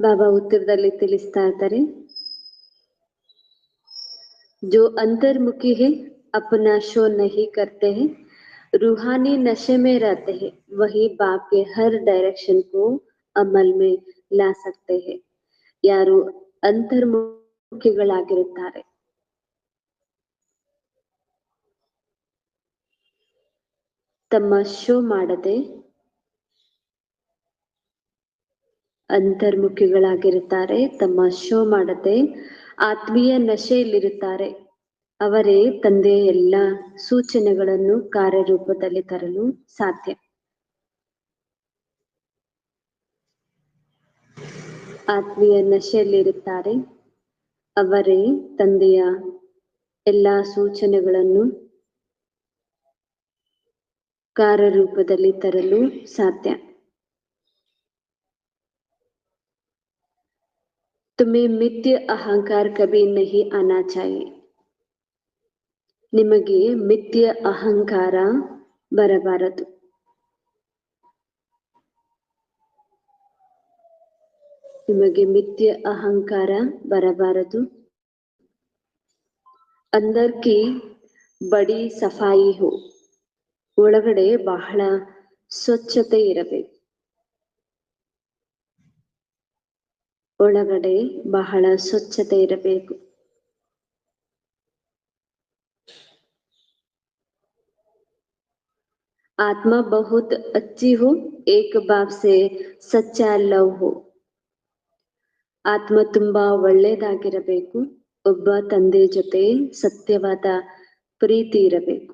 ಬಾಬಾ ಉತ್ತರದಲ್ಲಿ ತಿಳಿಸ್ತಾ ಇದ್ದಾರೆ, जो अंतर्मुखी है अपना शो नहीं करते हैं, रूहानी नशे में रहते हैं, वही बाप के हर डायरेक्शन को अमल में ला सकते हैं. ಯಾರು ಅಂತರ್ಮುಖಿಗಳಾಗಿರುತ್ತಾರೆ, ತಮ್ಮ ಶೋ ಮಾಡದೆ ಅಂತರ್ಮುಖಿಗಳಾಗಿರುತ್ತಾರೆ, ತಮ್ಮ ಶೋ ಮಾಡದೆ ಆತ್ಮೀಯ ನಶೆಯಲ್ಲಿರುತ್ತಾರೆ, ಅವರೇ ತಂದೆಯ ಎಲ್ಲ ಸೂಚನೆಗಳನ್ನು ಕಾರ್ಯರೂಪದಲ್ಲಿ ತರಲು ಸಾಧ್ಯ. ಆತ್ಮೀಯ ನಶೆಯಲ್ಲಿರುತ್ತಾರೆ, ಅವರೇ ತಂದೆಯ ಎಲ್ಲ ಸೂಚನೆಗಳನ್ನು ಕಾರ್ಯರೂಪದಲ್ಲಿ ತರಲು ಸಾಧ್ಯ. तुम्हें मिथ्य अहंकार कभी नहीं आना चाहिए. ನಿಮಗೆ ಮಿಥ್ಯ ಅಹಂಕಾರ ಬರಬಾರದು. ನಿಮಗೆ ಮಿಥ್ಯ ಅಹಂಕಾರ ಬರಬಾರದು. ಅಂದರ್ ಕಿ ಬಡಿ ಸಫಾಯಿ ಹೋ, ಒಳಗಡೆ ಬಹಳ ಸ್ವಚ್ಛತೆ ಇರಬೇಕು. ಒಳಗಡೆ ಬಹಳ ಸ್ವಚ್ಛತೆ ಇರಬೇಕು. आत्मा बहुत अच्छी हो, एक बाप से सच्चा लव हो. ಆತ್ಮ ತುಂಬಾ ಒಳ್ಳೆಯದಾಗಿರಬೇಕು, ಒಬ್ಬ ತಂದೆ ಜೊತೆ ಸತ್ಯವಾದ ಪ್ರೀತಿ ಇರಬೇಕು.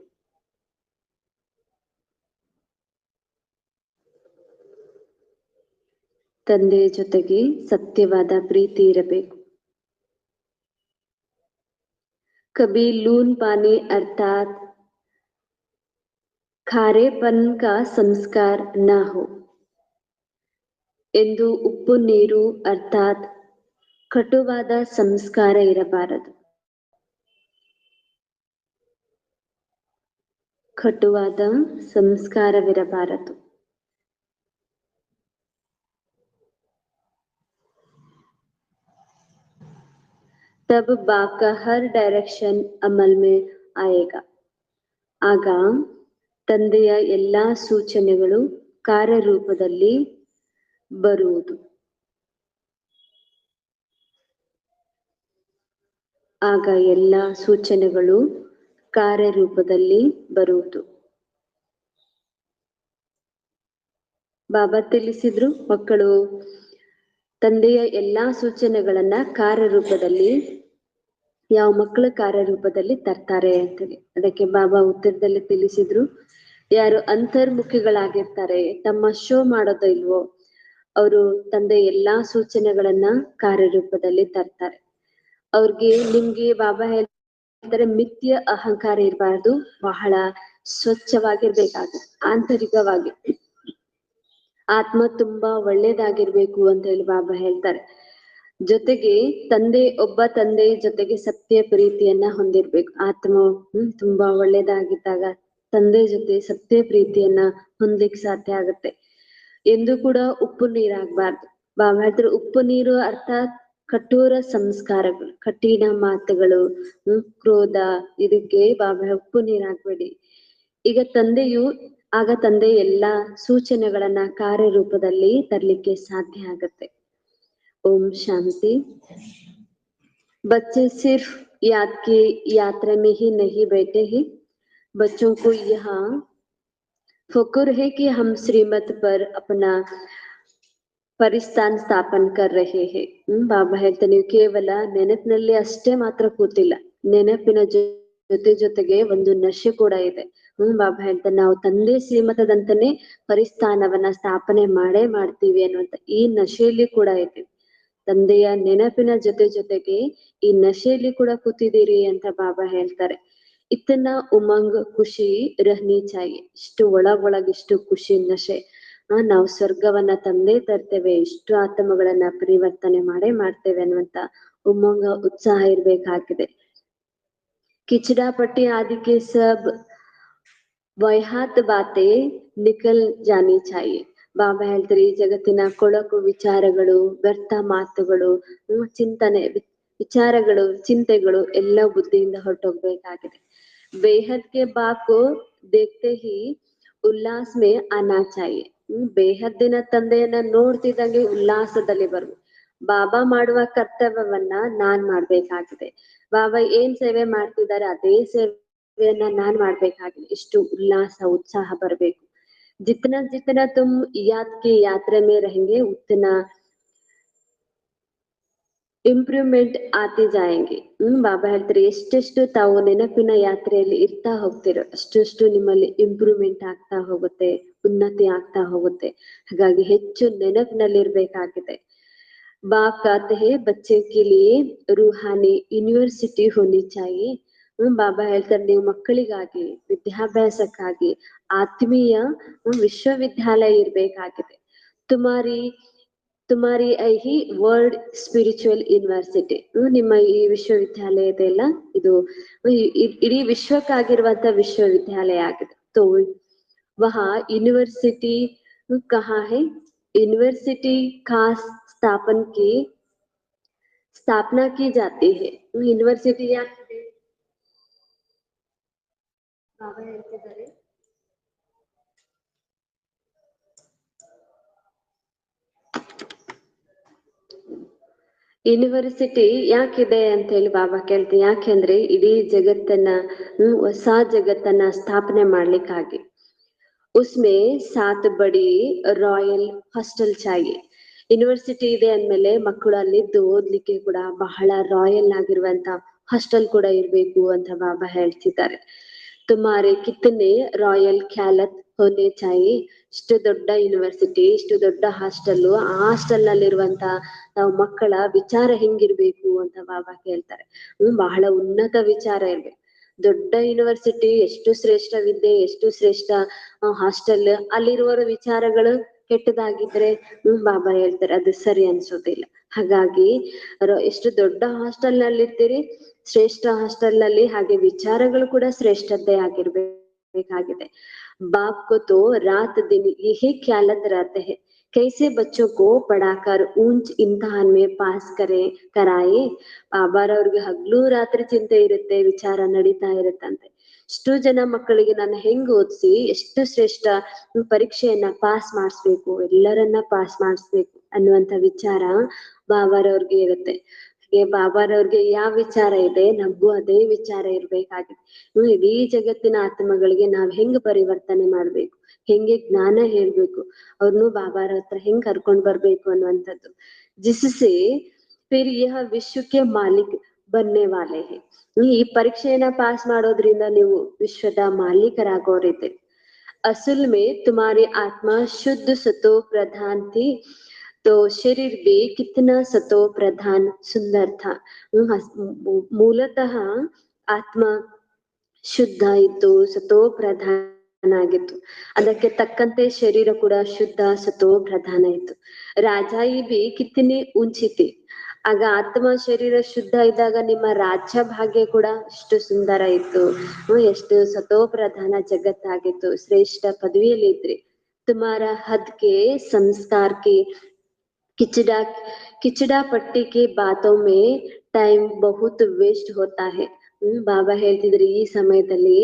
ತಂದೆ ಜೊತೆಗೆ ಸತ್ಯವಾದ ಪ್ರೀತಿ ಇರಬೇಕು. ಕಬಿ ಲೂನ್ ಪಾನಿ ಅರ್ಥಾತ್ खारेपन का संस्कार न हो. ಎಂದು ಉಪ್ಪು ನೀರು ಅರ್ಥಾತ್ ಕಟುವಾದ ಸಂಸ್ಕಾರ ಇರಬಾರದು. ಕಟುವಾದ ಸಂಸ್ಕಾರವಿರಬಾರದು. तब बाप का हर डायरेक्शन अमल में आएगा. ಆಗ ತಂದೆಯ ಎಲ್ಲಾ ಸೂಚನೆಗಳು ಕಾರ್ಯರೂಪದಲ್ಲಿ ಬರುವುದು. ಆಗ ಎಲ್ಲ ಸೂಚನೆಗಳು ಕಾರ್ಯರೂಪದಲ್ಲಿ ಬರುವುದು. ಬಾಬಾ ತಿಳಿಸಿದ್ರು, ಮಕ್ಕಳು ತಂದೆಯ ಎಲ್ಲಾ ಸೂಚನೆಗಳನ್ನ ಕಾರ್ಯರೂಪದಲ್ಲಿ, ಯಾವ ಮಕ್ಕಳ ಕಾರ್ಯರೂಪದಲ್ಲಿ ತರ್ತಾರೆ ಅಂತೇಳಿ. ಅದಕ್ಕೆ ಬಾಬಾ ಉತ್ತರದಲ್ಲಿ ತಿಳಿಸಿದ್ರು, ಯಾರು ಅಂತರ್ಮುಖಿಗಳಾಗಿರ್ತಾರೆ, ತಮ್ಮ ಶೋ ಮಾಡೋದು ಇಲ್ವೋ, ಅವರು ತಂದೆ ಎಲ್ಲಾ ಸೂಚನೆಗಳನ್ನ ಕಾರ್ಯರೂಪದಲ್ಲಿ ತರ್ತಾರೆ. ಅವ್ರಿಗೆ ನಿಮ್ಗೆ ಬಾಬಾ ಹೇಳ್ತಾರೆ, ಮಿಥ್ಯ ಅಹಂಕಾರ ಇರಬಾರ್ದು, ಬಹಳ ಸ್ವಚ್ಛವಾಗಿರ್ಬೇಕಾಗುತ್ತೆ. ಆಂತರಿಕವಾಗಿ ಆತ್ಮ ತುಂಬಾ ಒಳ್ಳೇದಾಗಿರ್ಬೇಕು ಅಂತ ಹೇಳಿ ಬಾಬಾ ಹೇಳ್ತಾರೆ. ಜೊತೆಗೆ ಒಬ್ಬ ತಂದೆ ಜೊತೆಗೆ ಸತ್ಯ ಪ್ರೀತಿಯನ್ನ ಹೊಂದಿರ್ಬೇಕು. ಆತ್ಮ ತುಂಬಾ ಒಳ್ಳೇದಾಗಿದ್ದಾಗ ತಂದೆ ಜೊತೆ ಸತ್ಯ ಪ್ರೀತಿಯನ್ನ ಹೊಂದಲಿಕ್ಕೆ ಸಾಧ್ಯ ಆಗುತ್ತೆ. ಎಂದು ಕೂಡ ಉಪ್ಪು ನೀರಾಗಬಾರ್ದು. ಬಾಬಾ ಹೇಳ್ತಾರೆ, ಉಪ್ಪು ನೀರು ಅರ್ಥಾತ್ ಕಠೋರ ಸಂಸ್ಕಾರಗಳು, ಕಠಿಣ ಮಾತುಗಳು, ಕ್ರೋಧ, ಇದಕ್ಕೆ ಬಾಬಾ ಉಪ್ಪು ನೀರಾಗ್ಬೇಡಿ. ಆಗ ತಂದೆ ಎಲ್ಲಾ ಸೂಚನೆಗಳನ್ನ ಕಾರ್ಯರೂಪದಲ್ಲಿ ತರ್ಲಿಕ್ಕೆ ಸಾಧ್ಯ ಆಗತ್ತೆ. ओम शांति. बच्चे सिर्फ याद की यात्रा में ही नहीं बैठे हैं, बच्चों को यहाँ फक्र है कि हम श्रीमत पर अपना ಪರಿಸ್ಥಾನ ಸ್ಥಾಪನ कर रहे हैं. ಬಾಬಾ ಹೇಳ್ತಾನೆ, ನೀವು ಕೇವಲ ನೆನಪಿನಲ್ಲಿ ಅಷ್ಟೇ ಮಾತ್ರ ಕೂತಿಲ್ಲ, ನೆನಪಿನ ಜೊತೆಗೆ ಒಂದು ನಶೆ ಕೂಡ ಇದೆ. ಬಾಬಾ ಹೇಳ್ತಾನೆ, ನಾವು ತಂದೆ ಶ್ರೀಮತದಂತಾನೆ ಪರಿಸ್ಥಾನವನ್ನ ಸ್ಥಾಪನೆ ಮಾಡ್ತೀವಿ ಅನ್ನುವಂತ ಈ ನಶೆಯಲ್ಲಿ ಕೂಡ ಇದೆ. ತಂದೆಯ ನೆನಪಿನ ಜೊತೆಗೆ ಈ ನಶೆಯಲ್ಲಿ ಕೂಡ ಕೂತಿದ್ದೀರಿ ಅಂತ ಬಾಬಾ ಹೇಳ್ತಾರೆ. ಇತನ ಉಮಂಗ್ ಖುಷಿ ರಹನಿ ಚಾಹಿಯೆ. ಇಷ್ಟು ಒಳಗಿಷ್ಟು ಖುಷಿ ನಶೆ. ನಾವು ಸ್ವರ್ಗವನ್ನ ತಂದೆ ತರ್ತೇವೆ, ಇಷ್ಟು ಆತ್ಮಗಳನ್ನ ಪರಿವರ್ತನೆ ಮಾಡ್ತೇವೆ ಅನ್ನುವಂತ ಉಮಂಗ ಉತ್ಸಾಹ ಇರ್ಬೇಕಾಗಿದೆ. ಕಿಚಡಾ ಪಟ್ಟಿ ಆದಿಕೆ ಸಬ್ ವೈಹಾತ್ ಬಾತೆ ನಿಕಲ್ ಜಾನಿ ಚಾಹಿಯೆ. ಬಾಬಾ ಹೇಳ್ತಾರೆ ಈ ಜಗತ್ತಿನ ಕೊಳಕು ವಿಚಾರಗಳು, ವ್ಯರ್ಥ ಮಾತುಗಳು, ಚಿಂತನೆ ವಿಚಾರಗಳು, ಚಿಂತೆಗಳು ಎಲ್ಲ ಬುದ್ಧಿಯಿಂದ ಹೊರಟೋಗ್ಬೇಕಾಗಿದೆ. ಬೇಹದ್ ಕೆ ಬಾಕು ದೇಖ್ತೆ ಹಿ ಉಲ್ಲಾಸ್ ಮೇ ಆನಾ ಚಾಹಿಯೆ. ಬೇಹದ್ದಿನ ತಂದೆಯನ್ನ ನೋಡ್ತಿದ್ದಂಗೆ ಉಲ್ಲಾಸದಲ್ಲಿ ಬರ್ಬೇಕು. ಬಾಬಾ ಮಾಡುವ ಕರ್ತವ್ಯವನ್ನ ನಾನ್ ಮಾಡ್ಬೇಕಾಗಿದೆ. ಬಾಬಾ ಏನ್ ಸೇವೆ ಮಾಡ್ತಿದ್ದಾರೆ ಅದೇ ಸೇವೆಯನ್ನ ನಾನ್ ಮಾಡ್ಬೇಕಾಗಿದೆ. ಇಷ್ಟು ಉಲ್ಲಾಸ उत्साह ಬರ್ಬೇಕು. जितना जितना तुम याद की यात्रा में रहेंगे उतना ಇಂಪ್ರೂವ್ಮೆಂಟ್ ಆತಿ ಜಾಯಂಗೆ. ಬಾಬಾ ಹೇಳ್ತಾರೆ ಎಷ್ಟೆಷ್ಟು ತಾವು ನೆನಪಿನ ಯಾತ್ರೆಯಲ್ಲಿ ಇರ್ತಾ ಹೋಗ್ತಿರೋ ಅಷ್ಟೆಷ್ಟು ನಿಮ್ಮಲ್ಲಿ ಇಂಪ್ರೂವ್ಮೆಂಟ್ ಆಗ್ತಾ ಹೋಗುತ್ತೆ, ಉನ್ನತಿ ಆಗ್ತಾ ಹೋಗುತ್ತೆ. ಹಾಗಾಗಿ ಹೆಚ್ಚು ನೆನಪಿನಲ್ಲಿರ್ಬೇಕಾಗಿದೆ. बाप कहते हैं बच्चे के लिए रूहानी ಯೂನಿವರ್ಸಿಟಿ होनी चाहिए. ಬಾಬಾ ಹೇಳ್ತಾರೆ ನೀವು ಮಕ್ಕಳಿಗಾಗಿ ವಿದ್ಯಾಭ್ಯಾಸಕ್ಕಾಗಿ ಆತ್ಮೀಯ ವಿಶ್ವವಿದ್ಯಾಲಯ ಇರ್ಬೇಕಾಗಿದೆ. ತುಮಾರಿ ತುಮಾರಿ ಐಹಿ ವರ್ಲ್ಡ್ ಸ್ಪಿರಿಚುವಲ್ ಯೂನಿವರ್ಸಿಟಿ. ನಿಮ್ಮ ಈ ವಿಶ್ವವಿದ್ಯಾಲಯದೆಲ್ಲ ಇದು ಇಡೀ ವಿಶ್ವಕ್ಕಾಗಿರುವಂತ ವಿಶ್ವವಿದ್ಯಾಲಯ ಆಗಿದೆ. ತೋ ವಹಾ ಯೂನಿವರ್ಸಿಟಿ ಕಹಾ ಹೈ? यूनिवर्सिटी का स्थापना की जाती है. यूनिवर्सिटी ಯಾಕಿದೆ? ಬಾಬಾ ಹೇಳ್ತಿದ್ದಾರೆ ಯೂನಿವರ್ಸಿಟಿ ಯಾಕಿದೆ ಅಂತ ಹೇಳಿ ಬಾಬಾ ಕೇಳ್ತೀನಿ. ಯಾಕೆಂದ್ರೆ ಇಡೀ ಜಗತ್ತನ್ನ ಹೊಸ ಜಗತ್ತನ್ನ ಸ್ಥಾಪನೆ ಮಾಡ್ಲಿಕ್ಕಾಗಿ. ಉಸ್ಮೆ 7 ಬಡಿ ರಾಯಲ್ ಹಾಸ್ಟೆಲ್ ಚಾಹಿಯೆ. ಯೂನಿವರ್ಸಿಟಿ ಇದೆ ಅಂದ್ಮೇಲೆ ಮಕ್ಕಳು ಅಲ್ಲಿದ್ದು ಓದ್ಲಿಕ್ಕೆ ಕೂಡ ಬಹಳ ರಾಯಲ್ ಆಗಿರುವಂತ ಹಾಸ್ಟೆಲ್ ಕೂಡ ಇರ್ಬೇಕು ಅಂತ ಬಾಬಾ ಹೇಳ್ತಿದ್ದಾರೆ. ತುಮಾರೆ ಕಿತ್ತನೆ ರಾಯಲ್ ಖ್ಯಾಲತ್ ಹೋನೆ ಚಾಹಿಯೆ. ಇಷ್ಟು ದೊಡ್ಡ ಯೂನಿವರ್ಸಿಟಿ, ಇಷ್ಟು ದೊಡ್ಡ ಹಾಸ್ಟೆಲ್, ಆ ಹಾಸ್ಟೆಲ್ ನಲ್ಲಿರುವಂತ ನಾವು ಮಕ್ಕಳ ವಿಚಾರ ಹೆಂಗಿರ್ಬೇಕು ಅಂತ ಬಾಬಾ ಕೇಳ್ತಾರೆ. ಬಹಳ ಉನ್ನತ ವಿಚಾರ ಇರ್ಬೇಕು. ದೊಡ್ಡ ಯೂನಿವರ್ಸಿಟಿ ಎಷ್ಟು ಶ್ರೇಷ್ಠ ವಿದ್ಯೆ, ಎಷ್ಟು ಶ್ರೇಷ್ಠ ಹಾಸ್ಟೆಲ್, ಅಲ್ಲಿರುವವರ ವಿಚಾರಗಳು ಕೆಟ್ಟದಾಗಿದ್ರೆ ಬಾಬಾ ಹೇಳ್ತಾರೆ ಅದು ಸರಿ ಅನ್ಸೋದಿಲ್ಲ. ಹಾಗಾಗಿ ಎಷ್ಟು ದೊಡ್ಡ ಹಾಸ್ಟೆಲ್ ನಲ್ಲಿ ಇರ್ತೀರಿ, ಶ್ರೇಷ್ಠ ಹಾಸ್ಟೆಲ್ ನಲ್ಲಿ ಹಾಗೆ ವಿಚಾರಗಳು ಕೂಡ ಶ್ರೇಷ್ಠತೆ ಆಗಿರ್ಬೇಕಾಗಿದೆ. बाप को तो रात दिन यही ख्यालत रहते हैं कैसे बच्चों को पढ़ाकर ऊंच इम्तिहान में पास कराए. ಬಾಬಾರವ್ರಿಗೆ ಹಗ್ಲು ರಾತ್ರಿ ಚಿಂತೆ ಇರುತ್ತೆ, ವಿಚಾರ ನಡೀತಾ ಇರುತ್ತಂತೆ. ಇಷ್ಟು ಜನ ಮಕ್ಕಳಿಗೆ ನಾನು ಹೆಂಗ್ ಓದಿಸಿ ಎಷ್ಟು ಶ್ರೇಷ್ಠ ಪರೀಕ್ಷೆಯನ್ನ ಪಾಸ್ ಮಾಡಿಸ್ಬೇಕು, ಎಲ್ಲರನ್ನ ಪಾಸ್ ಮಾಡಿಸ್ಬೇಕು ಅನ್ನುವಂತ ವಿಚಾರ ಬಾಬಾರವ್ರಿಗೆ ಇರುತ್ತೆ. ಬಾಬಾರವ್ರಿಗೆ ಯಾವ ವಿಚಾರ ಇದೆ ನಮಗೂ ಅದೇ ವಿಚಾರ ಇರ್ಬೇಕಾಗಿದೆ. ಇಡೀ ಜಗತ್ತಿನ ಆತ್ಮಗಳಿಗೆ ನಾವ್ ಹೆಂಗ್ ಪರಿವರ್ತನೆ ಮಾಡ್ಬೇಕು, ಹೆಂಗೆ ಜ್ಞಾನ ಹೇಳ್ಬೇಕು, ಅವ್ರನ್ನು ಬಾಬಾರ ಹತ್ರ ಹೆಂಗ್ ಕರ್ಕೊಂಡ್ ಬರ್ಬೇಕು ಅನ್ನುವಂಥದ್ದು. ಜಿಸ್ಸೆ ಫಿರ್ ಯಹ ವಿಶ್ವಕ್ಕೆ ಮಾಲಿಕ್ ಬನ್ನೆ ವಾಲೆ ಹೇ. ಈ ಪರೀಕ್ಷೆಯನ್ನ ಪಾಸ್ ಮಾಡೋದ್ರಿಂದ ನೀವು ವಿಶ್ವದ ಮಾಲೀಕರಾಗೋರಿದೆ. ಅಸುಲ್ ಮೇ ತುಮಾರಿ ಆತ್ಮ ಶುದ್ಧ ಸತೋ ಪ್ರಧಾನ್ ಥಿ तो शरीर भी कितना सतो प्रधान सुंदर था. ಮೂಲತಃ ಆತ್ಮ ಶುದ್ಧ ಇತ್ತು, ಸತೋ ಪ್ರಧಾನ ಆಗಿತ್ತು. ಅದಕ್ಕೆ ತಕ್ಕಂತೆ ಶರೀರ ಕೂಡ ಶುದ್ಧ ಸತೋ ಪ್ರಧಾನ ಇತ್ತು. ರಾಜಾಯಿ ಬಿ ಕಿತ್ತನೆ ಉಂಚಿತಿ. ಆಗ ಆತ್ಮ ಶರೀರ ಶುದ್ಧ ಇದ್ದಾಗ ನಿಮ್ಮ ರಾಜ್ಯ ಭಾಗ್ಯ ಕೂಡ ಎಷ್ಟು ಸುಂದರ ಇತ್ತು, ಎಷ್ಟು ಸತೋ ಪ್ರಧಾನ ಜಗತ್ತಾಗಿತ್ತು, ಶ್ರೇಷ್ಠ ಪದವಿಯಲ್ಲಿ ಇದ್ರಿ. ತುಮಾರ ಹದ್ ಕೆ ಸಂಸ್ಕಾರ ಕೆ किचड़ा पट्टी के बातों में टाइम बहुत ವೇಸ್ಟ್ ಹೋತಾ ಹೇ. ಬಾಬಾ ಹೇಳ್ತಿದ್ರು ಈ ಸಮಯದಲ್ಲಿ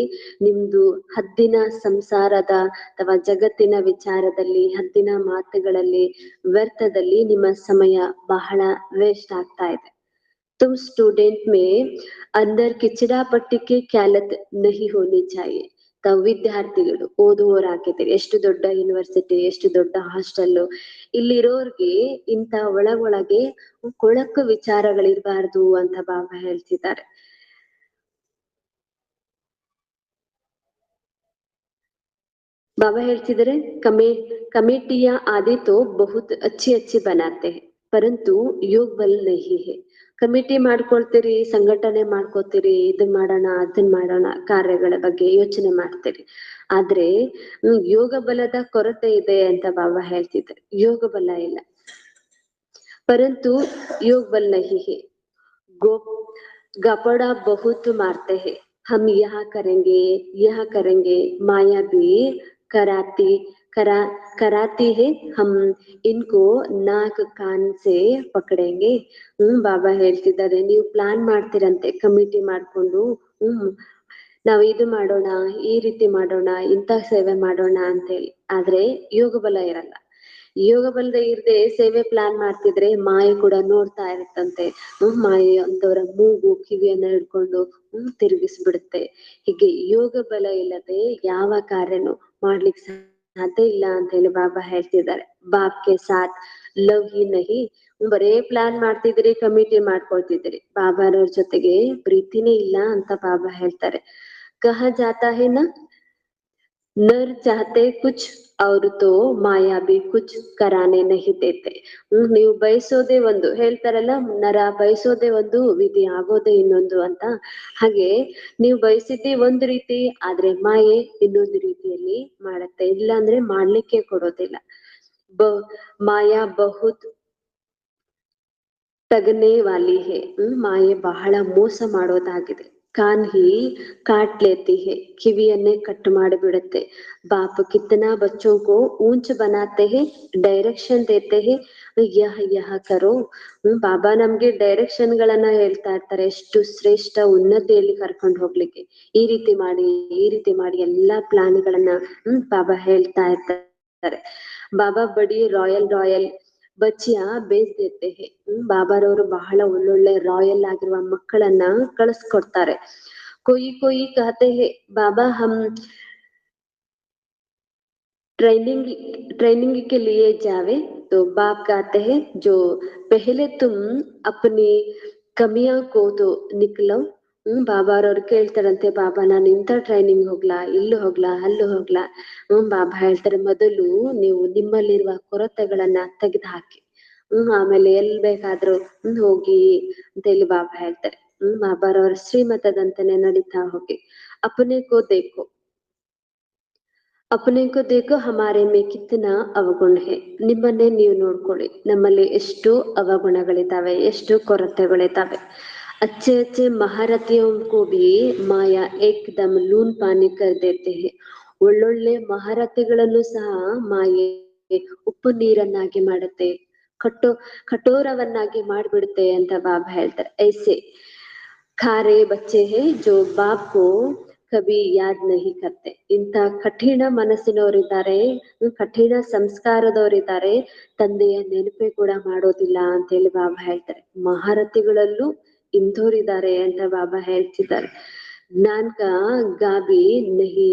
ನಿಮ್ದು ಹದ್ದಿನ ಸಂಸಾರದ ಅಥವಾ ಜಗತ್ತಿನ ವಿಚಾರದಲ್ಲಿ, ಹದ್ದಿನ ಮಾತುಗಳಲ್ಲಿ, ವ್ಯರ್ಥದಲ್ಲಿ ನಿಮ್ಮ ಸಮಯ ಬಹಳ ವೇಸ್ಟ್ ಆಗ್ತಾ ಇದೆ. तुम स्टूडेंट में अंदर किचड़ा पट्टी के ख्यालत नहीं होनी चाहिए. ತಾವು ವಿದ್ಯಾರ್ಥಿಗಳು ಓದುವವರಾಗಿದ್ದೀರಿ, ಎಷ್ಟು ದೊಡ್ಡ ಯೂನಿವರ್ಸಿಟಿ, ಎಷ್ಟು ದೊಡ್ಡ ಹಾಸ್ಟೆಲ್, ಇಲ್ಲಿರೋರ್ಗೆ ಇಂತ ಒಳಗೊಳಗೆ ಕೊಳಕು ವಿಚಾರಗಳಿರ್ಬಾರ್ದು ಅಂತ ಬಾಬಾ ಹೇಳ್ತಿದ್ದಾರೆ. बाबा ಹೇಳ್ತಿದ್ದಾರೆ कमेटियां आदि तो बहुत अच्छी अच्छी बनाते हैं परंतु योग बल नहीं है. ಕಮಿಟಿ ಮಾಡ್ಕೊಳ್ತೀರಿ, ಸಂಘಟನೆ ಮಾಡ್ಕೋತೀರಿ, ಇದನ್ ಮಾಡೋಣ ಅದನ್ ಮಾಡೋಣ, ಕಾರ್ಯಗಳ ಬಗ್ಗೆ ಯೋಚನೆ ಮಾಡ್ತೀರಿ, ಆದ್ರೆ ಯೋಗ ಬಲದ ಕೊರತೆ ಇದೆ ಅಂತ ಬಾಬಾ ಹೇಳ್ತಿದ್ದಾರೆ. ಯೋಗ ಬಲ ಇಲ್ಲ. ಪರಂತು ಯೋಗ ಬಲ್ ನಹಿ ಹೇ. ಗಪಡ ಬಹುತ್ ಮಾರ್ತೆ ಹೇ. हम यहाँ करेंगे, यह करेंगे, माया भी कराती कराती है, हम इनको नाक कान से ಪಕಡೆಂಗೆ. ಬಾಬಾ ಹೇಳ್ತಿದ್ದಾರೆ, ನೀವು ಪ್ಲಾನ್ ಮಾಡ್ತೀರಂತೆ ಕಮಿಟಿ ಮಾಡ್ಕೊಂಡು, ನಾವು ಇದು ಮಾಡೋಣ, ಈ ರೀತಿ ಮಾಡೋಣ, ಇಂಥ ಸೇವೆ ಮಾಡೋಣ ಅಂತೇಳಿ. ಆದ್ರೆ ಯೋಗ ಬಲ ಇರಲ್ಲ. ಯೋಗ ಬಲದ ಇರದೆ ಸೇವೆ ಪ್ಲಾನ್ ಮಾಡ್ತಿದ್ರೆ ಮಾಯೆ ಕೂಡ ನೋಡ್ತಾ ಇರುತ್ತಂತೆ. ಮಾಯೆ ಅಂತವರ ಮೂಗು ಕಿವಿಯನ್ನ ಹಿಡ್ಕೊಂಡು ತಿರುಗಿಸ್ಬಿಡುತ್ತೆ. ಹೀಗೆ ಯೋಗ ಬಲ ಇಲ್ಲದೆ ಯಾವ ಕಾರ್ಯನು ಮಾಡ್ಲಿಕ್ಕೆ ಸಾಧ್ಯ ಇಲ್ಲ ಅಂತ ಹೇಳಿ ಬಾಬಾ ಹೇಳ್ತಿದ್ದಾರೆ. ಬಾಪ್ಗೆ ಸಾಥ್ ಲವ್ ಹಿ ನಹಿ, ಬರೇ ಪ್ಲಾನ್ ಮಾಡ್ತಿದ್ರಿ, ಕಮಿಟಿ ಮಾಡ್ಕೊಳ್ತಿದ್ರಿ, ಬಾಬಾರವ್ರ ಜೊತೆಗೆ ಪ್ರೀತಿನೇ ಇಲ್ಲ ಅಂತ ಬಾಬಾ ಹೇಳ್ತಾರೆ. ಕಹ ಜಾತಾ ಹೇ ನ ನರ್ ಚಾಹತೆ ಕುಚ್ ಅವ್ರು ತೋ ಮಾಯಾ ಬಿ ಕುಚ್ ಕರಾನೆ ನಹಿ ದೇತೆ. ನೀವು ಬಯಸೋದೇ ಒಂದು, ಹೇಳ್ತಾರಲ್ಲ ನರ ಬಯಸೋದೇ ಒಂದು, ವಿಧಿ ಆಗೋದೇ ಇನ್ನೊಂದು ಅಂತ. ಹಾಗೆ ನೀವು ಬಯಸಿದ್ದೇ ಒಂದು ರೀತಿ, ಆದ್ರೆ ಮಾಯೆ ಇನ್ನೊಂದು ರೀತಿಯಲ್ಲಿ ಮಾಡತ್ತೆ. ಇಲ್ಲ ಅಂದ್ರೆ ಮಾಡ್ಲಿಕ್ಕೆ ಕೊಡೋದಿಲ್ಲ. ಮಾಯಾ ಬಹುತ್ ತಗನೆ ವಾಲಿ ಹೇ, ಮಾಯೆ ಬಹಳ ಮೋಸ ಮಾಡೋದಾಗಿದೆ. ಕಾನ್ ಹಿ ಕಾಟ್ ಲೇತಿ ಹೇ, ಕಿವಿಯನ್ನೇ ಕಟ್ ಮಾಡಿಬಿಡುತ್ತೆ. ಬಾಪ್ ಕಿತ್ತನಾ ಬಚ್ಚೋ ಕೋ ಊಂಚ್ ಬನಾತೆ ಹೇ, ಡೈರೆಕ್ಷನ್ ದೇತೆ ಹೇ, ಯಹ ಯಹ ಕರೋ. ಬಾಬಾ ನಮ್ಗೆ ಡೈರೆಕ್ಷನ್ ಗಳನ್ನ ಹೇಳ್ತಾ ಇರ್ತಾರೆ, ಎಷ್ಟು ಶ್ರೇಷ್ಠ ಉನ್ನತಿಯಲ್ಲಿ ಕರ್ಕೊಂಡು ಹೋಗ್ಲಿಕ್ಕೆ. ಈ ರೀತಿ ಮಾಡಿ, ಈ ರೀತಿ ಮಾಡಿ ಎಲ್ಲಾ ಪ್ಲಾನ್ ಗಳನ್ನ ಬಾಬಾ ಹೇಳ್ತಾ ಇರ್ತಾರೆ. ಬಾಬಾ ಬಡಿ ರಾಯಲ್ ಬಚ್ಚಿಯ ಬೇಯಿಸ್ದೇತೆ ಹೇ. ಬಾಬಾರವರು ಬಹಳ ಒಳ್ಳೊಳ್ಳೆ ರಾಯಲ್ ಆಗಿರುವ ಮಕ್ಕಳನ್ನ ಕಳಿಸ್ಕೊಡ್ತಾರೆ. ಕೊಯಿ ಕಹತೆ ಹೇ ಬಾಬಾ ಹಮ್ ट्रेनिंग के लिए जावे, तो बाप कहते हैं जो पहले तुम अपनी कमियां को तो निकलो. ಬಾಬಾರವ್ರು ಕೇಳ್ತಾರಂತೆ, ಬಾಬಾ ನಾನು ಇಂಥ ಟ್ರೈನಿಂಗ್ ಹೋಗ್ಲಾ, ಇಲ್ಲೂ ಹೋಗ್ಲಾ, ಅಲ್ಲೂ ಹೋಗ್ಲಾ. ಬಾಬಾ ಹೇಳ್ತಾರೆ, ಮೊದಲು ನೀವು ನಿಮ್ಮಲ್ಲಿರುವ ಕೊರತೆಗಳನ್ನ ತೆಗೆದು ಹಾಕಿ, ಆಮೇಲೆ ಎಲ್ ಬೇಕಾದ್ರೂ ಹೋಗಿ ಅಂತ ಹೇಳಿ ಬಾಬಾ ಹೇಳ್ತಾರೆ. ಬಾಬಾರವ್ರ ಶ್ರೀಮತದಂತೆನೆ ನಡೀತಾ ಹೋಗಿ. ಅಪನೆ ಕೋ ದೇಖೋ ಹಮಾರೆ ಮೇ ಕಿತ್ತನಾ ಅವಗುಣ ಹೇ. ನಿಮ್ಮನ್ನೇ ನೀವು ನೋಡ್ಕೊಳ್ಳಿ, ನಮ್ಮಲ್ಲಿ ಎಷ್ಟು ಅವಗುಣಗಳಿದ್ದಾವೆ, ಎಷ್ಟು ಕೊರತೆಗಳಿದ್ದಾವೆ. अच्छे महारथियों को भी ಮಾಯಾ ಏಕ್ದಮ್ ಲೂನ್ ಪಾನಿ ಕರ್ ದೇತೆ ಹೇ. ಒಳ್ಳೊಳ್ಳೆ ಮಹಾರಥಿಗಳನ್ನು ಸಹ ಮಾಯೆ ಉಪ್ಪು ನೀರನ್ನಾಗಿ ಮಾಡುತ್ತೆ, ಕಠೋರವನ್ನಾಗಿ ಮಾಡ್ಬಿಡುತ್ತೆ ಅಂತ ಬಾಬಾ ಹೇಳ್ತಾರೆ. ಐಸೆ ಖಾರೆ ಬಚ್ಚೆ ಹೇ ಜೋ ಬಾಪ್ ಕೋ ಕಭಿ ಯಾದ್ ನಹಿ ಕರ್ತೆ. ಇಂಥ ಕಠಿಣ ಮನಸ್ಸಿನವರಿದ್ದಾರೆ, ಕಠಿಣ ಸಂಸ್ಕಾರದವರಿದ್ದಾರೆ, ತಂದೆಯ ನೆನಪೆ ಕೂಡ ಮಾಡೋದಿಲ್ಲ ಅಂತ ಹೇಳಿ ಬಾಬಾ ಹೇಳ್ತಾರೆ. ಮಹಾರಥಿಗಳಲ್ಲೂ ಇಂಥವ್ರಿದ್ದಾರೆ ಅಂತ ಬಾಬಾ ಹೇಳ್ತಿದ್ದಾರೆ. ಜ್ಞಾನ ಕಾ ಗಾಬಿ ನಹಿ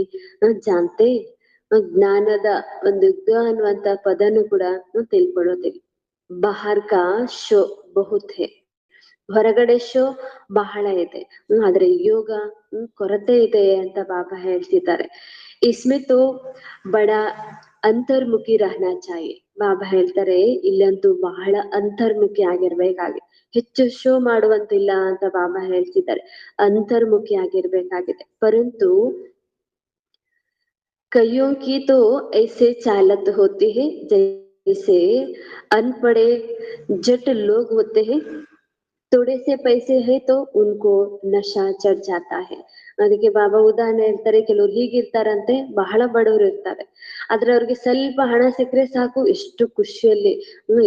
ಜಾನ್ತೆ, ಜ್ಞಾನದ ಒಂದು ಗ ಅನ್ನುವಂತ ಪದನು ಕೂಡ ತಿಳ್ಕೊಳ್ಳೋದಿಲ್ಲ. ಬಾಹರ್ ಕಾ ಶೋ ಬಹುತ್ ಹೇ, ಹೊರಗಡೆ ಶೋ ಬಹಳ ಇದೆ, ಆದ್ರೆ ಯೋಗ ಕೊರತೆ ಇದೆ ಅಂತ ಬಾಬಾ ಹೇಳ್ತಿದ್ದಾರೆ. ಇಸ್ಮೆ ತೋ ಬಡ ಅಂತರ್ಮುಖಿ ರಹನಾ ಚಾಹಿಯೆ. ಬಾಬಾ ಹೇಳ್ತಾರೆ, ಇಲ್ಲಂತೂ ಬಹಳ ಅಂತರ್ಮುಖಿ ಆಗಿರ್ಬೇಕಾಗಿ, ಹೆಚ್ಚು ಶೋ ಮಾಡುವಂತಿಲ್ಲ ಅಂತ ಬಾಬಾ ಹೇಳ್ತಿದ್ದಾರೆ. ಅಂತರ್ಮುಖಿ ಆಗಿರ್ಬೇಕಾಗಿದೆ. ಪರಂತು कईयों की तो ऐसे चालत होती है जैसे अनपढ़े जट लोग होते हैं, थोड़े से पैसे है तो उनको ನಶಾ ಚढ़ जाता है. ಅದಕ್ಕೆ ಬಾಬಾ ಉದಾಹರಣೆ ಹೇಳ್ತಾರೆ, ಕೆಲವ್ರು ಹೀಗಿರ್ತಾರಂತೆ, ಬಹಳ ಬಡವರು ಇರ್ತಾರೆ, ಆದ್ರೆ ಅವ್ರಿಗೆ ಸ್ವಲ್ಪ ಹಣ ಸಿಕ್ಕರೆ ಸಾಕು, ಎಷ್ಟು ಖುಷಿಯಲ್ಲಿ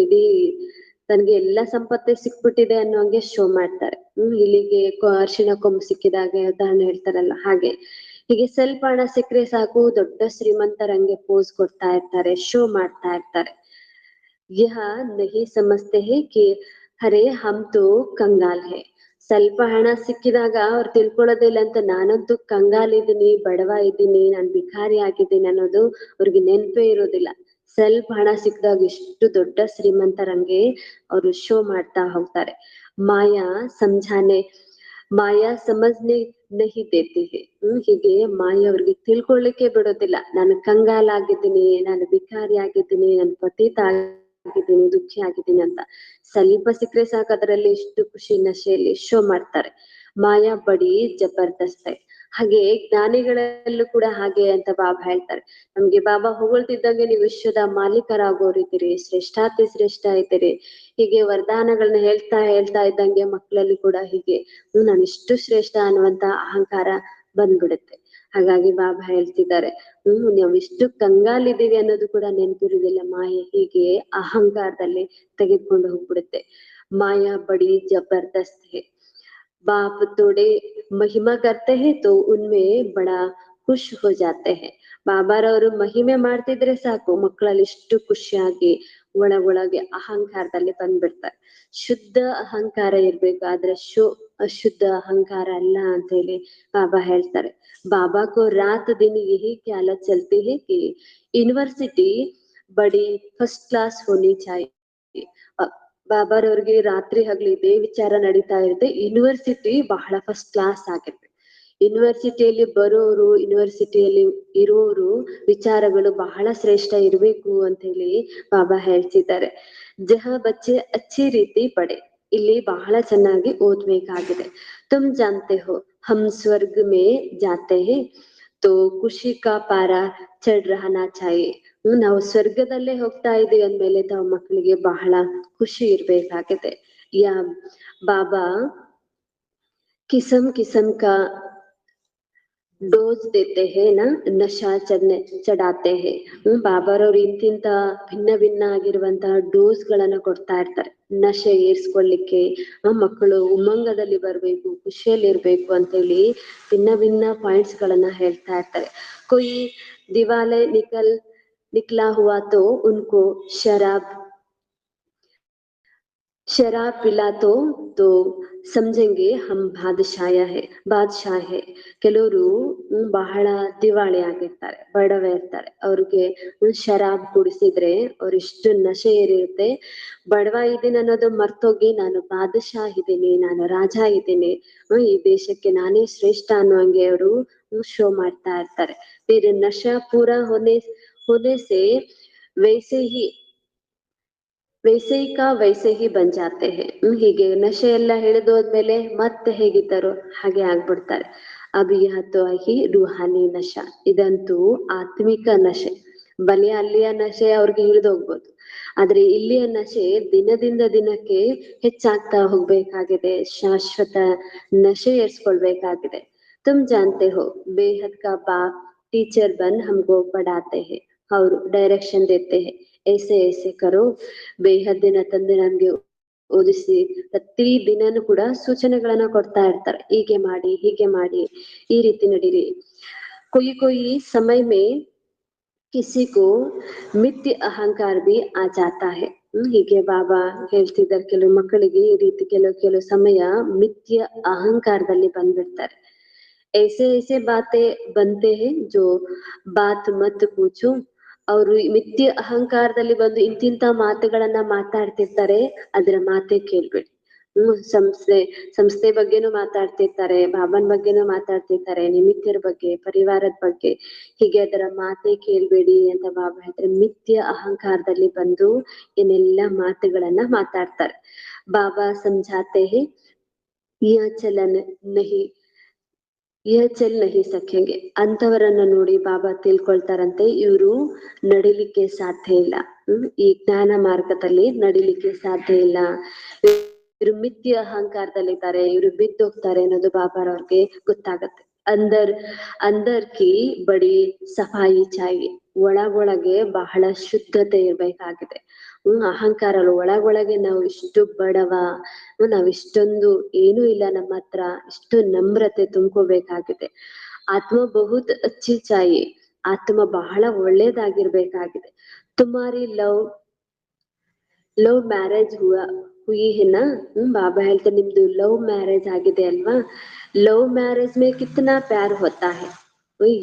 ಇಡೀ ತನ್ಗೆ ಎಲ್ಲಾ ಸಂಪತ್ತೇ ಸಿಕ್ಬಿಟ್ಟಿದೆ ಅನ್ನೋಂಗೆ ಶೋ ಮಾಡ್ತಾರೆ. ಇಲ್ಲಿಗೆ ಅರಿಶಿಣ ಕೊಂಬು ಸಿಕ್ಕಿದಾಗೆ ಉದಾಹರಣೆ ಹೇಳ್ತಾರಲ್ಲ ಹಾಗೆ. ಹೀಗೆ ಸ್ವಲ್ಪ ಹಣ ಸಿಕ್ಕರೆ ಸಾಕು, ದೊಡ್ಡ ಶ್ರೀಮಂತರಂಗೆ ಪೋಸ್ ಕೊಡ್ತಾ ಇರ್ತಾರೆ, ಶೋ ಮಾಡ್ತಾ ಇರ್ತಾರೆ. ಯಹ ನಹಿ ಸಮಜ್ತೆ ಹೇ ಕಿ ಅರೆ ಹಮ್ ತೋ ಕಂಗಾಲ್ ಹೇ. ಸ್ವಲ್ಪ ಹಣ ಸಿಕ್ಕಿದಾಗ ಅವ್ರು ತಿಳ್ಕೊಳ್ಳೋದಿಲ್ಲ ಅಂತ, ನಾನಂತೂ ಕಂಗಾಲ್ ಇದ್ದೀನಿ, ಬಡವ ಇದ್ದೀನಿ, ನಾನ್ ಭಿಕಾರಿ ಆಗಿದ್ದೀನಿ ಅನ್ನೋದು ಅವ್ರಿಗೆ ನೆನಪೇ ಇರೋದಿಲ್ಲ. ಸ್ವಲ್ಪ ಹಣ ಸಿಕ್ಕಿದಾಗ ಎಷ್ಟು ದೊಡ್ಡ ಶ್ರೀಮಂತರಂಗೆ ಅವರು ಶೋ ಮಾಡ್ತಾ ಹೋಗ್ತಾರೆ. ಮಾಯಾ ಸಮಜ್ನೆ ನಹಿ ದೇತಿ ಹೇ. ಹೀಗೆ ಮಾಯಾ ಅವ್ರಿಗೆ ತಿಳ್ಕೊಳ್ಳಿಕ್ಕೆ ಬಿಡೋದಿಲ್ಲ. ನಾನು ಕಂಗಾಲಾಗಿದ್ದೀನಿ, ನಾನು ಭಿಕಾರಿ ಆಗಿದ್ದೀನಿ, ನಾನು ಪತಿತ ಆಗಿದ್ದೀನಿ, ದುಃಖಿ ಆಗಿದ್ದೀನಿ ಅಂತ. ಸ್ವಲ್ಪ ಸಿಕ್ಕರೆ ಸಾಕು ಅದರಲ್ಲಿ ಎಷ್ಟು ಖುಷಿ ನಶೆಯಲ್ಲಿ ಶೋ ಮಾಡ್ತಾರೆ. ಮಾಯಾ ಬಡಿ ಜಬರ್ದಸ್ತ್. ಹಾಗೆ ಜ್ಞಾನಿಗಳಲ್ಲೂ ಕೂಡ ಹಾಗೆ ಅಂತ ಬಾಬಾ ಹೇಳ್ತಾರೆ. ನಮ್ಗೆ ಬಾಬಾ ಹೊಗಳ್ತಿದ್ದಂಗೆ ನೀವು ವಿಶ್ವದ ಮಾಲೀಕರಾಗೋರಿದ್ದೀರಿ, ಶ್ರೇಷ್ಠಾತಿ ಶ್ರೇಷ್ಠ ಇದ್ದೀರಿ, ಹೀಗೆ ವರದಾನಗಳನ್ನ ಹೇಳ್ತಾ ಇದ್ದಂಗೆ ಮಕ್ಕಳಲ್ಲಿ ಕೂಡ ಹೀಗೆ ನಾನು ಇಷ್ಟು ಶ್ರೇಷ್ಠ ಅನ್ನುವಂತ ಅಹಂಕಾರ ಬಂದ್ಬಿಡುತ್ತೆ. ಹಾಗಾಗಿ ಬಾಬಾ ಹೇಳ್ತಿದ್ದಾರೆ, ನಾವ್ ಎಷ್ಟು ಕಂಗಾಲಿದ್ದೀವಿ ಅನ್ನೋದು ಕೂಡ ನೆನಪಿರುವುದಿಲ್ಲ. ಮಾಯೆ ಹೀಗೆ ಅಹಂಕಾರದಲ್ಲಿ ತೆಗೆದುಕೊಂಡು ಹೋಗ್ಬಿಡುತ್ತೆ. ಮಾಯಾ ಬಡಿ ಜಬರ್ದಸ್ತ್ है, बाप थोड़े महिमा करते हैं तो उनमें बड़ा ಖುಷ್ ಹೋ ಜಾತೆ ಹೈ. ಬಾಬಾರವರು ಮಹಿಮೆ ಮಾಡ್ತಿದ್ರೆ ಸಾಕು, ಮಕ್ಕಳಲ್ಲಿ ಇಷ್ಟು ಖುಷಿಯಾಗಿ ಒಳಗೊಳಗೆ ಅಹಂಕಾರದಲ್ಲಿ ಬಂದ್ಬಿಡ್ತಾರೆ. ಶುದ್ಧ ಅಹಂಕಾರ ಇರ್ಬೇಕು, ಆದ್ರೆ ಅಶುದ್ಧ ಅಹಂಕಾರ ಅಲ್ಲ ಅಂತ ಹೇಳಿ ಬಾಬಾ ಹೇಳ್ತಾರೆ. बाबा को रात दिन यही ख्याल चलती है कि यूनिवर्सिटी बड़ी फर्स्ट क्लास होनी चाहिए. ಬಾಬಾರವ್ರಿಗೆ ರಾತ್ರಿ ಹಗಲು ಇದೇ ವಿಚಾರ ನಡೀತಾ ಇರುತ್ತೆ, ಯೂನಿವರ್ಸಿಟಿ ಬಹಳ ಫಸ್ಟ್ ಕ್ಲಾಸ್ ಆಗಿರ್ಬೇಕು. ಯೂನಿವರ್ಸಿಟಿಯಲ್ಲಿ ಬರೋರು, ಯೂನಿವರ್ಸಿಟಿಯಲ್ಲಿ ಇರೋರು ವಿಚಾರಗಳು ಬಹಳ ಶ್ರೇಷ್ಠ ಇರ್ಬೇಕು ಅಂತ ಹೇಳಿ ಬಾಬಾ ಹೇಳ್ತಿದ್ದಾರೆ. ಜಹ ಬಚ್ಚೆ ಅಚ್ಚಿ ರೀತಿ ಪಡೆ, ಇಲ್ಲಿ ಬಹಳ ಚೆನ್ನಾಗಿ ಓದ್ಬೇಕಾಗಿದೆ. ತುಮ್ ಜಾನ್ತೆ ಹೋ ಹಮ್ ಸ್ವರ್ಗ ಮೇ ಜಾತೆ ಹೇ ತೋ ಖುಷಿ ಕಾ ಪಾರ ಚढ़ रहना चाहिए. ನಾವು ಸ್ವರ್ಗದಲ್ಲೇ ಹೋಗ್ತಾ ಇದೀವಿ ಅಂದ್ಮೇಲೆ ತಾವು ಮಕ್ಕಳಿಗೆ ಬಹಳ ಖುಷಿ ಇರ್ಬೇಕಾಗಿದೆ. ಯಾ ಬಾಬಾ ಕಿಸಮ್ ಕಿಸಮ್ ಕಾ ಡೋಸ್ ದೇತೆ ಹೇ ನಾ, ನಶಾ ಚಡಾತೆ ಹೇ. ಬಾಬಾರವ್ರು ಇಂತಿಂತ ಭಿನ್ನ ಭಿನ್ನ ಆಗಿರುವಂತಹ ಡೋಸ್ ಗಳನ್ನ ಕೊಡ್ತಾ ಇರ್ತಾರೆ, ನಶೆ ಏರ್ಸ್ಕೊಳ್ಲಿಕ್ಕೆ. ಮಕ್ಕಳು ಉಮಂಗದಲ್ಲಿ ಬರ್ಬೇಕು, ಖುಷಿಯಲ್ಲಿ ಇರ್ಬೇಕು ಅಂತ ಹೇಳಿ ಭಿನ್ನ ಭಿನ್ನ ಪಾಯಿಂಟ್ಸ್ ಗಳನ್ನ ಹೇಳ್ತಾ ಇರ್ತಾರೆ. ಕೊಯ್ ದಿವಾಲೆ निकला हुआ तो उनको शराब पिला तो समझेंगे हम ಬಾದ್ಶಾಹ ಹೇ. ಕೆಲವರು ಬಹಳ ದಿವಾಳಿ ಆಗಿರ್ತಾರೆ, ಬಡವ ಇರ್ತಾರೆ, ಅವ್ರಿಗೆ ಶರಾಬ್ ಕುಡಿಸಿದ್ರೆ ಅವ್ರಿಷ್ಟು ನಶೆ ಏರಿರುತ್ತೆ, ಬಡವ ಇದ್ದೀನಿ ಅನ್ನೋದು ಮರ್ತೋಗಿ ನಾನು ಬಾದಶಾಹ ಇದ್ದೀನಿ, ನಾನು ರಾಜ ಇದ್ದೀನಿ, ಈ ದೇಶಕ್ಕೆ ನಾನೇ ಶ್ರೇಷ್ಠ ಅನ್ನುವಂಗೆ ಅವರು ಶೋ ಮಾಡ್ತಾ ಇರ್ತಾರೆ. फिर नशा पूरा होने से वैसे ही वैसे ही बन जाते हैं. ಹೀಗೆ ನಶೆ ಎಲ್ಲ ಹಿಡಿದೋದ್ಮೇಲೆ ಮತ್ತೆ ಹೇಗಿದ್ದಾರೋ ಹಾಗೆ ಆಗ್ಬಿಡ್ತಾರೆ. ಅಭಿ ಯಹ ತೋ ಹಿ ರೂಹಾನಿ ನಶಾ, ಇದಂತೂ ಆತ್ಮಿಕ ನಶೆ. ಬಲಿಯ ಅಲ್ಲಿಯ ನಶೆ ಅವ್ರಿಗೆ ಹಿಡಿದೋಗ್ಬೋದು, ಆದ್ರೆ ಇಲ್ಲಿಯ ನಶೆ ದಿನದಿಂದ ದಿನಕ್ಕೆ ಹೆಚ್ಚಾಗ್ತಾ ಹೋಗ್ಬೇಕಾಗಿದೆ. ಶಾಶ್ವತ ನಶೆ ಏರ್ಸ್ಕೊಳ್ಬೇಕಾಗಿದೆ. तुम जानते हो बेहद का बाप टीचर बन हमको पढ़ाते हैं और डायरेक्शन देते हैं, ऐसे ऐसे करो. ಬೇಹದ್ದಿನ ತಂದೆ ನಮ್ಗೆ ಓದಿಸಿ ಪ್ರತಿ ದಿನನೂ ಕೂಡ ಸೂಚನೆಗಳನ್ನ ಕೊಡ್ತಾ ಇರ್ತಾರೆ, ಹೀಗೆ ಮಾಡಿ, ಹೀಗೆ ಮಾಡಿ, ಈ ರೀತಿ ನಡೀರಿ. ಕೊಯಿ ಸಮಯ ಮೇ ಕಿಸಿ ಕೋ ಮಿಥ್ಯ ಅಹಂಕಾರ ಬಿ ಆ ಜಾತಾ ಹೈ. ಹೀಗೆ ಬಾಬಾ ಹೇಳ್ತಿದ್ದಾರೆ, ಕೆಲವು ಮಕ್ಕಳಿಗೆ ಈ ರೀತಿ ಕೆಲವು ಸಮಯ ಮಿಥ್ಯ ಅಹಂಕಾರದಲ್ಲಿ ಬಂದ್ಬಿಡ್ತಾರೆ. ऐसे ऐसे बातें बनते हैं जो बात मत पूछो. ಅವರು ಮಿಥ್ಯ ಅಹಂಕಾರದಲ್ಲಿ ಬಂದು ಇಂತಿಂತ ಮಾತುಗಳನ್ನ ಮಾತಾಡ್ತಿರ್ತಾರೆ, ಅದರ ಮಾತೇ ಕೇಳ್ಬೇಡಿ. ಸಂಸ್ಥೆ ಬಗ್ಗೆನೂ ಮಾತಾಡ್ತಿರ್ತಾರೆ, ಬಾಬಾನ್ ಬಗ್ಗೆನೂ ಮಾತಾಡ್ತಿರ್ತಾರೆ, ನಿಮಿತ್ತರ ಬಗ್ಗೆ, ಪರಿವಾರದ ಬಗ್ಗೆ, ಹೀಗೆ ಅದರ ಮಾತೇ ಕೇಳ್ಬೇಡಿ ಅಂತ ಬಾಬಾ ಹೇಳ್ತಾರೆ. ಮಿಥ್ಯ ಅಹಂಕಾರದಲ್ಲಿ ಬಂದು ಏನೆಲ್ಲ ಮಾತುಗಳನ್ನ ಮಾತಾಡ್ತಾರೆ. ಬಾಬಾ ಸಮझाते हैं यह चलन नहीं ಚಲ್ ನಹಿ ಸಖ್ಯಂಗೆ. ಅಂತವರನ್ನ ನೋಡಿ ಬಾಬಾ ತಿಳ್ಕೊಳ್ತಾರಂತೆ, ಇವರು ನಡಿಲಿಕ್ಕೆ ಸಾಧ್ಯ ಇಲ್ಲ, ಈ ಜ್ಞಾನ ಮಾರ್ಗದಲ್ಲಿ ನಡಿಲಿಕ್ಕೆ ಸಾಧ್ಯ ಇಲ್ಲ, ಇವರು ಮಿಥ್ಯ ಅಹಂಕಾರದಲ್ಲಿದ್ದಾರೆ, ಇವರು ಬಿದ್ದೋಗ್ತಾರೆ ಅನ್ನೋದು ಬಾಬಾರವ್ರಿಗೆ ಗೊತ್ತಾಗತ್ತೆ. ಅಂದರ್ ಕಿ ಬಡಿ ಸಫಾಯಿ ಚಾಯಿ, ಒಳಗೊಳಗೆ ಬಹಳ ಶುದ್ಧತೆ ಇರ್ಬೇಕಾಗಿದೆ. ಅಹಂಕಾರ ಒಳಗೊಳಗೆ ನಾವು ಇಷ್ಟು ಬಡವ, ನಾವ್ ಇಷ್ಟೊಂದು ಏನೂ ಇಲ್ಲ ನಮ್ಮ ಹತ್ರ, ಇಷ್ಟು ನಮ್ರತೆ ತುಂಬ್ಕೋಬೇಕಾಗಿದೆ. ಆತ್ಮ ಬಹುತ್ ಅಚ್ಚಿ ಚಾಯಿ, ಆತ್ಮ ಬಹಳ ಒಳ್ಳೇದಾಗಿರ್ಬೇಕಾಗಿದೆ. ತುಮಾರಿ ಲವ್ ಮ್ಯಾರೇಜ್ ಹುಯಿ ಹೆನಾ. ಬಾಬಾ ಹೇಳ್ತಾರೆ, ನಿಮ್ದು ಲವ್ ಮ್ಯಾರೇಜ್ ಆಗಿದೆ ಅಲ್ವಾ. ಲವ್ ಮ್ಯಾರೇಜ್ ಮೇ ಕಿತ್ನಾ ಪ್ಯಾರ್ ಹೋತಾ ಹೈ,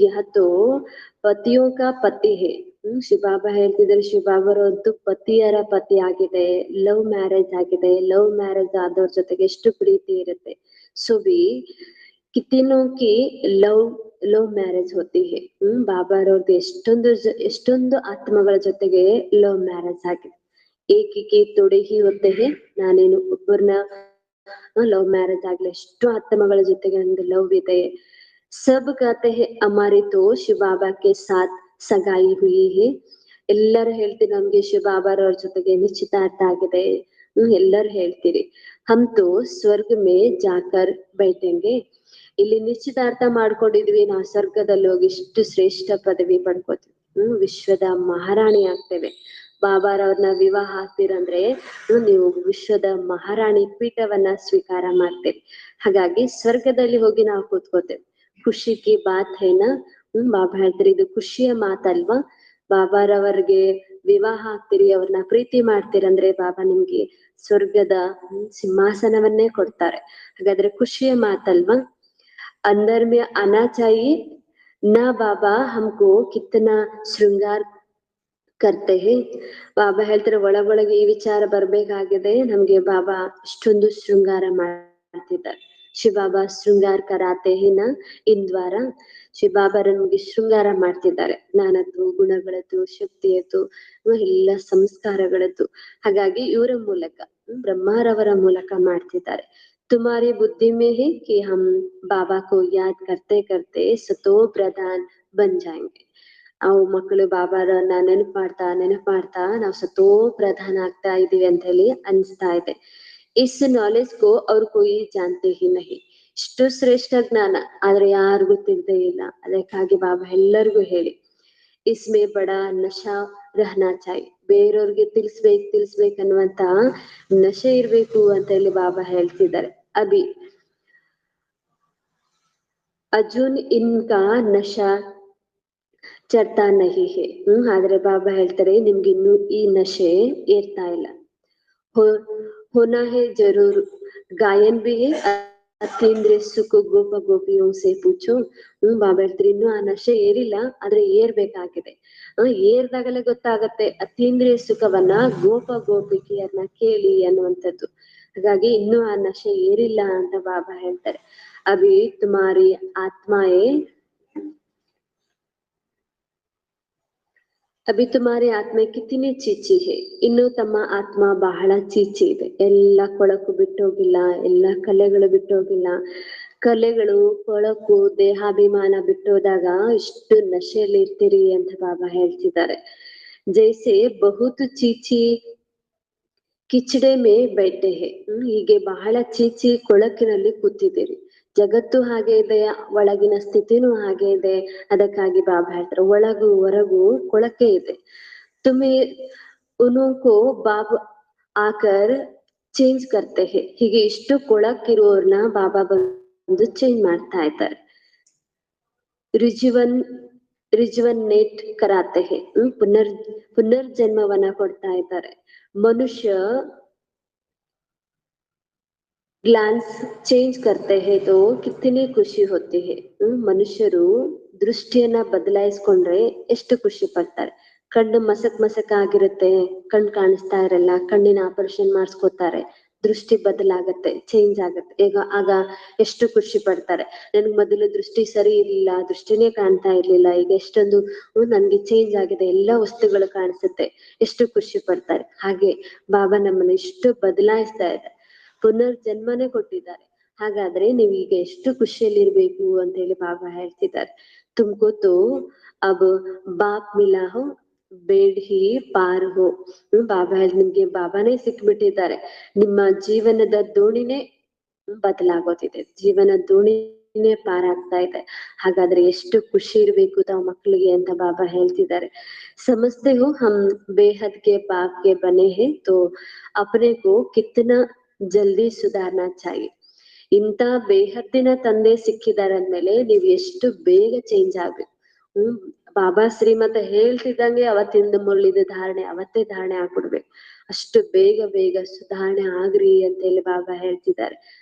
ಯಹ ತೋ ಪತಿಯೋ ಕಾ ಪತಿ ಹೈ. ಶಿವಬಾಬಾ ಹೇಳ್ತಿದ್ದಾರೆ, ಶಿವಬಾಬಾರದ್ದು ಪತಿಯರ ಪತಿ ಆಗಿದೆ, ಲವ್ ಮ್ಯಾರೇಜ್ ಆಗಿದೆ. ಲವ್ ಮ್ಯಾರೇಜ್ ಆದವ್ರ ಜೊತೆಗೆ ಎಷ್ಟು ಪ್ರೀತಿ ಇರುತ್ತೆ. ಸುಬಿ ಕಿತಿನೋ ಕಿ ಲವ್ ಮ್ಯಾರೇಜ್ ಹೋತಿ ಹೈ. ಬಾಬಾರವ್ರದ್ದು ಎಷ್ಟೊಂದು ಆತ್ಮಗಳ ಜೊತೆಗೆ ಲವ್ ಮ್ಯಾರೇಜ್ ಆಗಿದೆ. ಏಕಿಗೆ ತೊಡೆ ಹಿ ಹೋತೆ ಹೈ, ನಾನೇನು ಒಬ್ಬರನ್ನ ಲವ್ ಮ್ಯಾರೇಜ್ ಆಗ್ಲಿ, ಎಷ್ಟು ಆತ್ಮಗಳ ಜೊತೆಗೆ ನಂದು ಲವ್ ಇದೆ. ಸಬ್ कहते हैं हमारी तो शिव बाबा के साथ सगाई हुई है. ಎಲ್ಲರೂ ಹೇಳ್ತೀರಿ, ನಮ್ಗೆ ಶಿವ ಬಾಬಾರವ್ರ ಜೊತೆಗೆ ನಿಶ್ಚಿತಾರ್ಥ ಆಗಿದೆ. ಎಲ್ಲರೂ ಹೇಳ್ತೀರಿ. ಹಮ್ ತೋ ಸ್ವರ್ಗ ಮೇ ಜಾಕರ್ ಬೈಠೆಂಗೆ, ಇಲ್ಲಿ ನಿಶ್ಚಿತಾರ್ಥ ಮಾಡ್ಕೊಂಡಿದ್ವಿ ನಾವು ಸ್ವರ್ಗದಲ್ಲಿ ಹೋಗಿ ಇಷ್ಟು ಶ್ರೇಷ್ಠ ಪದವಿ ಪಡ್ಕೋತೀವಿ, ವಿಶ್ವದ ಮಹಾರಾಣಿ ಆಗ್ತೇವೆ. ಬಾಬಾರವ್ರನ್ನ ವಿವಾಹ ಆಗ್ತೀರಂದ್ರೆ ನೀವು ವಿಶ್ವದ ಮಹಾರಾಣಿ ಪೀಠವನ್ನ ಸ್ವೀಕಾರ ಮಾಡ್ತೇವೆ. ಹಾಗಾಗಿ ಸ್ವರ್ಗದಲ್ಲಿ ಹೋಗಿ ನಾವು ಕೂತ್ಕೋತೇವೆ. ಖುಷಿ ಕಿ ಬಾತ್ ಹೇನ. ಬಾಬಾ ಹೇಳ್ತಾರೆ ಇದು ಖುಷಿಯ ಮಾತಲ್ವಾ. ಬಾಬಾರವರ್ಗೆ ವಿವಾಹ ಆಗ್ತೀರಿ, ಅವ್ರನ್ನ ಪ್ರೀತಿ ಮಾಡ್ತೀರಂದ್ರೆ ಬಾಬಾ ನಿಮ್ಗೆ ಸ್ವರ್ಗದ ಸಿಂಹಾಸನವನ್ನೇ ಕೊಡ್ತಾರೆ. ಹಾಗಾದ್ರೆ ಖುಷಿಯ ಮಾತಲ್ವಾ. अंदर में आना चाहिए ना बाबा हमको कितना श्रृंगार करते हैं. ಬಾಬಾ ಹೇಳ್ತಾರೆ ಒಳಗೊಳಗೆ ಈ ವಿಚಾರ ಬರ್ಬೇಕಾಗಿದೆ ನಮ್ಗೆ. ಬಾಬಾ ಇಷ್ಟೊಂದು ಶೃಂಗಾರ ಮಾಡ್ತಿದ್ದಾರೆ. ಶಿವಬಾಬಾ ಶೃಂಗಾರ ಕರಾತೆ ಹಿನ ಇಂದ್ವಾರ. ಶಿವಬಾಬಾ ನಮ್ಗೆ ಶೃಂಗಾರ ಮಾಡ್ತಿದ್ದಾರೆ, ಜ್ಞಾನದ್ದು, ಗುಣಗಳದ್ದು, ಶಕ್ತಿಯದ್ದು, ಎಲ್ಲ ಸಂಸ್ಕಾರಗಳದ್ದು. ಹಾಗಾಗಿ ಇವರ ಮೂಲಕ, ಬ್ರಹ್ಮಾರವರ ಮೂಲಕ ಮಾಡ್ತಿದ್ದಾರೆ. तुम्हारी बुद्धि में है कि हम बाबा को याद करते करते सतो प्रधान बन जाएंगे. ಅವು ಮಕ್ಕಳು ಬಾಬಾರನ್ನ ನೆನಪು ಮಾಡ್ತಾ ನಾವು ಸತೋ ಪ್ರಧಾನ ಆಗ್ತಾ ಇದೀವಿ ಅಂತ ಹೇಳಿ ಅನ್ಸ್ತಾ ಇದೆ. ಇಸ್ ನಾಲೆಜ್ ಕೋ ಅವ್ರು ಕೊಯಿ ಜಾನ್ತೆ ಹಿ ನಹಿ. ಇಷ್ಟು ಶ್ರೇಷ್ಠ ಜ್ಞಾನ ಆದ್ರೆ ಯಾರಿಗೂ ತಿಳಿದೇ ಇಲ್ಲ. ಅದಕ್ಕಾಗಿ ಬಾಬಾ ಎಲ್ಲರಿಗೂ ಹೇಳಿ ಇಸ್ಮೇ ಬಡ ನಶಾ ರಹನಾ ಚಾಹಿ. ಬೇರೆಯವ್ರಿಗೆ ತಿಳಿಸ್ಬೇಕನ್ನುವಂತ ನಶೆ ಇರ್ಬೇಕು ಅಂತ ಹೇಳಿ ಬಾಬಾ ಹೇಳ್ತಿದ್ದಾರೆ. ಅಭಿ ಅರ್ಜುನ್ ಇನ್ಕಾ ನಶಾ ಚರ್ತಾ ನಹಿ ಹೇ. ಆದ್ರೆ ಬಾಬಾ ಹೇಳ್ತಾರೆ ನಿಮ್ಗೆ ಇನ್ನು ಈ ನಶೆ ಏರ್ತಾ ಇಲ್ಲ. ಹೋನಾ ಹೇ ಜರೂರ್ ಗಾಯನ್ ಬಿ ಹೇ ಅತೀಂದ್ರಿಯ ಸುಖ ಗೋಪ ಗೋಪಿಯೋ ಸೇ ಪೂಛೋ. ಬಾಬಾ ಹೇಳ್ತಾರೆ ಇನ್ನು ಆ ನಶೆ ಏರಿಲ್ಲ, ಆದ್ರೆ ಏರ್ಬೇಕಾಗಿದೆ. ಏರ್ದಾಗಲೇ ಗೊತ್ತಾಗತ್ತೆ ಅತೀಂದ್ರಿಯ ಸುಖವನ್ನ ಗೋಪ ಗೋಪಿಕೆಯನ್ನ ಕೇಳಿ ಅನ್ನುವಂಥದ್ದು. ಹಾಗಾಗಿ ಇನ್ನು ಆ ನಶೆ ಏರಿಲ್ಲ ಅಂತ ಬಾಬಾ ಹೇಳ್ತಾರೆ. ಅಭಿ ತುಮಾರಿ ಆತ್ಮಾಯೇ ಅಭಿ ತುಮಾರಿ ಆತ್ಮ ಕಿತ್ತಿನೇ ಚೀಚಿ ಹೇ. ಇನ್ನು ತಮ್ಮ ಆತ್ಮ ಬಹಳ ಚೀಚಿ ಇದೆ. ಎಲ್ಲ ಕೊಳಕು ಬಿಟ್ಟೋಗಿಲ್ಲ, ಎಲ್ಲ ಕಲೆಗಳು ಬಿಟ್ಟೋಗಿಲ್ಲ. ಕಲೆಗಳು, ಕೊಳಕು, ದೇಹಾಭಿಮಾನ ಬಿಟ್ಟೋದಾಗ ಇಷ್ಟು ನಶೆಯಲ್ಲಿ ಇರ್ತೀರಿ ಅಂತ ಬಾಬಾ ಹೇಳ್ತಿದ್ದಾರೆ. ಜೈಸೆ ಬಹುತ್ ಚೀಚಿ ಕಿಚಡೆ ಮೇ ಬೈಟೆ ಹೇ. ಹೀಗೆ ಬಹಳ ಚೀಚಿ ಕೊಳಕಿನಲ್ಲಿ ಕೂತಿದ್ದೀರಿ. ಜಗತ್ತು ಹಾಗೆ ಇದೆ, ಒಳಗಿನ ಸ್ಥಿತಿನೂ ಹಾಗೆ ಇದೆ. ಅದಕ್ಕಾಗಿ ಬಾಬಾ ಹೇಳ್ತಾರೆ ಒಳಗು ಹೊರಗು ಕೊಳಕೆ ಇದೆ. ತುಮಿ ಉನೋಕೋ ಬಾಬಾ ಆಕರ್ ಚೇಂಜ್ ಕರ್ತೆ ಹೇ. ಹೀಗೆ ಇಷ್ಟು ಕೊಳಕಿರೋರ್ನ ಬಾಬಾ ಬಂದು ಚೇಂಜ್ ಮಾಡ್ತಾ ಇದ್ದಾರೆ. ರಿಜುವನೇಟ್ ಕರಾತೆ ಹೇ. ಪುನರ್ಜನ್ಮವನ್ನ ಕೊಡ್ತಾ ಇದ್ದಾರೆ. ಮನುಷ್ಯ ಗ್ಲಾನ್ಸ್ ಚೇಂಜ್ ಕರ್ತೆ ಹೇ ತೋ ಕಿತ್ತನೆ ಖುಷಿ ಹೋತಿ ಹೇ. ಮನುಷ್ಯರು ದೃಷ್ಟಿಯನ್ನ ಬದಲಾಯಿಸ್ಕೊಂಡ್ರೆ ಎಷ್ಟು ಖುಷಿ ಪಡ್ತಾರೆ. ಕಣ್ಣು ಮಸಕ್ ಆಗಿರುತ್ತೆ, ಕಣ್ ಕಾಣಿಸ್ತಾ ಇರಲ್ಲ, ಕಣ್ಣಿನ ಆಪರೇಷನ್ ಮಾಡಿಸ್ಕೊತಾರೆ, ದೃಷ್ಟಿ ಬದಲಾಗತ್ತೆ, ಚೇಂಜ್ ಆಗತ್ತೆ. ಈಗ ಆಗ ಎಷ್ಟು ಖುಷಿ ಪಡ್ತಾರೆ. ನನ್ಗೆ ಮೊದಲು ದೃಷ್ಟಿ ಸರಿ ಇರ್ಲಿಲ್ಲ, ದೃಷ್ಟಿನೇ ಕಾಣ್ತಾ ಇರ್ಲಿಲ್ಲ, ಈಗ ಎಷ್ಟೊಂದು ನನ್ಗೆ ಚೇಂಜ್ ಆಗಿದೆ, ಎಲ್ಲಾ ವಸ್ತುಗಳು ಕಾಣಿಸುತ್ತೆ, ಎಷ್ಟು ಖುಷಿ ಪಡ್ತಾರೆ. ಹಾಗೆ ಬಾಬಾ ನಮ್ಮನ್ನ ಇಷ್ಟು ಬದಲಾಯಿಸ್ತಾ ಇದ್ದಾರೆ, ಪುನರ್ಜನ್ಮನೇ ಕೊಟ್ಟಿದ್ದಾರೆ. ಹಾಗಾದ್ರೆ ನೀವ್ ಈಗ ಎಷ್ಟು ಖುಷಿಯಲ್ಲಿರ್ಬೇಕು ಅಂತ ಹೇಳಿ ಬಾಬಾ ಹೇಳ್ತಿದ್ದಾರೆ. ತುಮ್ಕೋ ತೋ ಅಬ್ ಬಾಪ್ ಮಿಲಾ ಹೋ ಬೇಡ್ ಹಿ ಪಾರ್ ಹೋ. ಬಾಬಾ ನಿಮ್ಗೆ ಬಾಬಾನೇ ಸಿಕ್ಬಿಟ್ಟಿದ್ದಾರೆ. ನಿಮ್ಮ ಜೀವನದ ದೋಣಿನೇ ಬದಲಾಗೋದಿದೆ, ಜೀವನ ದೋಣಿನೇ ಪಾರಾಗ್ತಾ ಇದೆ. ಹಾಗಾದ್ರೆ ಎಷ್ಟು ಖುಷಿ ಇರ್ಬೇಕು ತಾವ್ ಮಕ್ಳಿಗೆ ಅಂತ ಬಾಬಾ ಹೇಳ್ತಿದ್ದಾರೆ. ಸಮಸ್ತೆ ಹೋ ಹಮ್ ಬೇಹದ್ ಕೆ ಬಾಪ್ ಕೆ ಬನೆ ಹೇ ತೋ ಅಪ್ನೆ ಕೋ ಕಿತ್ನಾ ಜಲ್ದಿ ಸುಧಾರ್ನಾ ಚಾಹಿಯೆ. ಇಂತ ಬೇಹದ್ದಿನ ತಂದೆ ಸಿಕ್ಕಿದಾರೆ ಅಂದ್ಮೇಲೆ ನೀವ್ ಎಷ್ಟು ಬೇಗ ಚೇಂಜ್ ಆಗ್ಬೇಕು. ಬಾಬಾ ಶ್ರೀಮತ ಹೇಳ್ತಿದ್ದಂಗೆ ಅವತ್ತಿಂದ ಮುರಳಿದ ಧಾರಣೆ ಅವತ್ತೇ ಧಾರಣೆ ಆಗ್ಬಿಡ್ಬೇಕು. ಅಷ್ಟು ಬೇಗ ಸುಧಾರಣೆ ಆಗ್ರಿ ಅಂತ ಹೇಳಿ ಬಾಬಾ ಹೇಳ್ತಿದ್ದಾರೆ.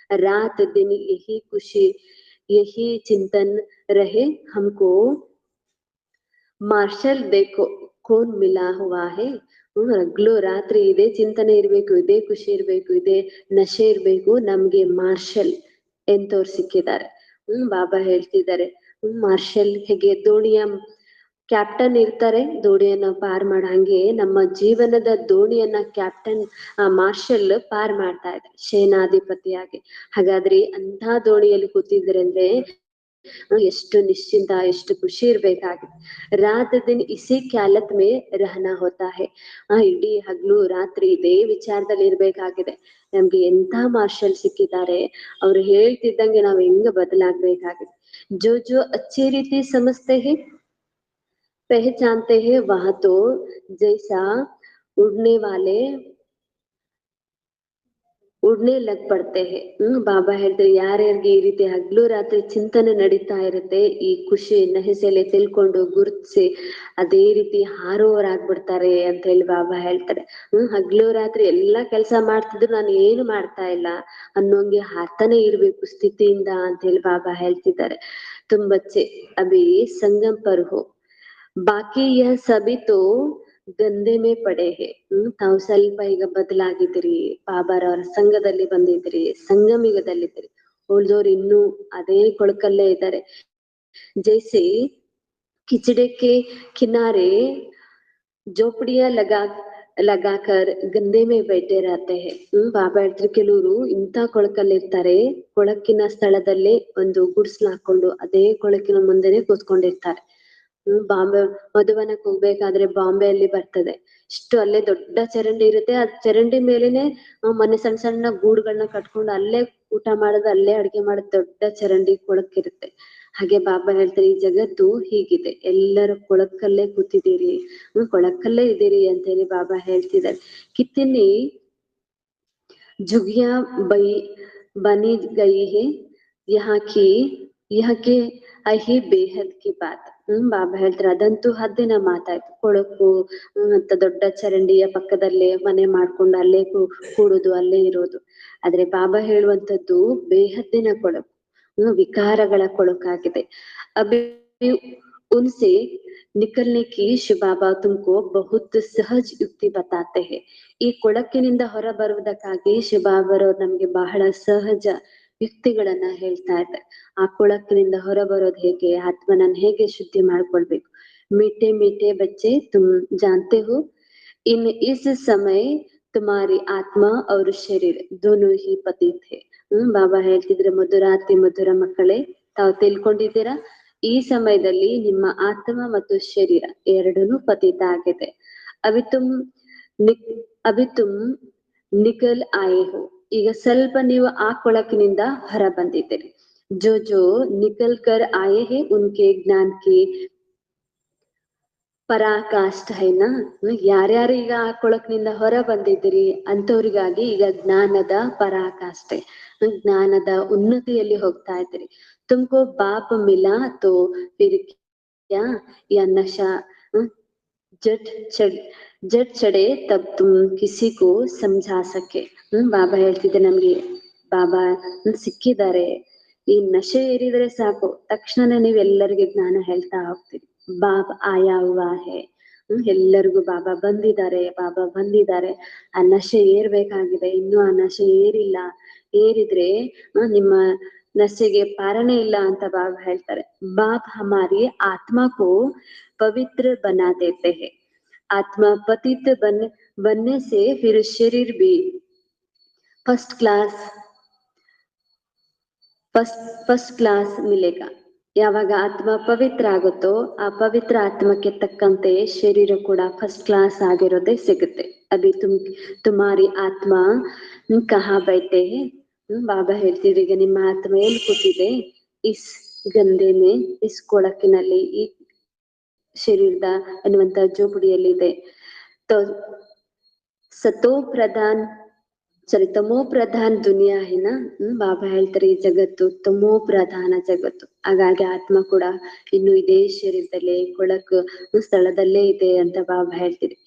ರಾತ್ ದಿನ ಯಹಿ ಖುಷಿ ಯಹಿ ಚಿಂತನ್ ರಹೆ ಹಮ್ಕೋ ಮಾರ್ಷಲ್ ಬೇಕೋ ಕೋನ್ ಮಿಲಾ ಹುವಾ ಹೇ. ಹಗ್ಲು ರಾತ್ರಿ ಇದೇ ಚಿಂತನೆ ಇರ್ಬೇಕು, ಇದೇ ಖುಷಿ ಇರ್ಬೇಕು, ಇದೇ ನಶೆ ಇರ್ಬೇಕು. ನಮ್ಗೆ ಮಾರ್ಷಲ್ ಎಂತವ್ರು ಸಿಕ್ಕಿದ್ದಾರೆ. ಬಾಬಾ ಹೇಳ್ತಿದ್ದಾರೆ ಮಾರ್ಷಲ್ ಹೇಗೆ ದೋಣಿಯ ಕ್ಯಾಪ್ಟನ್ ಇರ್ತಾರೆ, ದೋಣಿಯನ್ನ ಪಾರ್ ಮಾಡಂಗೆ ನಮ್ಮ ಜೀವನದ ದೋಣಿಯನ್ನ ಕ್ಯಾಪ್ಟನ್ ಮಾರ್ಷಲ್ ಪಾರ್ ಮಾಡ್ತಾ ಇದೆ ಸೇನಾಧಿಪತಿಯಾಗಿ. ಹಾಗಾದ್ರೆ ಅಂತ ದೋಣಿಯಲ್ಲಿ ಕೂತಿದ್ರೆ ಅಂದ್ರೆ ಎಷ್ಟು ನಿಶ್ಚಿಂತ, ಎಷ್ಟು ಖುಷಿ ಇರ್ಬೇಕಾಗಿದೆ. ರಾತ್ ದಿನ್ ಇಸಿ ಕ್ಯಾಲತ್ ಮೇ ರಹನಾ ಹೋತಾ ಹೈ. ಇಡೀ ಹಗ್ಲು ರಾತ್ರಿ ಇದೇ ವಿಚಾರದಲ್ಲಿ ಇರ್ಬೇಕಾಗಿದೆ. ನಮ್ಗೆ ಎಂಥ ಮಾರ್ಷಲ್ ಸಿಕ್ಕಿದ್ದಾರೆ, ಅವ್ರು ಹೇಳ್ತಿದ್ದಂಗೆ ನಾವ್ ಹೆಂಗ ಬದಲಾಗ್ಬೇಕಾಗಿದೆ. ಜೋ ಜೋ ಅಚ್ಚಿ ರೀತಿ ಸಮಜ್ತೆ ಹೈ पहचानते हैं वह तो जैसा उड़ने वाले ಉಡ್ನೆ ಲಗ್ ಪಡ್ತೆ ಹೇ. ಬಾಬಾ ಹೇಳ್ತಾರೆ, ಯಾರ್ಯಾರಿಗೆ ಈ ರೀತಿ ಹಗ್ಲು ರಾತ್ರಿ ಚಿಂತನೆ ನಡೀತಾ ಇರುತ್ತೆ, ಈ ಖುಷಿ ನಹಿಸೆಲೆ ತಿಳ್ಕೊಂಡು ಗುರುತಿಸಿ ಅದೇ ರೀತಿ ಹಾರೋರಾಗ್ಬಿಡ್ತಾರೆ ಅಂತ ಹೇಳಿ ಬಾಬಾ ಹೇಳ್ತಾರೆ. ಹಗ್ಲು ರಾತ್ರಿ ಎಲ್ಲಾ ಕೆಲ್ಸ ಮಾಡ್ತಿದ್ರು ನಾನು ಏನು ಮಾಡ್ತಾ ಇಲ್ಲ ಅನ್ನೋಂಗೆ ಹಾರ್ತಾನೆ ಇರ್ಬೇಕು ಸ್ಥಿತಿಯಿಂದ ಅಂತ ಹೇಳಿ ಬಾಬಾ ಹೇಳ್ತಿದ್ದಾರೆ. ತುಮ್ ಬಚ್ಚೆ ಅಭಿ ಸಂಗಮ್ ಪರ್ ಹೋ, ಬಾಕಿ ಯಹ ಸಭಿ ತೋ ಗಂದೆ ಮೇ ಪಡೆ ಹೇ. ತಾವು ಸ್ವಲ್ಪ ಈಗ ಬದಲಾಗಿದ್ದೀರಿ, ಬಾಬಾರವರ ಸಂಘದಲ್ಲಿ ಬಂದಿದ್ರಿ, ಸಂಗಮಿಗದಲ್ಲಿದ್ದೀರಿ. ಉಳ್ದೋರು ಇನ್ನೂ ಅದೇ ಕೊಳಕಲ್ಲೇ ಇದ್ದಾರೆ. ಜೈಸೆ ಕಿಚಡೆಕ್ಕೆ ಕಿನಾರೆ ಜೋಪಡಿಯ ಲಗಾಕರ್ ಗಂದೆ ಮೇ ಬೈಟೆ रहते हैं. ಬಾಬಾ ಹೇಳ್ತಾರೆ, ಕೆಲವರು ಇಂಥ ಕೊಳಕಲ್ಲಿರ್ತಾರೆ, ಕೊಳಕಿನ ಸ್ಥಳದಲ್ಲೇ ಒಂದು ಗುಡ್ಸ್ಲ ಹಾಕೊಂಡು ಅದೇ ಕೊಳಕಿನ ಮುಂದೆನೆ ಕೂತ್ಕೊಂಡಿರ್ತಾರೆ. ಬಾಂಬೆ ಮಧುವನಕ್ಕೆ ಹೋಗ್ಬೇಕಾದ್ರೆ ಬಾಂಬೆಯಲ್ಲಿ ಬರ್ತದೆ, ಇಷ್ಟು ಅಲ್ಲೇ ದೊಡ್ಡ ಚರಂಡಿ ಇರುತ್ತೆ, ಆ ಚರಂಡಿ ಮೇಲೆನೆ ಮನೆ ಸಣ್ಣ ಸಣ್ಣ ಗೂಡುಗಳನ್ನ ಕಟ್ಕೊಂಡು ಅಲ್ಲೇ ಊಟ ಮಾಡೋದು, ಅಲ್ಲೇ ಅಡ್ಗೆ ಮಾಡೋದು, ದೊಡ್ಡ ಚರಂಡಿ ಕೊಳಕಿರುತ್ತೆ. ಹಾಗೆ ಬಾಬಾ ಹೇಳ್ತಾರೆ, ಈ ಜಗತ್ತು ಹೀಗಿದೆ, ಎಲ್ಲರೂ ಕೊಳಕಲ್ಲೇ ಕೂತಿದ್ದೀರಿ, ಕೊಳಕಲ್ಲೇ ಇದ್ದೀರಿ ಅಂತ ಹೇಳಿ ಬಾಬಾ ಹೇಳ್ತಿದ್ದಾರೆ. ಕಿತ್ತನೆ झुगिया बनी गई है यहाँ की ಅಹಿ ಬೇಹದ್ ಕಿ ಬಾತ್. ಬಾಬಾ ಹೇಳ್ತಾರೆ, ಅದಂತೂ ಹದ್ದಿನ ಮಾತಾಯ್ತು. ಕೊಳಕು ಅಂತ ದೊಡ್ಡ ಚರಂಡಿಯ ಪಕ್ಕದಲ್ಲೇ ಮನೆ ಮಾಡ್ಕೊಂಡು ಅಲ್ಲೇ ಕೂಡುದು, ಅಲ್ಲೇ ಇರೋದು. ಆದ್ರೆ ಬಾಬಾ ಹೇಳುವಂತದ್ದು ಬೇಹದ್ದಿನ ಕೊಳಕು, ವಿಕಾರಗಳ ಕೊಳಕಾಗಿದೆ. ಅಭಿ ಉನ್ಸೆ ನಿಕಲ್ನೆ ಕಿ ಶಿವಬಾಬಾ ತುಮ್ಕೋ ಬಹುತ್ ಸಹಜ ಯುಕ್ತಿ ಬತಾತೆ ಹೇ. ಈ ಕೊಳಕಿನಿಂದ ಹೊರ ಬರುವುದಕ್ಕಾಗಿ ಶಿವಬಾಬಾರವ್ರು ನಮ್ಗೆ ಬಹಳ ಸಹಜ ಯುಕ್ತಿಗಳನ್ನ ಹೇಳ್ತಾ ಇದ್ದಾರೆ. ಆ ಕೊಳಕಿನಿಂದ ಹೊರ ಬರೋದು ಹೇಗೆ, ಆತ್ಮನನ್ನ ಹೇಗೆ ಶುದ್ಧಿ ಮಾಡ್ಕೊಳ್ಬೇಕು. ಮೀಟೆ ಮೀಟೆ ಬಚ್ಚೆ ತುಮ್ ಜಾನ್ತೆ ಹೋ, ಇನ್ ಇಸ್ ಸಮಯ ತುಮಾರಿ ಆತ್ಮ ಅವ್ರ ಶರೀರ ದೋನೋ ಹಿ ಪತಿತ್ ಹೇ. ಬಾಬಾ ಹೇಳ್ತಿದ್ರೆ, ಮಧುರಾತಿ ಮಧುರ ಮಕ್ಕಳೇ, ತಾವು ತಿಳ್ಕೊಂಡಿದ್ದೀರಾ, ಈ ಸಮಯದಲ್ಲಿ ನಿಮ್ಮ ಆತ್ಮ ಮತ್ತು ಶರೀರ ಎರಡನ್ನೂ ಪತಿತ ಆಗಿದೆ. ಅಭಿ ತುಮ್ ನಿಕಲ್ ಆಯೆ ಹೋ, ಈಗ ಸ್ವಲ್ಪ ನೀವು ಆ ಕೊಳಕಿನಿಂದ ಹೊರ ಬಂದಿದ್ದೀರಿ. ಜೋ ಜೋ ನಿಕಲ್ ಕರ್ ಆಯೆ ಹೇ ಉನ್ಕೆ ಜ್ಞಾನ್ ಕಿ ಪರಾಕಾಷ್ಠ ಹೈನಾ. ಯಾರ್ಯಾರು ಈಗ ಆ ಕೊಳಕಿನಿಂದ ಹೊರ ಬಂದಿದ್ದೀರಿ ಅಂತವ್ರಿಗಾಗಿ ಈಗ ಜ್ಞಾನದ ಪರಾಕಾಷ್ಠೆ, ಜ್ಞಾನದ ಉನ್ನತಿಯಲ್ಲಿ ಹೋಗ್ತಾ ಇದ್ದೀರಿ. ತುಮ್ಕೋ ಬಾಪ್ ಮಿಲಾ ತೋ ಫಿರ್ ಕ್ಯಾ ಯಾ ನಶಾ ಜಟ್ ಚಡೆ ತಬ್ ತುಮ್ ಕಿಸಿ ಕೋ ಸಮझा ಸಕೆ. ಬಾಬಾ ಹೇಳ್ತಿದ್ದೆ, ನಮ್ಗೆ ಬಾಬಾ ಸಿಕ್ಕಿದ್ದಾರೆ, ಈ ನಶೆ ಏರಿದ್ರೆ ಸಾಕು, ತಕ್ಷಣನೇ ನೀವ್ ಎಲ್ಲರಿಗೂ ಜ್ಞಾನ ಹೇಳ್ತಾ ಹೋಗ್ತೀರಿ. ಬಾಬ್ ಆಯಾ ಹುವಾ ಹೇ, ಎಲ್ಲರಿಗೂ ಬಾಬಾ ಬಂದಿದ್ದಾರೆ. ಆ ನಶೆ ಏರ್ಬೇಕಾಗಿದೆ, ಇನ್ನೂ ಆ ನಶೆ ಏರಿಲ್ಲ, ಏರಿದ್ರೆ ನಿಮ್ಮ ನಶೆಗೆ ಪಾರನೇ ಇಲ್ಲ ಅಂತ ಬಾಬಾ ಹೇಳ್ತಾರೆ. ಬಾಪ್ ಹಮಾರಿ ಆತ್ಮಕೋ ಪವಿತ್ರ ಬನಾ ದೇತೆ ಹೇ. ಆತ್ಮ ಪತಿತ बनने से फिर शरीर भी फर्स्ट क्लास मिलेगा. ಯಾವಾಗ ಆತ್ಮ ಪವಿತ್ರ ಆಗುತ್ತೋ ಆ ಪವಿತ್ರ ಆತ್ಮಕ್ಕೆ ತಕ್ಕಂತೆ ಶರೀರ ಕೂಡ ಫಸ್ಟ್ ಕ್ಲಾಸ್ ಆಗಿರೋದೇ ಸಿಗುತ್ತೆ. ಅಭಿ ತುಮಾರಿ ಆತ್ಮ ಕಹಾ ಬೈತೆ ಹೇ. ಬಾಬಾ ಹೇಳ್ತಿದ್ರು, ಈಗ ನಿಮ್ಮ ಆತ್ಮ ಎಲ್ಲಿ ಕೂತಿದೆ, ಇಸ್ ಗಂದೆ ಮೇ, ಇಸ್ ಕೊಳಕಿನಲ್ಲಿ, ಈ ಶರೀರದ ಅನ್ನುವಂತ ಜೋಪಡಿಯಲ್ಲಿದೆ. ತಮೋ ಪ್ರಧಾನ್ ದುನಿಯಾ ಹೇನ. ಬಾಬಾ ಹೇಳ್ತಾರೆ, ಈ ಜಗತ್ತು ತಮೋ ಪ್ರಧಾನ ಜಗತ್ತು, ಹಾಗಾಗಿ ಆತ್ಮ ಕೂಡ ಇನ್ನು ಇದೇ ಶರೀರದಲ್ಲೇ ಕೊಳಕು ಸ್ಥಳದಲ್ಲೇ ಇದೆ ಅಂತ ಬಾಬಾ ಹೇಳ್ತಿದೆ.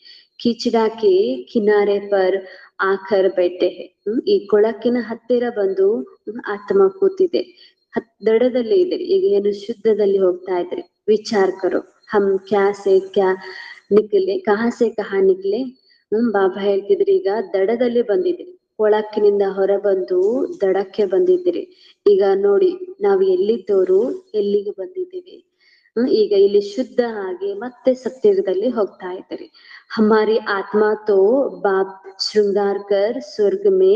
ಕಿಚಡಾಕೆ ಕಿನಾರೆ ಪರ್ ಆಖರ್ ಬೈಟೆ ಹೇ. ಈ ಕೊಳಕಿನ ಹತ್ತಿರ ಬಂದು ಆತ್ಮ ಕೂತಿದೆ, ದಡದಲ್ಲಿ ಇದೆ. ಈಗ ಏನು ಶುದ್ಧದಲ್ಲಿ ಹೋಗ್ತಾ ಇದ್ರಿ. ವಿಚಾರ ಕರೋ, ಹಮ್ ಕ್ಯಾ ಸೆ ಕ್ಯಾ ನಿಕ್ಲೆ, ಕಹಾ ಸೆ ಕಹಾ ನಿಕ್ಲೆ. ಬಾಬಾ ಹೇಳ್ತಿದ್ರಿ, ಈಗ ದಡದಲ್ಲಿ ಬಂದಿದ್ರಿ, ಕೊಳಕಿನಿಂದ ಹೊರ ಬಂದು ದಡಕ್ಕೆ ಬಂದಿದ್ದೀರಿ. ಈಗ ನೋಡಿ, ನಾವು ಎಲ್ಲಿದ್ದವರು ಎಲ್ಲಿಗೆ ಬಂದಿದ್ದೀವಿ. ಈಗ ಇಲ್ಲಿ ಶುದ್ಧ ಆಗಿ ಮತ್ತೆ ಸತ್ಯುಗದಲ್ಲಿ ಹೋಗ್ತಾ ಇದ್ದೀರಿ. ಹಮಾರಿ ಆತ್ಮ ತೋ ಬಾಪ್ ಶೃಂಗಾರ್ ಕರ್ ಸ್ವರ್ಗ ಮೇ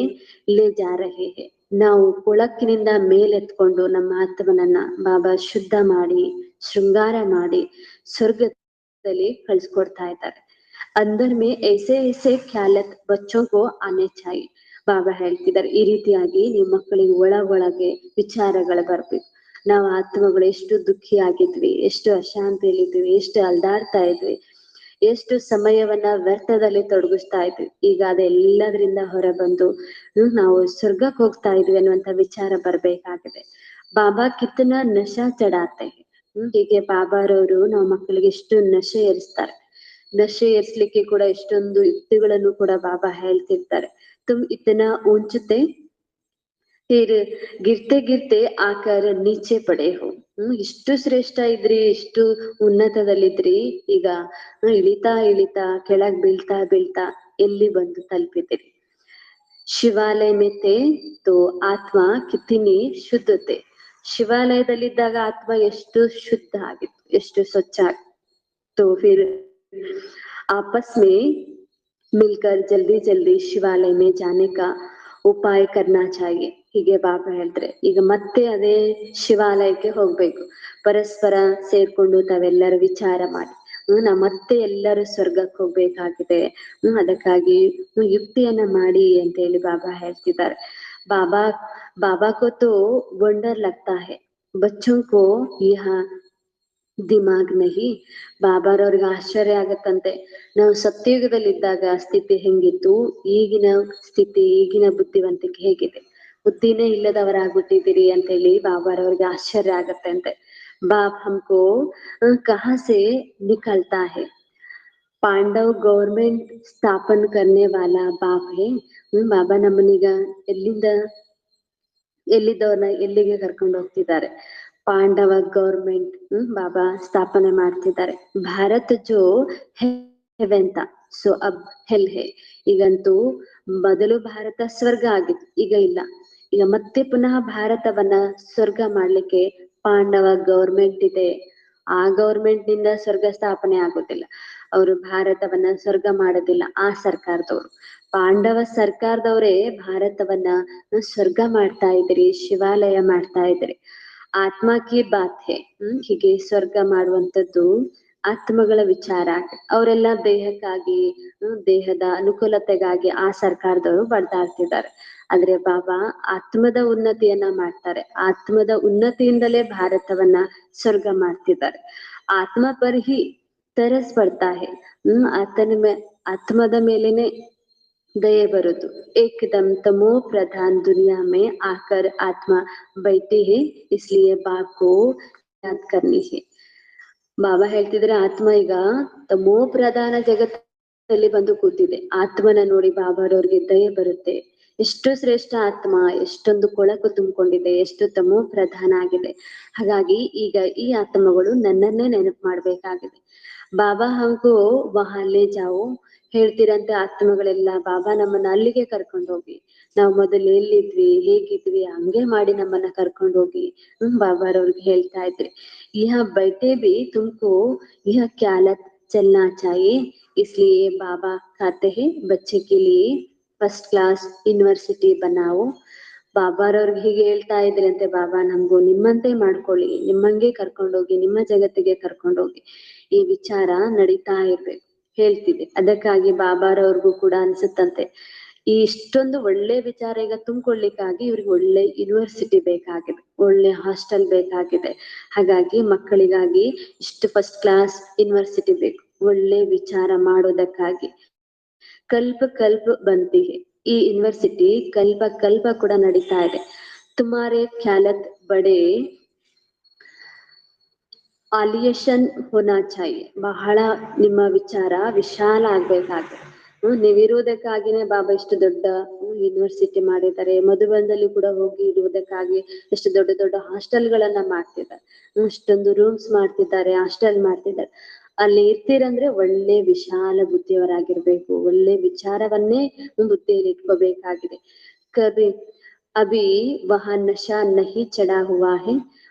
ಲೇ ಜಾ ರಹೆ ಹೇ. ನಾವು ಕೊಳಕಿನಿಂದ ಮೇಲೆತ್ಕೊಂಡು ನಮ್ಮ ಆತ್ಮನನ್ನ ಬಾಬಾ ಶುದ್ಧ ಮಾಡಿ ಶೃಂಗಾರ ಮಾಡಿ ಸ್ವರ್ಗದಲ್ಲಿ ಕಳ್ಸ್ಕೊಡ್ತಾ ಇದ್ದಾರೆ. अंदर में ऐसे ऐसे ख्यालत बच्चों को आने चाहिए. ಬಾಬಾ ಹೇಳ್ತಿದ್ದಾರೆ ಈ ರೀತಿಯಾಗಿ ನಿಮ್ಮ ಮಕ್ಕಳಿಗೆ ಒಳಗೊಳಗೆ ವಿಚಾರಗಳು ಬರ್ಬೇಕು. ನಾವು ಆತ್ಮಗಳು ಎಷ್ಟು ದುಃಖಿ ಆಗಿದ್ವಿ, ಎಷ್ಟು ಅಶಾಂತಿಯಲ್ಲಿದ್ವಿ, ಎಷ್ಟು ಅಲ್ದಾಡ್ತಾ ಇದ್ವಿ, ಎಷ್ಟು ಸಮಯವನ್ನ ವ್ಯರ್ಥದಲ್ಲಿ ತೊಡಗಿಸ್ತಾ ಇದ್ವಿ. ಈಗ ಅದೆಲ್ಲದ್ರಿಂದ ಹೊರಬಂದು ನಾವು ಸ್ವರ್ಗಕ್ಕೆ ಹೋಗ್ತಾ ಇದ್ವಿ ಅನ್ನುವಂತ ವಿಚಾರ ಬರ್ಬೇಕಾಗಿದೆ. ಬಾಬಾ ಕಿತ್ತನ ನಶಾ ಚಡಾತೆ. ಹೀಗೆ ಬಾಬಾರವರು ನಾವು ಮಕ್ಕಳಿಗೆ ಎಷ್ಟು ನಶೆ ಏರಿಸ್ತಾರೆ. ನಶೆ ಏರ್ಸ್ಲಿಕ್ಕೆ ಕೂಡ ಎಷ್ಟೊಂದು ಯುಕ್ತಿಗಳನ್ನು ಕೂಡ ಬಾಬಾ ಹೇಳ್ತಿರ್ತಾರೆ. ತುಮ್ ಇತನ ಊಂಚತೆ ಫಿರ್ ಗಿರ್ತೆ ಗಿರ್ತೆ ಆಕಾರ ನೀಚೆ ಪಡೆ ಹೋ. ಇಷ್ಟು ಶ್ರೇಷ್ಠ ಇದ್ರಿ, ಇಷ್ಟು ಉನ್ನತದಲ್ಲಿದ್ರಿ, ಈಗ ಇಳಿತಾ ಇಳಿತಾ ಕೆಳಗ್ ಬೀಳ್ತಾ ಬೀಳ್ತಾ ಎಲ್ಲಿ ಬಂದು ತಲುಪಿದಿರಿ. ಶಿವಾಲಯ ಮೆತೆ ತೋ ಆತ್ಮ ಕಿತ್ತಿನಿ ಶುದ್ಧತೆ. ಶಿವಾಲಯದಲ್ಲಿದ್ದಾಗ ಆತ್ಮ ಎಷ್ಟು ಶುದ್ಧ ಆಗಿತ್ತು, ಎಷ್ಟು ಸ್ವಚ್ಛ ಆಗಿತ್ತು. ಫಿರ್ आपस में मिलकर जल्दी जल्दी शिवालय में जाने का ಉಪಾಯ करना चाहिए. ಹೀಗೆ ಬಾಬಾ ಹೇಳ್ತಾರೆ ಈಗ ಮತ್ತೆ ಅದೇ ಶಿವಾಲಯಕ್ಕೆ ಹೋಗ್ಬೇಕು. ಪರಸ್ಪರ ಸೇರ್ಕೊಂಡು ತಾವೆಲ್ಲರೂ ವಿಚಾರ ಮಾಡಿ ನಾವ್ ಮತ್ತೆ ಎಲ್ಲರೂ ಸ್ವರ್ಗಕ್ಕೆ ಹೋಗ್ಬೇಕಾಗಿದೆ. ಅದಕ್ಕಾಗಿ ಯುಕ್ತಿಯನ್ನ ಮಾಡಿ ಅಂತ ಹೇಳಿ ಬಾಬಾ ಹೇಳ್ತಿದ್ದಾರೆ. ಬಾಬಾ ಬಾಬಾ को तो वंडर लगता है, बच्चों को यह ದಿಮಾಗ್ ನಹಿ. ಬಾಬಾರವ್ರಿಗೆ ಆಶ್ಚರ್ಯ ಆಗತ್ತಂತೆ, ನಾವು ಸತ್ಯಯುಗದಲ್ಲಿದ್ದಾಗ ಸ್ಥಿತಿ ಹೆಂಗಿತ್ತು, ಈಗಿನ ಸ್ಥಿತಿ ಈಗಿನ ಬುದ್ಧಿವಂತಿಕೆ ಹೇಗಿದೆ, ಬುದ್ಧಿನೇ ಇಲ್ಲದವರಾಗ್ಬಿಟ್ಟಿದ್ದೀರಿ ಅಂತ ಹೇಳಿ ಬಾಬಾರವ್ರಿಗೆ ಆಶ್ಚರ್ಯ ಆಗತ್ತಂತೆ. ಬಾಪ್ ಹಮ್ಕೋ ಕಹಾ ಸೆ ನಿಕಲ್ತಾ ಹೈ, ಪಾಂಡವ್ ಗೌರ್ಮೆಂಟ್ ಸ್ಥಾಪನ್ ಕರ್ನೆ ವಾಲಾ ಬಾಪ್ ಹೇ. ಬಾಬಾ ನಮ್ಮನೀಗ ಎಲ್ಲಿದ್ದವ್ರನ್ನ ಎಲ್ಲಿಗೆ ಕರ್ಕೊಂಡು ಹೋಗ್ತಿದ್ದಾರೆ, ಪಾಂಡವ ಗೌರ್ಮೆಂಟ್ ಬಾಬಾ ಸ್ಥಾಪನೆ ಮಾಡ್ತಿದ್ದಾರೆ. ಭಾರತ್ ಜೋ ಹೆವೆಂತ ಸೊ ಅಬ್ ಹೆಲ್ ಹೇ. ಈಗಂತೂ ಮೊದಲು ಭಾರತ ಸ್ವರ್ಗ ಆಗಿತ್ತು, ಈಗ ಇಲ್ಲ. ಈಗ ಮತ್ತೆ ಪುನಃ ಭಾರತವನ್ನ ಸ್ವರ್ಗ ಮಾಡ್ಲಿಕ್ಕೆ ಪಾಂಡವ ಗೌರ್ಮೆಂಟ್ ಇದೆ. ಆ ಗೌರ್ಮೆಂಟ್ ನಿಂದ ಸ್ವರ್ಗ ಸ್ಥಾಪನೆ ಆಗೋದಿಲ್ಲ, ಅವರು ಭಾರತವನ್ನ ಸ್ವರ್ಗ ಮಾಡೋದಿಲ್ಲ. ಆ ಸರ್ಕಾರದವರು, ಪಾಂಡವ ಸರ್ಕಾರದವರೇ ಭಾರತವನ್ನ ಸ್ವರ್ಗ ಮಾಡ್ತಾ ಇದ್ರಿ, ಶಿವಾಲಯ ಮಾಡ್ತಾ ಇದ್ರಿ. ಆತ್ಮ ಕಿ ಬಾತ್ ಹೇ. ಹೀಗೆ ಸ್ವರ್ಗ ಮಾಡುವಂತದ್ದು ಆತ್ಮಗಳ ವಿಚಾರ. ಅವರೆಲ್ಲ ದೇಹಕ್ಕಾಗಿ ದೇಹದ ಅನುಕೂಲತೆಗಾಗಿ ಆ ಸರ್ಕಾರದವರು ಬಡ್ದಾಡ್ತಿದ್ದಾರೆ. ಆದ್ರೆ ಬಾಬಾ ಆತ್ಮದ ಉನ್ನತಿಯನ್ನ ಮಾಡ್ತಾರೆ. ಆತ್ಮದ ಉನ್ನತಿಯಿಂದಲೇ ಭಾರತವನ್ನ ಸ್ವರ್ಗ ಮಾಡ್ತಿದ್ದಾರೆ. ಆತ್ಮ ಪರ್ ಹಿ ತರಸ್ ಪಡ್ತಾ ಹೇ. ಆತ್ಮದ ಮೇಲೇನೆ दये बरुದು. एकदम तमो प्रधान दुनिया में आकर आत्मा बैठी है, इसलिए बाप को याद करनी है. ಬಾಬಾ ಹೇಳ್ತಿದ್ರೆ ಆತ್ಮ ಈಗ ತಮೋ ಪ್ರಧಾನ ಜಗತ್ತಲ್ಲಿ ಬಂದು ಕೂತಿದೆ. ಆತ್ಮನ ನೋಡಿ ಬಾಬಾರವ್ರಿಗೆ ದಯೆ ಬರುತ್ತೆ. ಎಷ್ಟು ಶ್ರೇಷ್ಠ ಆತ್ಮ, ಎಷ್ಟೊಂದು ಕೊಳಕು ತುಂಬಿಕೊಂಡಿದೆ, ಎಷ್ಟು ತಮೋ ಪ್ರಧಾನ ಆಗಿದೆ. ಹಾಗಾಗಿ ಈಗ ಈ ಆತ್ಮಗಳು ನನ್ನನ್ನೇ ನೆನಪು ಮಾಡ್ಬೇಕಾಗಿದೆ. ಬಾಬಾ ಹಮ್ಕೋ ವಹಾಲೆ ಜಾವೋ ಹೇಳ್ತಿರಂತೆ ಆತ್ಮಗಳೆಲ್ಲ. ಬಾಬಾ ನಮ್ಮನ್ನ ಅಲ್ಲಿಗೆ ಕರ್ಕೊಂಡು ಹೋಗಿ, ನಾವು ಮೊದಲು ಎಲ್ಲಿದ್ವಿ ಹೇಗಿದ್ವಿ ಹಂಗೆ ಮಾಡಿ ನಮ್ಮನ್ನ ಕರ್ಕೊಂಡು ಹೋಗಿ ಬಾಬಾರವ್ರಿಗೆ ಹೇಳ್ತಾ ಇದ್ರಿ. यह बैठे भी तुमको यह ख्यालत चलना चाहिए, इसलिए बाबा कहते हैं बच्चे के लिए फर्स्ट क्लास यूनिवर्सिटी बनाओ. ಬಾಬಾರವ್ರಿಗೆ ಹೀಗೆ ಹೇಳ್ತಾ ಇದ್ರಂತೆ, ಬಾಬಾ ನಮ್ಗೂ ನಿಮ್ಮಂತೆ ಮಾಡ್ಕೊಳ್ಳಿ, ನಿಮ್ಮಂಗೆ ಕರ್ಕೊಂಡೋಗಿ, ನಿಮ್ಮ ಜಗತ್ತಿಗೆ ಕರ್ಕೊಂಡೋಗಿ. ಈ ವಿಚಾರ ನಡೀತಾ ಇರ್ಬೇಕು ಹೇಳ್ತಿದೆ. ಅದಕ್ಕಾಗಿ ಬಾಬಾರವ್ರಿಗೂ ಕೂಡ ಅನ್ಸುತ್ತಂತೆ ಈ ಇಷ್ಟೊಂದು ಒಳ್ಳೆ ವಿಚಾರ ಈಗ ತುಂಬಿಕೊಳ್ಳಿಕ್ಕಾಗಿ ಇವ್ರಿಗೆ ಒಳ್ಳೆ ಯೂನಿವರ್ಸಿಟಿ ಬೇಕಾಗಿದೆ, ಒಳ್ಳೆ ಹಾಸ್ಟೆಲ್ ಬೇಕಾಗಿದೆ. ಹಾಗಾಗಿ ಮಕ್ಕಳಿಗಾಗಿ ಇಷ್ಟು ಫಸ್ಟ್ ಕ್ಲಾಸ್ ಯೂನಿವರ್ಸಿಟಿ ಬೇಕು, ಒಳ್ಳೆ ವಿಚಾರ ಮಾಡೋದಕ್ಕಾಗಿ. ಕಲ್ಪ ಕಲ್ಪ ಬಂತಿ ಹೇ. ಈ ಯೂನಿವರ್ಸಿಟಿ ಕಲ್ಪ ಕಲ್ಪ ಕೂಡ ನಡೀತಾ ಇದೆ. ತುಮಾರೆ ಖ್ಯಾಲತ್ ಬಡೆ ಆಲಿಯೇಷನ್ ಹೋನಾ ಚಾಹಿಯೆ. ಬಹಳ ನಿಮ್ಮ ವಿಚಾರ ವಿಶಾಲ ಆಗ್ಬೇಕಾಗಿದೆ. ನೀವಿರುವುದಕ್ಕಾಗಿನೇ ಬಾಬಾ ಇಷ್ಟು ದೊಡ್ಡ ಯೂನಿವರ್ಸಿಟಿ ಮಾಡಿದ್ದಾರೆ. ಮಧುಬನದಲ್ಲಿ ಕೂಡ ಹೋಗಿ ಇರುವುದಕ್ಕಾಗಿ ಎಷ್ಟು ದೊಡ್ಡ ದೊಡ್ಡ ಹಾಸ್ಟೆಲ್ಗಳನ್ನ ಮಾಡ್ತಿದ್ದಾರೆ, ಇಷ್ಟೊಂದು ರೂಮ್ಸ್ ಮಾಡ್ತಿದ್ದಾರೆ, ಹಾಸ್ಟೆಲ್ ಮಾಡ್ತಿದ್ದಾರೆ. ಅಲ್ಲಿ ಇರ್ತೀರಂದ್ರೆ ಒಳ್ಳೆ ವಿಶಾಲ ಬುದ್ಧಿಯವರಾಗಿರ್ಬೇಕು, ಒಳ್ಳೆ ವಿಚಾರವನ್ನೇ ಬುದ್ಧಿಯಲ್ಲಿ ಇಟ್ಕೋಬೇಕಾಗಿದೆ. ಕಬಿ ಅಭಿ ವಹ ನಶಾ ನಹಿ ಚಡಾ ಹುವಾ ಹೇ.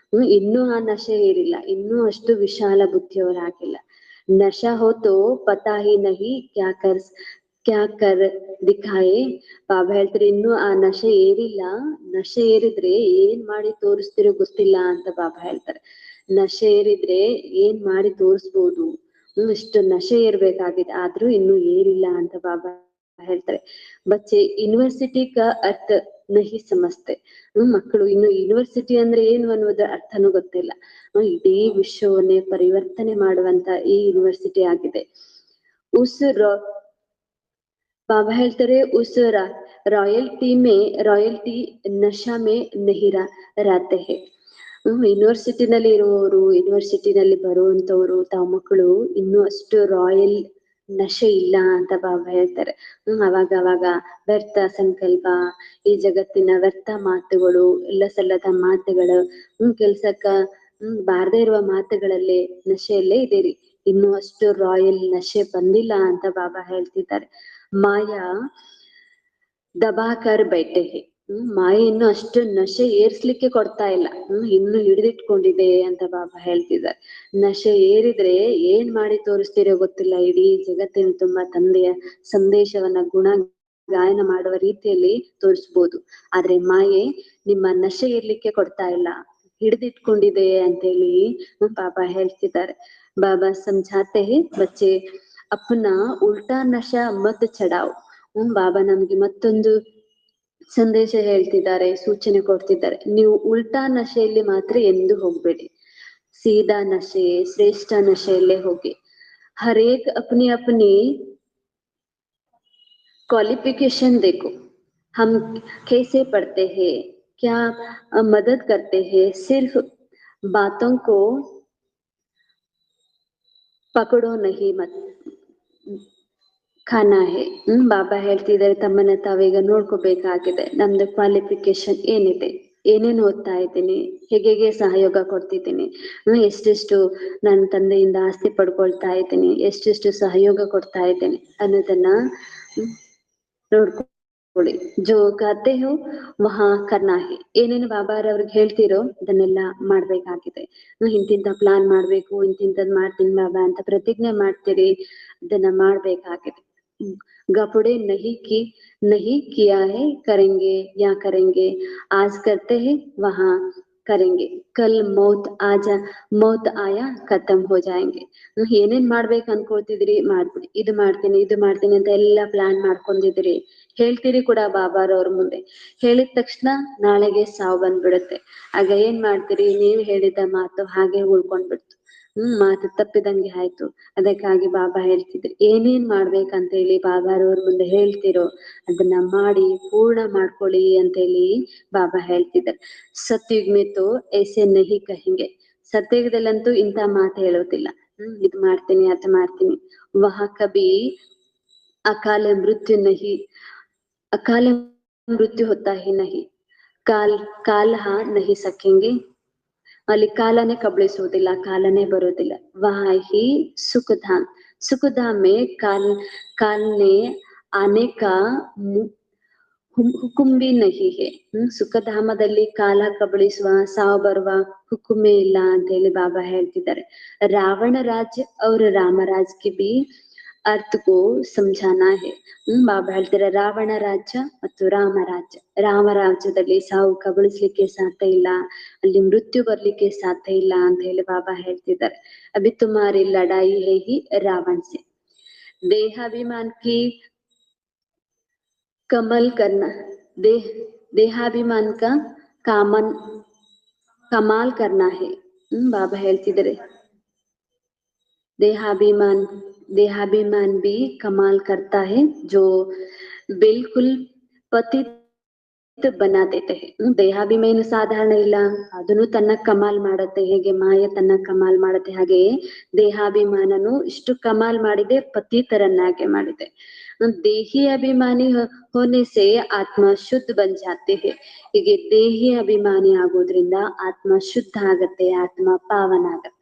ಇನ್ನೂ ಆ ನಶೆ ಏರಿಲ್ಲ, ಇನ್ನೂ ಅಷ್ಟು ವಿಶಾಲ ಬುದ್ಧಿಯವರಾಗಿಲ್ಲ. ನಶಾ ಹೋತೋ ಪತಾ ಹಿ ನಹಿ ಕ್ಯಾ ಕರ್ ಕ್ಯಾ ಕರ್ ದಿಖಾಯೆ. ಬಾಬಾ ಹೇಳ್ತಾರೆ ಇನ್ನು ಆ ನಶೆ ಏರಿಲ್ಲ, ನಶೆ ಏರಿದ್ರೆ ಏನ್ ಮಾಡಿ ತೋರಿಸ್ತಿರೋ ಗೊತ್ತಿಲ್ಲ ಅಂತ ಬಾಬಾ ಹೇಳ್ತಾರೆ. ನಶೆ ಏರಿದ್ರೆ ಏನ್ ಮಾಡಿ ತೋರಿಸ್ಬೋದು, ಇಷ್ಟು ನಶೆ ಏರ್ಬೇಕಾಗಿದೆ, ಆದ್ರೂ ಇನ್ನು ಏರಿಲ್ಲ ಅಂತ ಬಾಬಾ ಹೇಳ್ತಾರೆ. ಬಚ್ಚೆ ಯೂನಿವರ್ಸಿಟಿ ಕ ಅರ್ಥ ನಹಿ ಸಮಜ್ತೆ. ಮಕ್ಕಳು ಇನ್ನು ಯೂನಿವರ್ಸಿಟಿ ಅಂದ್ರೆ ಏನು ಅನ್ನೋದ್ರ ಅರ್ಥನೂ ಗೊತ್ತಿಲ್ಲ. ಇಡೀ ವಿಶ್ವವನ್ನೇ ಪರಿವರ್ತನೆ ಮಾಡುವಂತ ಈ ಯೂನಿವರ್ಸಿಟಿ ಆಗಿದೆ. ಉಸ್ ಬಾಬಾ ಹೇಳ್ತಾರೆ ಉಸ್ ರಾಯಲ್ಟಿ ನಶಾ ಮೇ ನಹಿ ರಾತೆ ಹೇ. ಯೂನಿವರ್ಸಿಟಿನಲ್ಲಿ ಇರುವವರು, ಯೂನಿವರ್ಸಿಟಿನಲ್ಲಿ ಬರುವಂತವ್ರು ತಾವ್ ಮಕ್ಕಳು ಇನ್ನೂ ಅಷ್ಟು ರಾಯಲ್ ನಶೆ ಇಲ್ಲ ಅಂತ ಬಾಬಾ ಹೇಳ್ತಾರೆ. ಅವಾಗ ವ್ಯರ್ಥ ಸಂಕಲ್ಪ, ಈ ಜಗತ್ತಿನ ವ್ಯರ್ಥ ಮಾತುಗಳು, ಎಲ್ಲ ಸಲ್ಲದ ಮಾತುಗಳು, ಕೆಲ್ಸಕ್ಕ ಬಾರದೇ ಇರುವ ಮಾತುಗಳಲ್ಲೇ ನಶೆಯಲ್ಲೇ ಇದೀರಿ, ಇನ್ನು ಅಷ್ಟು ರಾಯಲ್ ನಶೆ ಬಂದಿಲ್ಲ ಅಂತ ಬಾಬಾ ಹೇಳ್ತಿದ್ದಾರೆ. ಮಾಯಾ ದಬಾಕರ್ ಬೈಟೆ ಹೇ. ಮಾಯೆ ಇನ್ನು ಅಷ್ಟು ನಶೆ ಏರ್ಸ್ಲಿಕ್ಕೆ ಕೊಡ್ತಾ ಇಲ್ಲ, ಇನ್ನು ಹಿಡಿದಿಟ್ಕೊಂಡಿದೆ ಅಂತ ಬಾಬಾ ಹೇಳ್ತಿದ್ದಾರೆ. ನಶೆ ಏರಿದ್ರೆ ಏನ್ ಮಾಡಿ ತೋರಿಸ್ತಿರೋ ಗೊತ್ತಿಲ್ಲ, ಇಡೀ ಜಗತ್ತಿನ ತುಂಬಾ ತಂದೆಯ ಸಂದೇಶವನ್ನ ಗುಣ ಗಾಯನ ಮಾಡುವ ರೀತಿಯಲ್ಲಿ ತೋರಿಸ್ಬೋದು. ಆದ್ರೆ ಮಾಯೆ ನಿಮ್ಮ ನಶೆ ಇರ್ಲಿಕ್ಕೆ ಕೊಡ್ತಾ ಇಲ್ಲ, ಹಿಡಿದಿಟ್ಕೊಂಡಿದೆ ಅಂತೇಳಿ ಬಾಬಾ ಹೇಳ್ತಿದ್ದಾರೆ. ಬಾಬಾ ಸಮझाते हैं बच्चे अपना उल्टा नशा मत चढ़ाओ. ಬಾಬಾ ನಮ್ಗೆ ಮತ್ತೊಂದು ಸಂದೇಶ ಹೇಳ್ತಿದ್ದಾರೆ, ಸೂಚನೆ ಕೊಡ್ತಿದ್ದಾರೆ. ನೀವು ಉಲ್ಟಾ ನಶೆಯಲ್ಲಿ ಮಾತ್ರ ಎಂದು ಹೋಗ್ಬೇಡಿ, ಸೀದಾ ನಶೆ, ಶ್ರೇಷ್ಠ ನಶೆಯಲ್ಲೇ ಹೋಗಿ. ಹರೇಕ್ अपनी अपनी क्वालिफिकेशन देखो, हम कैसे पढ़ते हैं, क्या मदद करते हैं, सिर्फ बातों को पकड़ो नहीं मत ಖಾನಾ ಹೇ. ಬಾಬಾ ಹೇಳ್ತಿದ್ದಾರೆ ತಮ್ಮನ್ನ ತಾವೀಗ ನೋಡ್ಕೋಬೇಕಾಗಿದೆ. ನಮ್ದು ಕ್ವಾಲಿಫಿಕೇಶನ್ ಏನಿದೆ, ಏನೇನು ಓದ್ತಾ ಇದ್ದೀನಿ, ಹೇಗೆ ಸಹಯೋಗ ಕೊಡ್ತಿದ್ದೀನಿ, ಎಷ್ಟೆಷ್ಟು ನನ್ನ ತಂದೆಯಿಂದ ಆಸ್ತಿ ಪಡ್ಕೊಳ್ತಾ ಇದ್ದೀನಿ, ಎಷ್ಟೆಷ್ಟು ಸಹಯೋಗ ಕೊಡ್ತಾ ಇದ್ದೇನೆ ಅನ್ನೋದನ್ನ ನೋಡ್ಕೊಳ್ಳಿ. ಜೋ ಗಾತೆ ಹೋ ವಹಾ ಕರ್ನಾ ಹೇ. ಏನೇನು ಬಾಬಾರವ್ರಿಗೆ ಹೇಳ್ತಿರೋ ಅದನ್ನೆಲ್ಲ ಮಾಡ್ಬೇಕಾಗಿದೆ. ಇಂತಿಂತ ಪ್ಲಾನ್ ಮಾಡ್ಬೇಕು, ಇಂತಿಂತದ್ ಮಾಡ್ತೀನಿ ಬಾಬಾ ಅಂತ ಪ್ರತಿಜ್ಞೆ ಮಾಡ್ತೀರಿ, ಅದನ್ನ ಮಾಡ್ಬೇಕಾಗಿದೆ. गपड़े नहीं किया है, करेंगे या करेंगे, आज करते हैं वहां ಕರೆಂಗೆ, ಕಲ್ ಮೌತ್ ಆಯಾ ಖತಮ್ ಹೋ ಜಾಯಂಗೆ. ಏನೇನ್ ಮಾಡ್ಬೇಕು ಅನ್ಕೊಳ್ತಿದ್ರಿ ಮಾಡ್ಬಿಡಿ, ಇದು ಮಾಡ್ತೀನಿ ಅಂತ ಎಲ್ಲಾ ಪ್ಲಾನ್ ಮಾಡ್ಕೊಂಡಿದ್ರಿ, ಹೇಳ್ತೀರಿ ಕೂಡ ಬಾಬಾರವ್ರ ಮುಂದೆ. ಹೇಳಿದ ತಕ್ಷಣ ನಾಳೆಗೆ ಸಾವು ಬಂದ್ಬಿಡುತ್ತೆ. ಆಗ ಏನ್ ಮಾಡ್ತೀರಿ, ನೀವ್ ಹೇಳಿದ ಮಾತು ಹಾಗೆ ಉಳ್ಕೊಂಡ್ಬಿಡ್ತು, ಮಾತು ತಪ್ಪಿದಂಗೆ ಆಯ್ತು. ಅದಕ್ಕಾಗಿ ಬಾಬಾ ಹೇಳ್ತಿದ್ರು ಏನೇನ್ ಮಾಡ್ಬೇಕಂತ ಹೇಳಿ ಬಾಬಾರವ್ರ ಮುಂದೆ ಹೇಳ್ತಿರೋ ಅದನ್ನ ಮಾಡಿ ಪೂರ್ಣ ಮಾಡ್ಕೊಳ್ಳಿ ಅಂತ ಹೇಳಿ ಬಾಬಾ ಹೇಳ್ತಿದ್ದಾರೆ. ಸತ್ಯುಗ್ ಮೇ ತೋ ಐಸೆ ನಹಿ ಕಹೆಂಗೆ. ಸತ್ಯುಗದಲ್ಲಂತೂ ಇಂಥ ಮಾತು ಹೇಳೋದಿಲ್ಲ, ಇದು ಮಾಡ್ತೀನಿ ಅದು ಮಾಡ್ತೀನಿ. ವಹ ಕಬಿ ಅಕಾಲ ಮೃತ್ಯು ಹೋತಾ ಹಿ ನಹಿ, ಕಾಲ ನಹಿ ಸಕೆಂಗೆ. ಅಲ್ಲಿ ಕಾಲನೇ ಕಬಳಿಸುವುದಿಲ್ಲ, ಕಾಲನೇ ಬರೋದಿಲ್ಲ. ವಾಹಿ ಸುಖಧಾಮ್ ಮೇ ಕಾಲ್ನೆ ಆನೆ ಕಾ ಹುಕುಂಬಿ ನಹಿ ಹೇ. ಸುಖಧಾಮದಲ್ಲಿ ಕಾಲ ಕಬಳಿಸುವ, ಸಾವು ಬರುವ ಹುಕುಮೇ ಇಲ್ಲ ಅಂತ ಹೇಳಿ ಬಾಬಾ ಹೇಳ್ತಿದ್ದಾರೆ. ರಾವಣ ರಾಜ್ ಅವ್ರ ರಾಮರಾಜ್ ಗೆ ಬಿ ಅರ್ಥಕೋ ಸಮझाना है. ಬಾಬಾ ಹೇಳ್ತಾರೆ ರಾವಣ ರಾಜ್ಯ ಮತ್ತು ರಾಮರಾಜ್ಯದಲ್ಲಿ ಸಾವು ಕಬಳಿಸ್ಲಿಕ್ಕೆ ಸಾಧ್ಯ ಇಲ್ಲ, ಅಲ್ಲಿ ಮೃತ್ಯು ಬರ್ಲಿಕ್ಕೆ ಸಾಧ್ಯ ಇಲ್ಲ ಅಂತ ಹೇಳಿ ಬಾಬಾ ಹೇಳ್ತಿದ್ದಾರೆ. ಅಭಿ ತುಮಾರಿ ಲಡಾಯಿ ಹೈ ಹಿ ರಾವಣ್ ಸೆ. ದೇಹಾಭಿಮಾನ್ ಕಿ ದೇಹಾಭಿಮಾನ್ ಕಾ ಕಮಾಲ್ ಕರ್ನಾ ಹೇ. ಬಾಬಾ ಹೇಳ್ತಿದ್ದಾರೆ देहाभिमान भी कमाल करता है, जो बिल्कुल पतित ಬನಾ ದೇತೆ ಹೇ. ದೇಹಾಭಿಮಾನ ಸಾಧಾರಣ ಇಲ್ಲ, ಅದನ್ನು ತನ್ನ ಕಮಾಲ್ ಮಾಡತ್ತೆ. ಹೇಗೆ ಮಾಯ ತನ್ನ ಕಮಾಲ್ ಮಾಡತ್ತೆ, ಹಾಗೆ ದೇಹಾಭಿಮಾನನು ಇಷ್ಟು ಕಮಾಲ್ ಮಾಡಿದೆ, ಪತಿತರನ್ನಾಗೆ ಮಾಡಿದೆ. ದೇಹಿ ಅಭಿಮಾನಿ ಹೋನೆ ಸೆ ಆತ್ಮ ಶುದ್ಧ ಬನ್ ಜಾತೆ ಹೇ. ಹೀಗೆ ದೇಹಿ ಅಭಿಮಾನಿ ಆಗೋದ್ರಿಂದ ಆತ್ಮ ಶುದ್ಧ ಆಗತ್ತೆ, ಆತ್ಮ ಪಾವನ ಆಗತ್ತೆ.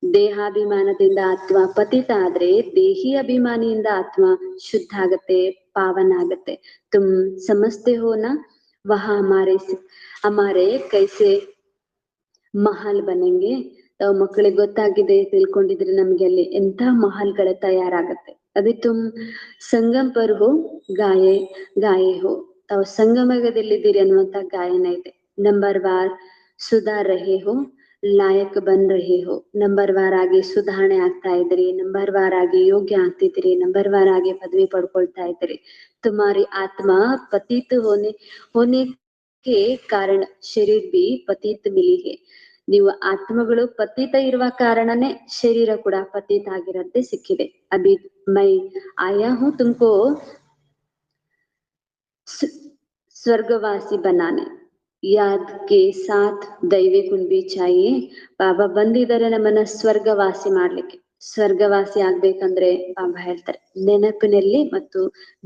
ದೇಹಾಭಿಮಾನದಿಂದ ಆತ್ಮ ಪತಿತ ಆದ್ರೆ ದೇಹಿ ಅಭಿಮಾನಿಯಿಂದ ಆತ್ಮ ಶುದ್ಧ ಆಗತ್ತೆ, ಪಾವನ ಆಗತ್ತೆ. ತುಮ್ ಸಮಜ್ತೆ ಹೋ ನಾ, ವಹಾ ಹಮಾರೆ ಕೈಸೆ ಮಹಲ್ ಬನೆಂಗೆ. ತಾವು ಮಕ್ಕಳಿಗೆ ಗೊತ್ತಾಗಿದೆ, ತಿಳ್ಕೊಂಡಿದ್ರೆ ನಮ್ಗೆ ಅಲ್ಲಿ ಎಂಥ ಮಹಲ್ಗಳ ತಯಾರಾಗತ್ತೆ. अभी तुम ಸಂಗಮ್ पर हो ಗಾಯೆ ಗಾಯೆ हो ತಾವು ಸಂಗಮಗದಲ್ಲಿದ್ದೀರಿ ಅನ್ನುವಂತ ಗಾಯನ ಇದೆ. ನಂಬರ್ ವಾರ್ ಸುಧಾರ್ ರಹೆ हो ಲಾಯಕ್ ಬನ್ ರಹೆ हो ನಂಬರ್ ವಾರ್ ಆಗಿ ಸುಧಾರಣೆ ಆಗ್ತಾ ಇದ್ರಿ, ನಂಬರ್ ವಾರ್ ಆಗಿ ಯೋಗ್ಯ ಆಗ್ತಿದ್ರಿ, ನಂಬರ್ ವಾರ್ ಆಗಿ ಪದವಿ ಪಡ್ಕೊಳ್ತಾ ಇದ್ರಿ. ತುಮಾರಿ ಆತ್ಮ ಪತಿತ್ ಹೋನೆ के कारण शरीर भी पतित मिली है. ನೀವು ಆತ್ಮಗಳು ಪತಿತ ಇರುವ ಕಾರಣನೇ ಶರೀರ ಕೂಡ ಪತಿತ ಆಗಿರಂತೆ ಸಿಕ್ಕಿದೆ. ಅಭಿ ಮೈ ಆಯಾ ಹೂಂ ತುಮಕೋ ಸ್ವರ್ಗವಾಸಿ ಬನಾನೆ ಯಾದ್ ಕೆ ಸಾಥ್ ದೈವಿ ಗುಣ ಭಿ ಚಾಹಿಯೆ. ಬಾಬಾ ಬಂದಿದ್ದಾರೆ ನಮ್ಮನ್ನ ಸ್ವರ್ಗವಾಸಿ ಮಾಡ್ಲಿಕ್ಕೆ. ಸ್ವರ್ಗವಾಸಿ ಆಗ್ಬೇಕಂದ್ರೆ ಬಾಬಾ ಹೇಳ್ತಾರೆ ನೆನಪಿನಲ್ಲಿ ಮತ್ತು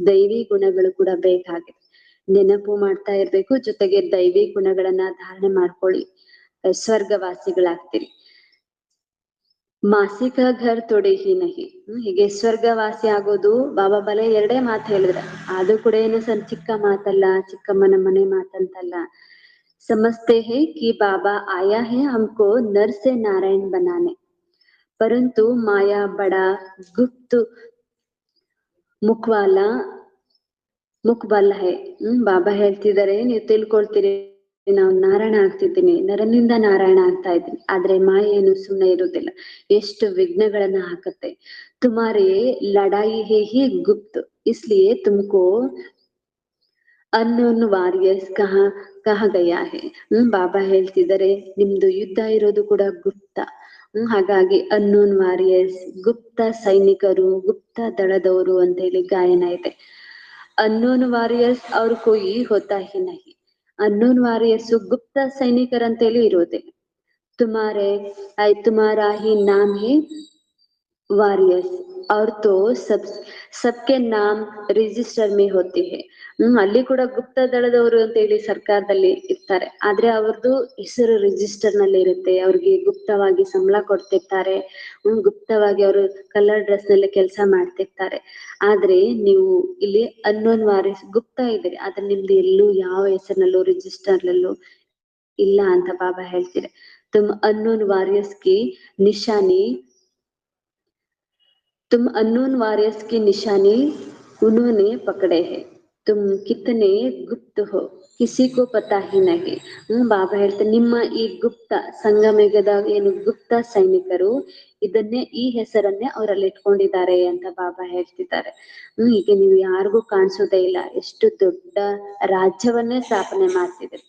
ದೈವಿ ಗುಣಗಳು ಕೂಡ ಬೇಕಾಗಿದೆ. ನೆನಪು ಮಾಡ್ತಾ ಇರ್ಬೇಕು, ಜೊತೆಗೆ ದೈವಿ ಗುಣಗಳನ್ನ ಧಾರಣೆ ಮಾಡ್ಕೊಳ್ಳಿ, ಸ್ವರ್ಗವಾಸಿಗಳಾಗ್ತೀರಿ. ಮಾಸಿಕ ಘರ್ ತೊಡೆ ಹಿ ನಹಿ. ಹೀಗೆ ಸ್ವರ್ಗವಾಸಿ ಆಗೋದು ಬಾಬಾ ಬಲೆ ಎರಡೇ ಮಾತು ಹೇಳಿದ್ರ, ಅದು ಕೂಡ ಏನು ಚಿಕ್ಕ ಮಾತಲ್ಲ, ಚಿಕ್ಕಮ್ಮನ ಮನೆ ಮಾತಂತಲ್ಲ. ಸಮಜ್ತೆ ಹೈ ಕಿ ಬಾಬಾ ಆಯಾ ಹೈ ಹಮ್ಕೋ ನರ್ ಸೆ ನಾರಾಯಣ್ ಬನಾನೆ, ಪರಂತು ಮಾಯಾ ಬಡಾ ಗುಪ್ತ ಮುಖವಾಲ ಮುಖಬಲ್ಲ ಹೈ. ಬಾಬಾ ಹೇಳ್ತಿದ್ದಾರೆ, ನೀವು ತಿಳ್ಕೊಳ್ತೀರಿ ನಾವು ನಾರಾಯಣ ಆಗ್ತಿದ್ದೀನಿ, ನರನಿಂದ ನಾರಾಯಣ ಆಗ್ತಾ ಇದ್ದೀನಿ, ಆದ್ರೆ ಮಾಯೆ ಏನು ಸುಮ್ಮನೆ ಇರುವುದಿಲ್ಲ, ಎಷ್ಟು ವಿಘ್ನಗಳನ್ನ ಹಾಕತ್ತೆ. ತುಮಾರೇ ಲಡಾಯಿ ಹೇ ಹಿ ಗುಪ್ತ, ಇಸ್ಲಿಯೇ ತುಮಕೋ ಅನ್ನೋನ್ ವಾರಿಯರ್ಸ್ ಕಹ ಗಯಾ ಹೇ. ಬಾಬಾ ಹೇಳ್ತಿದ್ದಾರೆ ನಿಮ್ದು ಯುದ್ಧ ಇರೋದು ಕೂಡ ಗುಪ್ತ. ಹಾಗಾಗಿ ಅನ್ನೋನ್ ವಾರಿಯರ್ಸ್, ಗುಪ್ತ ಸೈನಿಕರು, ಗುಪ್ತ ದಳದವರು ಅಂತ ಹೇಳಿ ಗಾಯನ ಇದೆ. ಅನ್ನೋನ್ ವಾರಿಯರ್ಸ್ ಅವ್ರ ಕೋಯಿ ಹೋತಾ ಹಿ ನಹಿ. ಅನ್ನೋನ್ ವಾರಿಯರ್ಸ್ ಗುಪ್ತ ಸೈನಿಕರಂತೇಳಿ ಇರೋದಿಲ್ಲ. ತುಮಾರಾ ಹಿ ನಾಮ್ ಹೇ ವಾರಿಯರ್ಸ್ ಅವ್ರ ತೋ ಸಬ್ಕೆ ನಾಮ್ ರಿಜಿಸ್ಟರ್ ಮೇ ಹೋತಿ ಹೇ. ಅಲ್ಲಿ ಕೂಡ ಗುಪ್ತ ದಳದವರು ಅಂತ ಹೇಳಿ ಸರ್ಕಾರದಲ್ಲಿ ಇರ್ತಾರೆ, ಆದ್ರೆ ಅವ್ರದ್ದು ಹೆಸರು ರಿಜಿಸ್ಟರ್ ನಲ್ಲಿ ಇರುತ್ತೆ. ಅವ್ರಿಗೆ ಗುಪ್ತವಾಗಿ ಸಂಬಳ ಕೊಡ್ತಿರ್ತಾರೆ, ಗುಪ್ತವಾಗಿ ಅವರು ಕಲರ್ ಡ್ರೆಸ್ ನಲ್ಲಿ ಕೆಲಸ ಮಾಡ್ತಿರ್ತಾರೆ. ಆದ್ರೆ ನೀವು ಇಲ್ಲಿ ಅನ್ನೋನ್ ವಾರಿಯರ್ಸ್ ಗುಪ್ತ ಇದ್ರಿ, ಆದ್ರೆ ನಿಮ್ದು ಎಲ್ಲೂ ಯಾವ ಹೆಸರಿನಲ್ಲೂ ರಿಜಿಸ್ಟರ್ ನಲ್ಲೂ ಇಲ್ಲ ಅಂತ ಬಾಬಾ ಹೇಳ್ತೀರ. ತುಮ್ ಅನ್ನೋನ್ ವಾರಿಯರ್ಸ್ ಕಿ ನಿಶಾನಿ तुम अननोन वारियर्स की निशानी उन्होंने पकड़े है. तुम कितने गुप्त हो किसी को पता ही नहीं. ಬಾಬಾ ಹೇಳ್ತಾರೆ ನಿಮ್ಮ ಈ ಗುಪ್ತ ಸಂಗಮೇಗದಾಗ ಏನು ಗುಪ್ತ ಸೈನಿಕರು ಇದನ್ನೇ ಈ ಹೆಸರನ್ನೇ ಅವರಲ್ಲಿ ಇಟ್ಕೊಂಡಿದ್ದಾರೆ ಅಂತ ಬಾಬಾ ಹೇಳ್ತಿದ್ದಾರೆ. ಈಗ ನೀವು ಯಾರಿಗೂ ಕಾಣಿಸೋದೇ ಇಲ್ಲ, ಎಷ್ಟು ದೊಡ್ಡ ರಾಜ್ಯವನ್ನೇ ಸ್ಥಾಪನೆ ಮಾಡ್ತಿದ್ರಿ.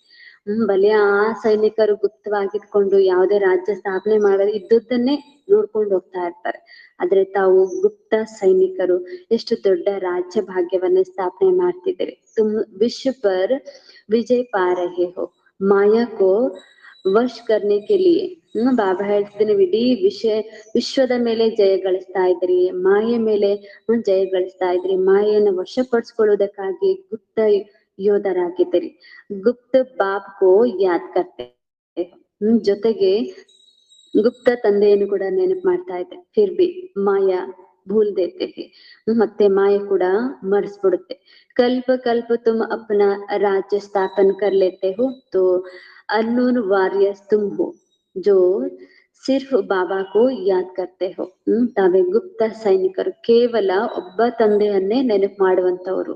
ಬಲೆ ಆ ಸೈನಿಕರು ಗುಪ್ತವಾಗಿಟ್ಕೊಂಡು ಯಾವುದೇ ರಾಜ್ಯ ಸ್ಥಾಪನೆ ಮಾಡೋದು ಇದ್ದದ್ದನ್ನೇ ನೋಡ್ಕೊಂಡು ಹೋಗ್ತಾ ಇರ್ತಾರೆ. ಆದ್ರೆ ತಾವು ಗುಪ್ತ ಸೈನಿಕರು ಎಷ್ಟು ದೊಡ್ಡ ರಾಜ್ಯ ಭಾಗ್ಯವನ್ನ ಸ್ಥಾಪನೆ ಮಾಡ್ತಿದ್ದೀರಿ. ತುಮ್ ವಿಶ್ವ ಪರ್ ವಿಜಯ್ ಪಾ ರಹೆ ಹೋ ಮಾಯಾ ಕೋ ವಶ್ ಕರ್ನೆ ಕೆ ಲಿಯೆ. ಬಾಬಾ ಹೇಳ್ತಿದ್ದೀನಿ ಇಡೀ ವಿಶ್ವದ ಮೇಲೆ ಜಯ ಗಳಿಸ್ತಾ ಇದ್ರಿ, ಮಾಯೆ ಮೇಲೆ ಜಯ ಗಳಿಸ್ತಾ ಇದ್ರಿ, ಮಾಯೆಯನ್ನು ವಶಪಡಿಸ್ಕೊಳ್ಳೋದಕ್ಕಾಗಿ ಗುಪ್ತ ಯೋಧರಾಗಿದ್ದೀರಿ. ಗುಪ್ತ ಬಾಪ್ ಕೋ ಯಾದ್ ಕರ್ತೆ, ಜೊತೆಗೆ ಗುಪ್ತ ತಂದೆಯನ್ನು ಕೂಡ ನೆನಪು ಮಾಡ್ತಾ ಇದ್ದೆ. ಫಿರ್ ಬಿ ಮಾಯಾ ಭೂಲ್ ದೇತೆ ಹೇ, ಮತ್ತೆ ಮಾಯೆ ಕೂಡ ಮರ್ಸ್ಬಿಡುತ್ತೆ. ಕಲ್ಪ ಕಲ್ಪ ತುಮ್ ಅಪನಾ ರಾಜ್ಯ ಸ್ಥಾಪನ್ ಕರ್ ಲೇತೆ ಹೋ ತೋ ಅನ್ನೋನ್ ವಾರಿಯರ್ಸ್ ತುಮ್ ಹೋ ಜೋ ಸಿರ್ಫ್ ಬಾಬಾ ಕೋ ಯಾದ್ ಕರ್ತೆ ಹೋ. ತಾವೇ ಗುಪ್ತ ಸೈನಿಕರು, ಕೇವಲ ಒಬ್ಬ ತಂದೆಯನ್ನೇ ನೆನಪು ಮಾಡುವಂತವರು.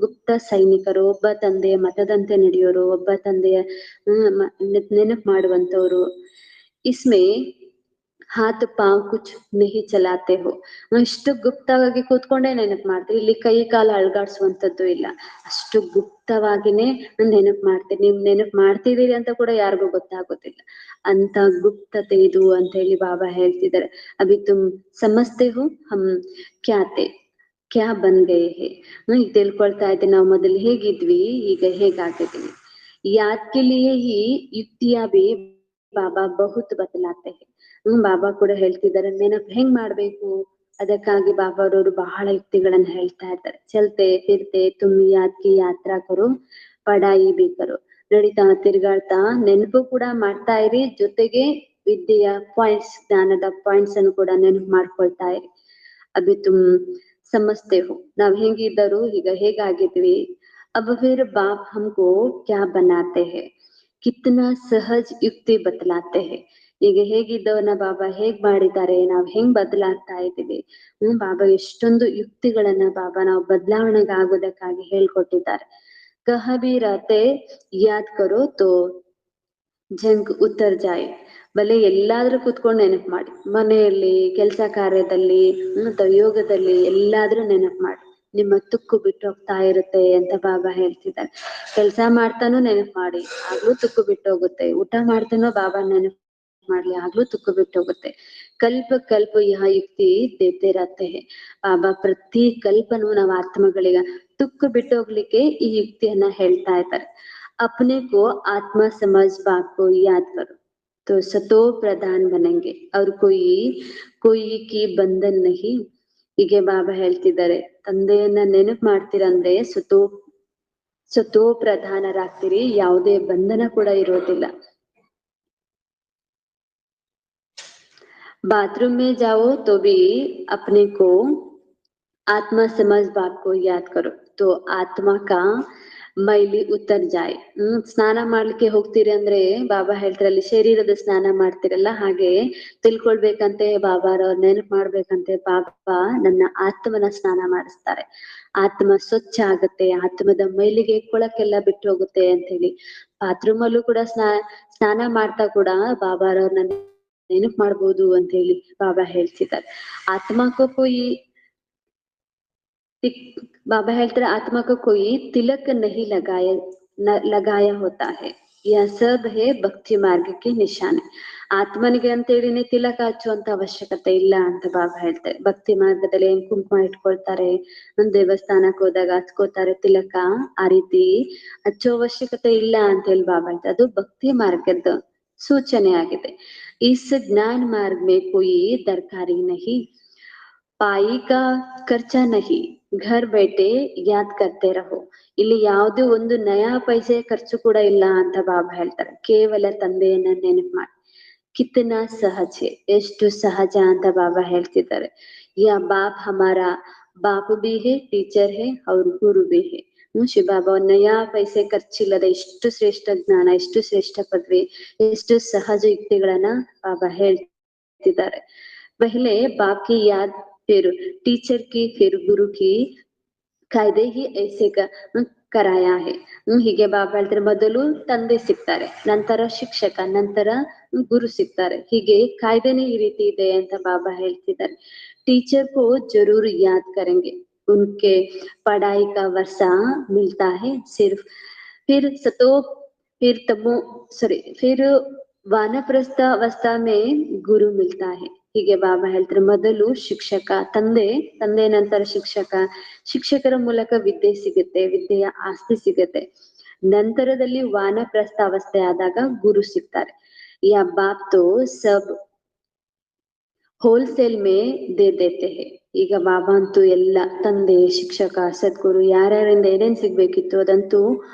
ಗುಪ್ತ ಸೈನಿಕರು, ಒಬ್ಬ ತಂದೆಯ ಮತದಂತೆ ನಡೆಯೋರು, ಒಬ್ಬ ತಂದೆಯ ನೆನಪು ಮಾಡುವಂತವ್ರು. ಇಸ್ಮೇ ಹಾತ್ ಪಾವ್ ಕುಚ್ ನಹಿ ಚಲಾತೆ ಹೋ. ಅಷ್ಟು ಗುಪ್ತವಾಗಿ ಕೂತ್ಕೊಂಡೇ ನೆನಪು ಮಾಡ್ತೀವಿ, ಇಲ್ಲಿ ಕೈ ಕಾಲು ಅಳ್ಗಾಡ್ಸುವಂತದ್ದು ಇಲ್ಲ, ಅಷ್ಟು ಗುಪ್ತವಾಗಿನೇ ನೆನಪು ಮಾಡ್ತೀವಿ. ನೀವು ನೆನಪು ಮಾಡ್ತಿದ್ದೀರಿ ಅಂತ ಕೂಡ ಯಾರಿಗೂ ಗೊತ್ತಾಗೋದಿಲ್ಲ, ಅಂತ ಗುಪ್ತತೆ ಇದು ಅಂತ ಹೇಳಿ ಬಾಬಾ ಹೇಳ್ತಿದ್ದಾರೆ. ಅಭಿ ತುಮ್ ಸಮಜ್ತೆ ಹೋ ಹಮ್ ಕ್ಯಾ ಬನ್ ಗಯೆ ಹೇ. ಈಗ ತಿಳ್ಕೊಳ್ತಾ ಇದ್ದೀನಿ ನಾವು ಮೊದಲು ಹೇಗಿದ್ವಿ, ಈಗ ಹೇಗಾಗಿದ್ವಿ. ಯಾದ್ ಕೆ ಲಿಯೆ ಹಿ ಯುಕ್ತಿಯಾ ಬಿ ಬಾಬಾ ಬಹುತ್ ಬದಲಾತೆ ಹೇ. ಬಾಬಾ ಕೂಡ ಹೇಳ್ತಿದ್ದಾರೆ ನೆನಪು ಹೆಂಗ್ ಮಾಡ್ಬೇಕು, ಅದಕ್ಕಾಗಿ ಬಾಬಾ ಅವರು ಬಹಳ ಯುಕ್ತಿಗಳನ್ನ ಹೇಳ್ತಾ ಇರ್ತಾರೆ. ಚಲ್ತೆ ಫಿರ್ತೆ ತುಮ್ ಯಾದ್ ಕಿ ಯಾತ್ರಾ ಕರೋ ಪಡಾಯಿ ಬಿ ಕರೋ. ನಡೀತಾ ತಿರ್ಗಾಡ್ತಾ ನೆನಪು ಕೂಡ ಮಾಡ್ತಾ ಇರಿ, ಜೊತೆಗೆ ವಿದ್ಯೆಯ ಪಾಯಿಂಟ್ಸ್, ಜ್ಞಾನದ ಪಾಯಿಂಟ್ಸ್ ಅನ್ನು ಕೂಡ ನೆನಪು ಮಾಡ್ಕೊಳ್ತಾ ಇರಿ. ಅಭಿ ತುಮ್ ಸಮಜ್ತೆ ಹೋ, ನಾವ್ ಹೆಂಗಿದ್ದರು ಈಗ ಹೇಗಾಗಿದ್ವಿ. अब फिर बाप हमको क्या बनाते हैं, कितना सहज युक्ति बतलाते हैं. ಈಗ ಹೇಗಿದ್ದವನ್ನ ಬಾಬಾ ಹೇಗ್ ಮಾಡಿದ್ದಾರೆ, ನಾವ್ ಹೆಂಗ್ ಬದಲಾಗ್ತಾ ಇದ್ದೀವಿ. ಬಾಬಾ ಎಷ್ಟೊಂದು ಯುಕ್ತಿಗಳನ್ನ ಬಾಬಾ ನಾವು ಬದಲಾವಣೆಗೆ ಆಗೋದಕ್ಕಾಗಿ ಹೇಳ್ಕೊಟ್ಟಿದ್ದಾರೆ. ಕಹ ಭಿ ರಹತೆ ಯಾದ್ ಕರೋ ತೋ ಜಂಗ್ ಉತ್ತರ್ ಜಾಯ್. ಬಲೆ ಎಲ್ಲಾದ್ರೂ ಕುತ್ಕೊಂಡು ನೆನಪು ಮಾಡಿ, ಮನೆಯಲ್ಲಿ, ಕೆಲಸ ಕಾರ್ಯದಲ್ಲಿ ಅಥವಾ ಯೋಗದಲ್ಲಿ ಎಲ್ಲಾದ್ರೂ ನೆನಪು ಮಾಡಿ, ನಿಮ್ಮ ತುಕ್ಕು ಬಿಟ್ಟು ಹೋಗ್ತಾ ಇರುತ್ತೆ ಅಂತ ಬಾಬಾ ಹೇಳ್ತಿದ್ದಾರೆ. ಕೆಲ್ಸ ಮಾಡ್ತಾನೂ ನೆನಪು ಮಾಡಿ, ಆಗ್ಲೂ ತುಕ್ಕು ಬಿಟ್ಟು ಹೋಗುತ್ತೆ. ಊಟ ಮಾಡ್ತಾನೋ ಬಾಬಾ ನೆನಪು ಮಾಡ್ಲಿ, ಆಗ್ಲೂ ತುಕ್ಕು ಬಿಟ್ಟು ಹೋಗುತ್ತೆ. ಕಲ್ಪ ಕಲ್ಪ ಯಹ ಯುಕ್ತಿ ದೇತೆ ರಹತೆ ಹೈ. ಬಾಬಾ ಪ್ರತಿ ಕಲ್ಪನೂ ನಾವು ಆತ್ಮಗಳಿಗೆ ತುಕ್ಕು ಬಿಟ್ಟು ಹೋಗ್ಲಿಕ್ಕೆ ಈ ಯುಕ್ತಿಯನ್ನ ಹೇಳ್ತಾ ಇದ್ದಾರೆ. अपने को आत्मा समझ बात को याद करो तो सतो प्रधान बनेंगे और कोई की बंधन नहीं. ಹೀಗೆ ಬಾಬಾ ಹೇಳ್ತಿದ್ದಾರೆ, ತಂದೆಯನ್ನ ನೆನಪು ಮಾಡ್ತೀರಂದ್ರೆ ಸತೋ ಪ್ರಧಾನರಾಗ್ತೀರಿ, ಯಾವುದೇ ಬಂಧನ ಕೂಡ ಇರೋದಿಲ್ಲ. बाथरूम में जाओ तो भी अपने को आत्मा समझ बात को याद करो तो आत्मा का ಮೈಲಿ ಉತ್ತರ್ ಜಾಯ್. ಸ್ನಾನ ಮಾಡ್ಲಿಕ್ಕೆ ಹೋಗ್ತೀರಿ ಅಂದ್ರೆ ಬಾಬಾ ಹೇಳ್ತಾರೆ, ಅಲ್ಲಿ ಶರೀರದ ಸ್ನಾನ ಮಾಡ್ತಿರಲ್ಲ, ಹಾಗೆ ತಿಳ್ಕೊಳ್ಬೇಕಂತೆ ಬಾಬಾರವ್ರ ನೆನಪು ಮಾಡ್ಬೇಕಂತೆ, ಬಾಬಾ ನನ್ನ ಆತ್ಮನ ಸ್ನಾನ ಮಾಡಿಸ್ತಾರೆ, ಆತ್ಮ ಸ್ವಚ್ಛ ಆಗುತ್ತೆ, ಆತ್ಮದ ಮೈಲಿಗೆ ಕೊಳಕೆಲ್ಲ ಬಿಟ್ಟು ಹೋಗುತ್ತೆ ಅಂತ ಹೇಳಿ. ಬಾತ್ರೂಮ್ ಅಲ್ಲೂ ಕೂಡ ಸ್ನಾನ ಮಾಡ್ತಾ ಕೂಡ ಬಾಬಾರವ್ರನ್ನ ನೆನಪು ಮಾಡ್ಬೋದು ಅಂತ ಹೇಳಿ ಬಾಬಾ ಹೇಳ್ತಿದ್ದಾರೆ. ಆತ್ಮಕ್ಕೂ ಕೊಯ್ बाबा ಹೇಳ್ತಾರೆ, आत्मा को कोई तिलक नहीं लगाया होता है, यह सब है ಭಕ್ತಿ ಮಾರ್ಗಕ್ಕೆ ನಿಶಾನೆ. ಆತ್ಮನಿಗೆ ಅಂತೇಳಿನೇ ತಿಲಕ ಹಚ್ಚುವಂತ ಅವಶ್ಯಕತೆ ಇಲ್ಲ ಅಂತ ಬಾಬಾ ಹೇಳ್ತಾರೆ. ಭಕ್ತಿ ಮಾರ್ಗದಲ್ಲಿ ಏನ್ ಕುಂಕುಮ ಇಟ್ಕೊಳ್ತಾರೆ, ಒಂದ್ ದೇವಸ್ಥಾನಕ್ಕೆ ಹೋದಾಗ ಹಚ್ಕೋತಾರೆ ತಿಲಕ, ಆ ರೀತಿ ಹಚ್ಚೋ ಅವಶ್ಯಕತೆ ಇಲ್ಲ ಅಂತ ಹೇಳಿ ಬಾಬಾ ಹೇಳ್ತಾರೆ. ಅದು ಭಕ್ತಿ ಮಾರ್ಗದ ಸೂಚನೆ ಆಗಿದೆ. इस ज्ञान मार्ग में कोई दरकारी नहीं, ಪಾಯಿ ಕಾ ಖರ್ಚಾ ನಹಿ, ಘರ್ ಬೇಟೆ ಯಾದ್ ಕರ್ತೆ ರಹೋ. ಇಲ್ಲಿ ಯಾವುದೇ ಒಂದು ನಯಾ ಪೈಸೆ ಖರ್ಚು ಕೂಡ ಇಲ್ಲ ಅಂತ ಬಾಬಾ ಹೇಳ್ತಾರೆ. ಕೇವಲ ತಂದೆಯನ್ನ ನೆನಪು ಮಾಡಿ. ಕಿತ್ತನಾ ಸಹಜ, ಎಷ್ಟು ಸಹಜ ಅಂತ ಬಾಬಾ ಹೇಳ್ತಿದ್ದಾರೆ. ಯಾ Baap ಹಮಾರ Bapu B A, teacher ಹೇ ಅವ್ರ ಗುರು ಬಿ ಹೇ. ಶಿವ ಬಾಬಾ ನಯಾ ಪೈಸೆ ಖರ್ಚಿಲ್ಲದ ಎಷ್ಟು ಶ್ರೇಷ್ಠ ಜ್ಞಾನ, ಎಷ್ಟು ಶ್ರೇಷ್ಠ ಪದವಿ, ಎಷ್ಟು ಸಹಜ ಯುಕ್ತಿಗಳನ್ನ ಬಾಬಾ ಹೇಳ್ತಿದ್ದಾರೆ. पहले बाप की याद, फिर टीचर की, फिर गुरु की ಕಾಯ್ದೆ ಹಿ ಐಸೆ ಕರಾಯ ಹೇ. ಹೀಗೆ ಬಾಬಾ ಹೇಳ್ತಾರೆ, ಮೊದಲು ತಂದೆ ಸಿಗ್ತಾರೆ, ನಂತರ ಶಿಕ್ಷಕ, ನಂತರ ಗುರು ಸಿಗ್ತಾರೆ. ಹೀಗೆ ಕಾಯ್ದೆನೇ ಈ ರೀತಿ ಇದೆ ಅಂತ ಬಾಬಾ ಹೇಳ್ತಿದ್ದಾರೆ. टीचर को जरूर याद करेंगे, उनके पढ़ाई का वर्षा मिलता है सिर्फ, फिर सतो फिर तमो फिर ವಾನಪ್ರಸ್ಥ ಅವಸ್ಥಾ ಮೇ ಗುರು ಮಿಲ್ತಾ ಹೇ. ಹೀಗೆ ಬಾಬಾ ಹೇಳ್ತಾರೆ, ಮೊದಲು ಶಿಕ್ಷಕ, ತಂದೆ ನಂತರ ಶಿಕ್ಷಕರ ಮೂಲಕ ವಿದ್ಯೆ ಸಿಗುತ್ತೆ, ವಿದ್ಯೆಯ ಆಸ್ತಿ ಸಿಗುತ್ತೆ. ನಂತರದಲ್ಲಿ ವಾನಪ್ರಸ್ಥ ಅವಸ್ಥೆ ಆದಾಗ ಗುರು ಸಿಗ್ತಾರೆ. ಯಾ ಬಾಪ್ ತೋ ಸಬ್ ಹೋಲ್ಸೇಲ್ ಮೇ ದೇತೆ ಹೇ. ಈಗ ಬಾಬಾ ಅಂತೂ ಎಲ್ಲ, ತಂದೆ, ಶಿಕ್ಷಕ, ಸದ್ಗುರು ಯಾರ್ಯಾರಿಂದ ಏನೇನ್ ಸಿಗ್ಬೇಕಿತ್ತು ಅದಂತೂ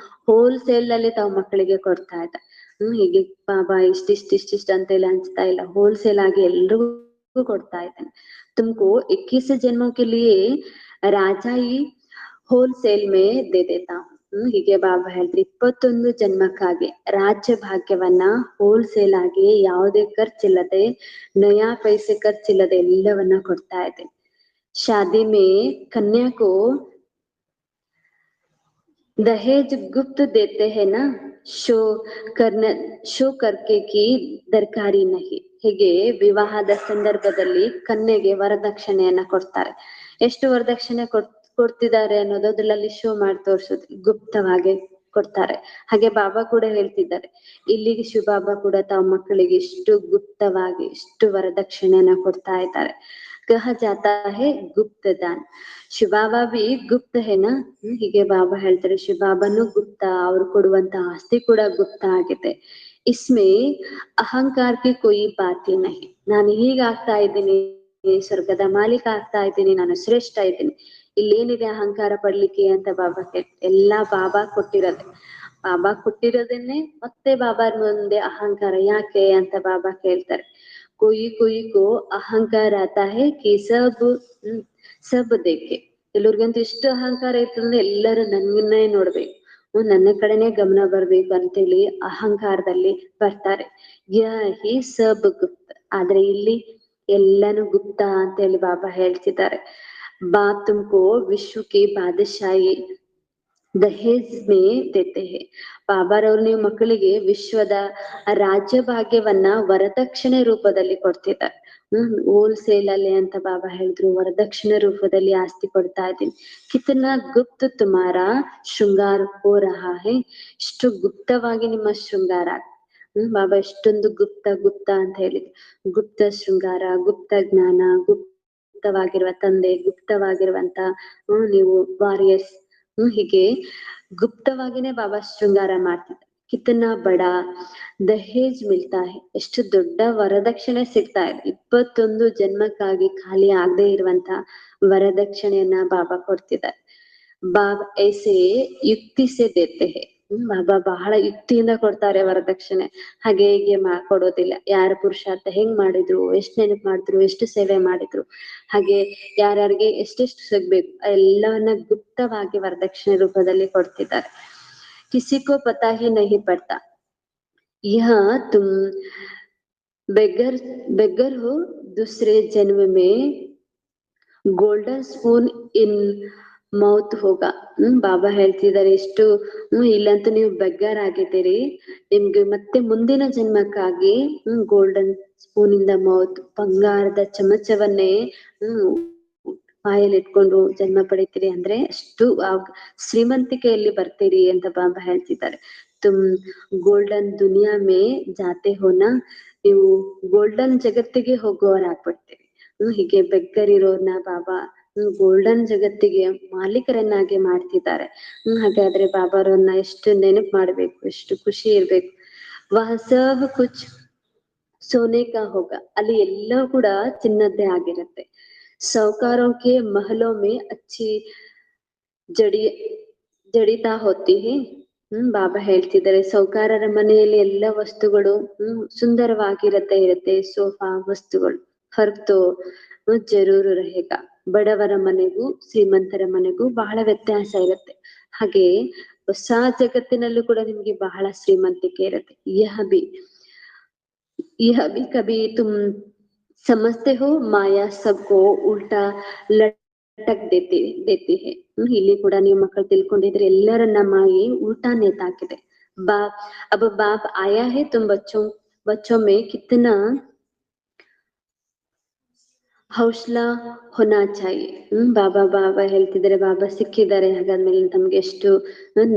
ಹೋಲ್ಸೇಲ್ ನಲ್ಲಿ ತಾವ್ ಮಕ್ಕಳಿಗೆ ಕೊಡ್ತಾ ಇದ್ದ. ಹೀಗೆ ಬಾಬಾ ಇಷ್ಟಿಷ್ಟ ಅಂತ ಎಲ್ಲ ಹಂಚ್ತಾ ಇಲ್ಲ, ಹೋಲ್ಸೇಲ್ ಆಗಿ ಎಲ್ರಿಗೂ ಕೊಡ್ತಾ ಇದ್ದಾನೆ. ತುಮಕು 21 ಜನ್ಮೋ ಕೆ ಲಿಯೇ ರಾಜಾ ಈ ಹೋಲ್ಸೇಲ್ ಮೇ ದೇ ದೇತಾ. ಹೀಗೆ ಬಾಬಾ ಹೇಳ್ತಾರೆ, 21 ಜನ್ಮಕ್ಕಾಗಿ ರಾಜ್ಯ ಭಾಗ್ಯವನ್ನ ಹೋಲ್ಸೇಲ್ ಆಗಿ ಯಾವುದೇ ಖರ್ಚಿಲ್ಲದೆ, ನಯಾ ಪೈಸೆ ಖರ್ಚಿಲ್ಲದೆ ಎಲ್ಲವನ್ನ ಕೊಡ್ತಾ ಇದೆ. ಶಾದಿ ಮೇ ಕನ್ಯಾ ಕೋ दहेज गुप्त देते हैं ना, ಶೋ ಕರ್ಕೆ ಕಿ ದರ್ಕಾರಿ ನಹಿ. ಹೀಗೆ ವಿವಾಹದ ಸಂದರ್ಭದಲ್ಲಿ ಕನ್ಯೆಗೆ ವರದಕ್ಷಿಣೆಯನ್ನ ಕೊಡ್ತಾರೆ. ಎಷ್ಟು ವರದಕ್ಷಿಣೆ ಕೊಡ್ತಿದ್ದಾರೆ ಅನ್ನೋದು ಅದ್ರಲ್ಲಿ ಶೋ ಮಾಡಿ ತೋರ್ಸುತ್ತೆ, ಗುಪ್ತವಾಗಿ ಕೊಡ್ತಾರೆ. ಹಾಗೆ ಬಾಬಾ ಕೂಡ ಹೇಳ್ತಿದ್ದಾರೆ, ಇಲ್ಲಿಗೆ ಶಿವಬಾಬಾ ಕೂಡ ತಾವ್ ಮಕ್ಕಳಿಗೆ ಇಷ್ಟು ಗುಪ್ತವಾಗಿ ಇಷ್ಟು ವರದಕ್ಷಿಣೆಯನ್ನ ಕೊಡ್ತಾ ಇದ್ದಾರೆ. ಕಹ ಜಾತಾ ಹೇ ಗುಪ್ತ ದಾನ್, ಶಿವಬಾಬಾ ಬಿ ಗುಪ್ತ ಹೇನಾ. ಹೀಗೆ ಬಾಬಾ ಹೇಳ್ತಾರೆ, ಶಿವಬಾಬಾನು ಗುಪ್ತ, ಅವ್ರು ಕೊಡುವಂತ ಆಸ್ತಿ ಕೂಡ ಗುಪ್ತ ಆಗಿದೆ. ಇಸ್ಮೇ ಅಹಂಕಾರಕ್ಕೆ ಕೊಯಿ ಬಾತಿ ನಹಿ. ನಾನು ಹೀಗಾಗ್ತಾ ಇದ್ದೀನಿ, ಸ್ವರ್ಗದ ಮಾಲೀಕ ಆಗ್ತಾ ಇದ್ದೀನಿ, ನಾನು ಶ್ರೇಷ್ಠ ಇದ್ದೀನಿ, ಇಲ್ಲೇನಿದೆ ಅಹಂಕಾರ ಪಡ್ಲಿಕ್ಕೆ ಅಂತ ಬಾಬಾ ಎಲ್ಲಾ ಬಾಬಾ ಕೊಟ್ಟಿರೋದನ್ನೇ ಮತ್ತೆ ಬಾಬಾ ಮುಂದೆ ಅಹಂಕಾರ ಯಾಕೆ ಅಂತ ಬಾಬಾ ಕೇಳ್ತಾರೆ. ಕೊಯಿ ಕೋ ಅಹಂಕಾರ ಆತಾ ಹೇ ಕಿ ಸಬ್ ದೇಖೆ. ಎಲ್ಲರಿಗಂತೂ ಇಷ್ಟು ಅಹಂಕಾರ ಇರ್ತಂದ್ರೆ ಎಲ್ಲರೂ ನನ್ನನ್ನೇ ನೋಡ್ಬೇಕು. ನನ್ನ ಕಡೆನೆ ಗಮನ ಬರ್ಬೇಕು ಅಂತೇಳಿ ಅಹಂಕಾರದಲ್ಲಿ ಬರ್ತಾರೆ. ಯಹಿ ಸಬ್ ಗುಪ್ತ. ಆದ್ರೆ ಇಲ್ಲಿ ಎಲ್ಲಾನು ಗುಪ್ತ ಅಂತ ಹೇಳಿ ಬಾಬಾ ಹೇಳ್ತಿದ್ದಾರೆ. ಬಾಪ್ ತುಮ್ಕೋ ವಿಶ್ವಕ್ಕೆ ಬಾದಶಾಹಿ ದಹೇಜ್ ಮೇ ದೇತೆ ಹೇ. ಬಾಬಾರವ್ರು ನೀವು ಮಕ್ಕಳಿಗೆ ವಿಶ್ವದ ರಾಜ್ಯ ಭಾಗ್ಯವನ್ನ ವರದಕ್ಷಿಣೆ ರೂಪದಲ್ಲಿ ಕೊಡ್ತಿದ್ದಾರೆ. ಹೋಲ್ಸೇಲ್ ಅಲ್ಲಿ ಅಂತ ಬಾಬಾ ಹೇಳಿದ್ರು, ವರದಕ್ಷಿಣೆ ರೂಪದಲ್ಲಿ ಆಸ್ತಿ ಕೊಡ್ತಾ ಇದ್ದೀನಿ. ಕಿತನಾ ಗುಪ್ತ ತುಮಾರ ಶೃಂಗಾರ ಹೋ ರಹಾ ಹೇ. ಇಷ್ಟು ಗುಪ್ತವಾಗಿ ನಿಮ್ಮ ಶೃಂಗಾರ. ಬಾಬಾ ಎಷ್ಟೊಂದು ಗುಪ್ತ ಗುಪ್ತ ಅಂತ ಹೇಳಿದ್ರು. ಗುಪ್ತ ಶೃಂಗಾರ, ಗುಪ್ತ ಜ್ಞಾನ, ಗುಪ್ತವಾಗಿರುವ ತಂದೆ, ಗುಪ್ತವಾಗಿರುವಂತ ನೀವು ವಾರಿಯರ್ಸ್, ಹೀಗೆ ಗುಪ್ತವಾಗಿನೇ ಬಾಬಾ ಶೃಂಗಾರ ಮಾಡ್ತಿದ್ದಾರೆ. ಕಿತನಾ ಬಡ ದಹೇಜ್ ಮಿಲ್ತಾ ಹೇ. ಎಷ್ಟು ದೊಡ್ಡ ವರದಕ್ಷಿಣೆ ಸಿಗ್ತಾ ಇದೆ. 21 ಜನ್ಮಕ್ಕಾಗಿ ಖಾಲಿ ಆಗದೆ ಇರುವಂತ ವರದಕ್ಷಿಣೆಯನ್ನ ಬಾಬಾ ಕೊಡ್ತಿದ್ದಾರೆ. ಬಾಬಾ ಐಸೆ ಯುಕ್ತಿ ಸೆ ದೇತೆ ಹೇ. ಬಾಬಾ ಬಹಳ ಯುಕ್ತಿಯಿಂದ ಕೊಡ್ತಾರೆ ವರದಕ್ಷಿಣೆ. ಹಾಗೆ ಹೀಗೆ ಕೊಡೋದಿಲ್ಲ. ಯಾರ ಪುರುಷಾರ್ಥ ಹೆಂಗ್ ಮಾಡಿದ್ರು, ಎಷ್ಟ್ ನೆನಪು ಮಾಡಿದ್ರು, ಎಷ್ಟು ಸೇವೆ ಮಾಡಿದ್ರು, ಹಾಗೆ ಯಾರ್ಯಾರಿಗೆ ಎಷ್ಟೆಷ್ಟು ಸಿಗ್ಬೇಕು ಎಲ್ಲವನ್ನ ಗುಪ್ತವಾಗಿ ವರದಕ್ಷಿಣೆ ರೂಪದಲ್ಲಿ ಕೊಡ್ತಿದ್ದಾರೆ. ಕಿಸಿಕೋ ಪತಾ ಹಿ ನಹಿ ಪಡ್ತಾ. यह तुम बेगर हो, दूसरे जन्म में ಗೋಲ್ಡನ್ ಸ್ಪೂನ್ ಇನ್ ಮೌತ್ ಹೋಗ. ಬಾಬಾ ಹೇಳ್ತಿದ್ದಾರೆ ಎಷ್ಟು ಇಲ್ಲಂತೂ ನೀವು ಬೆಗ್ಗರ್ ಆಗಿದ್ದೀರಿ, ನಿಮ್ಗೆ ಮತ್ತೆ ಮುಂದಿನ ಜನ್ಮಕ್ಕಾಗಿ ಗೋಲ್ಡನ್ ಸ್ಪೂನ್ ಇಂದ ಮೌತ್, ಬಂಗಾರದ ಚಮಚವನ್ನೇ ಬಾಯಲ್ಲಿ ಇಟ್ಕೊಂಡು ಜನ್ಮ ಪಡಿತೀರಿ. ಅಂದ್ರೆ ಅಷ್ಟು ಶ್ರೀಮಂತಿಕೆಯಲ್ಲಿ ಬರ್ತೀರಿ ಅಂತ ಬಾಬಾ ಹೇಳ್ತಿದ್ದಾರೆ. ತುಮ್ ಗೋಲ್ಡನ್ ದುನಿಯಾ ಮೇ ಜಾತೆ ಹೋನಾ. ನೀವು ಗೋಲ್ಡನ್ ಜಗತ್ತಿಗೆ ಹೋಗುವವರಾಗ್ಬಿಡ್ತೀರಿ. ಹೀಗೆ ಬೆಕ್ಕರಿರೋರ್ನ ಬಾಬಾ ಗೋಲ್ಡನ್ ಜಗತ್ತಿಗೆ ಮಾಲೀಕರನ್ನಾಗಿ ಮಾಡ್ತಿದ್ದಾರೆ. ಹಾಗಾದ್ರೆ ಬಾಬಾರನ್ನ ಎಷ್ಟು ನೆನಪು ಮಾಡ್ಬೇಕು, ಎಷ್ಟು ಖುಷಿ ಇರ್ಬೇಕು. ವಹ ಸಬ್ ಕುಚ್ ಸೋನೆ ಕಾ ಹೋಗ. ಅಲ್ಲಿ ಎಲ್ಲ ಕೂಡ ಚಿನ್ನದ್ದೇ ಆಗಿರುತ್ತೆ. ಸೌಕಾರೋಂ ಕೆ ಮಹಲೋ ಮೇ ಅಚ್ಚಿ ಜಡಿತಾ ಹೋತಿ ಹೇ. ಬಾಬಾ ಹೇಳ್ತಿದ್ದಾರೆ ಸೌಕಾರರ ಮನೆಯಲ್ಲಿ ಎಲ್ಲ ವಸ್ತುಗಳು ಸುಂದರವಾಗಿರುತ್ತೆ. ಸೋಫಾ ವಸ್ತುಗಳು ಫರ್ಕ್ ತೋ ಜರೂರು रहेಗ. ಬಡವರ ಮನೆಗೂ ಶ್ರೀಮಂತರ ಮನೆಗೂ ಬಹಳ ವ್ಯತ್ಯಾಸ ಇರುತ್ತೆ. ಹಾಗೆ ಹೊಸ ಜಗತ್ತಿನಲ್ಲೂ ಕೂಡ ನಿಮ್ಗೆ ಬಹಳ ಶ್ರೀಮಂತಿಕೆ ಇರುತ್ತೆ. यह भी कभी तुम समझते हो माया सबको उल्टा लटक देती है. ಇಲ್ಲಿ ಕೂಡ ನೀವು ಮಕ್ಕಳು ತಿಳ್ಕೊಂಡಿದ್ರೆ ಎಲ್ಲರನ್ನ ಮಾಯಿ ಉಲ್ಟಾ ನೇತಾಕಿದೆ. अब बाप आया है, तुम बच्चों में कितना ಹೌಸ್ಲಾ ಹೊನಾ ಚಾಹಿಯೆ. ಬಾಬಾ ಹೇಳ್ತಿದ್ದಾರೆ, ಬಾಬಾ ಸಿಕ್ಕಿದ್ದಾರೆ, ಹಾಗಾದ್ಮೇಲೆ ತಮ್ಗೆ ಎಷ್ಟು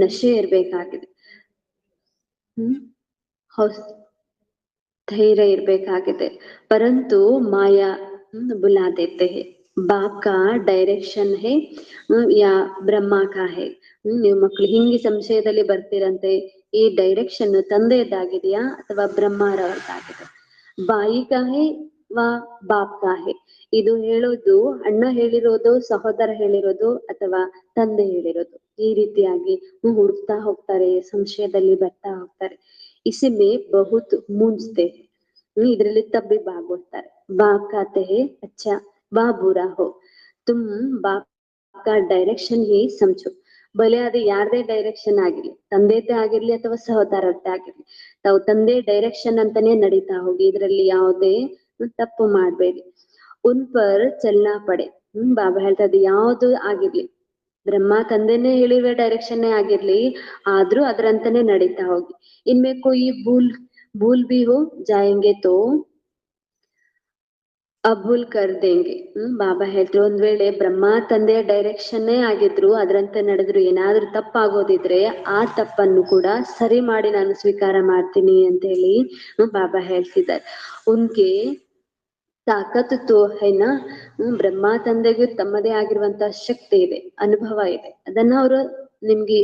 ನಶೆ ಇರ್ಬೇಕಾಗಿದೆ, धैर्य इर्ಬೇಕಾಗಿದೆ. परंतु माया बुला देते हैं. बाप का डायरेक्शन है या ब्रह्मा का है. ನೀವು ಮಕ್ಕಳು ಹಿಂಗೆ ಸಂಶಯದಲ್ಲಿ ಬರ್ತೀರಂತೆ, ಈ ಡೈರೆಕ್ಷನ್ ತಂದೆಯದ್ದಾಗಿದೆಯಾ ಅಥವಾ ಬ್ರಹ್ಮಾರವದ್ದಾಗಿದೆ. ಬಾಯಿ ಕಾ ಹೇ ವಾ ಬಾಪ್ ಕಾ ಹೇ. ಇದು ಹೇಳೋದು ಅಣ್ಣ ಹೇಳಿರೋದು, ಸಹೋದರ ಹೇಳಿರೋದು ಅಥವಾ ತಂದೆ ಹೇಳಿರೋದು. ಈ ರೀತಿಯಾಗಿ ಹುಡುಕ್ತಾ ಹೋಗ್ತಾರೆ, ಸಂಶಯದಲ್ಲಿ ಬರ್ತಾ ಹೋಗ್ತಾರೆ. ಇಸಿಮೆ ಬಹುತ್ ಮೂಂಜ್ತೆ. ಇದ್ರಲ್ಲಿ ತಬ್ಬಿ ಬಾಗ್ಬಿಡ್ತಾರೆ. ಬಾಪ್ ಕಾತೆ ಹೇ ಅಚ್ಚಾ ಬಾ ಬುರಾ ಹೋ, ತುಮ್ ಬಾಪ್ ಕಾ ಡೈರೆಕ್ಷನ್ ಹಿ ಸಮझो. ಬಲೆ ಅದು ಯಾರದೇ ಡೈರೆಕ್ಷನ್ ಆಗಿರ್ಲಿ, ತಂದೆದ್ದೇ ಆಗಿರ್ಲಿ ಅಥವಾ ಸಹೋದರದ್ದೇ ಆಗಿರ್ಲಿ, ತಾವು ತಂದೆ ಡೈರೆಕ್ಷನ್ ಅಂತಾನೆ ನಡೀತಾ ಹೋಗಿ, ಇದ್ರಲ್ಲಿ ಯಾವುದೇ ತಪ್ಪು ಮಾಡ್ಬೇಡಿ. ಉನ್ ಪರ್ ಚಲ್ನಾ ಪಡೆ. ಬಾಬಾ ಹೇಳ್ತಾ ಇದ್ದು ಯಾವ್ದು ಆಗಿರ್ಲಿ, ಬ್ರಹ್ಮ ತಂದೆನೇ ಹೇಳಿರುವ ಡೈರೆಕ್ಷನ್ನೇ ಆಗಿರ್ಲಿ, ಆದ್ರೂ ಅದ್ರಂತಾನೆ ನಡೀತಾ ಹೋಗಿ. ಇನ್ಮೇ ಕೊಯಿ ಭೂಲ್ ಬಿ ಹೋ ಜಾಯಂಗೆ ತೋ ಅಭೂಲ್ ಕರ್ ದೇಂಗೆ. ಬಾಬಾ ಹೇಳ್ತಾರೆ, ಒಂದ್ ವೇಳೆ ಬ್ರಹ್ಮ ತಂದೆಯ ಡೈರೆಕ್ಷನ್ನೇ ಆಗಿದ್ರು ಅದ್ರಂತೆ ನಡೆದ್ರು ಏನಾದ್ರೂ ತಪ್ಪಾಗೋದಿದ್ರೆ ಆ ತಪ್ಪನ್ನು ಕೂಡ ಸರಿ ಮಾಡಿ ನಾನು ಸ್ವೀಕಾರ ಮಾಡ್ತೀನಿ ಅಂತ ಹೇಳಿ ಬಾಬಾ ಹೇಳ್ತಿದ್ದಾರೆ. ಉನ್ಗೆ ತಾಕತ್ ತೋ ಹೈನಾ. ಬ್ರಹ್ಮ ತಂದೆಗೂ ತಮ್ಮದೇ ಆಗಿರುವಂತ ಶಕ್ತಿ ಇದೆ, ಅನುಭವ ಇದೆ. ಅದನ್ನ ಅವರು ನಿಮ್ಗೆ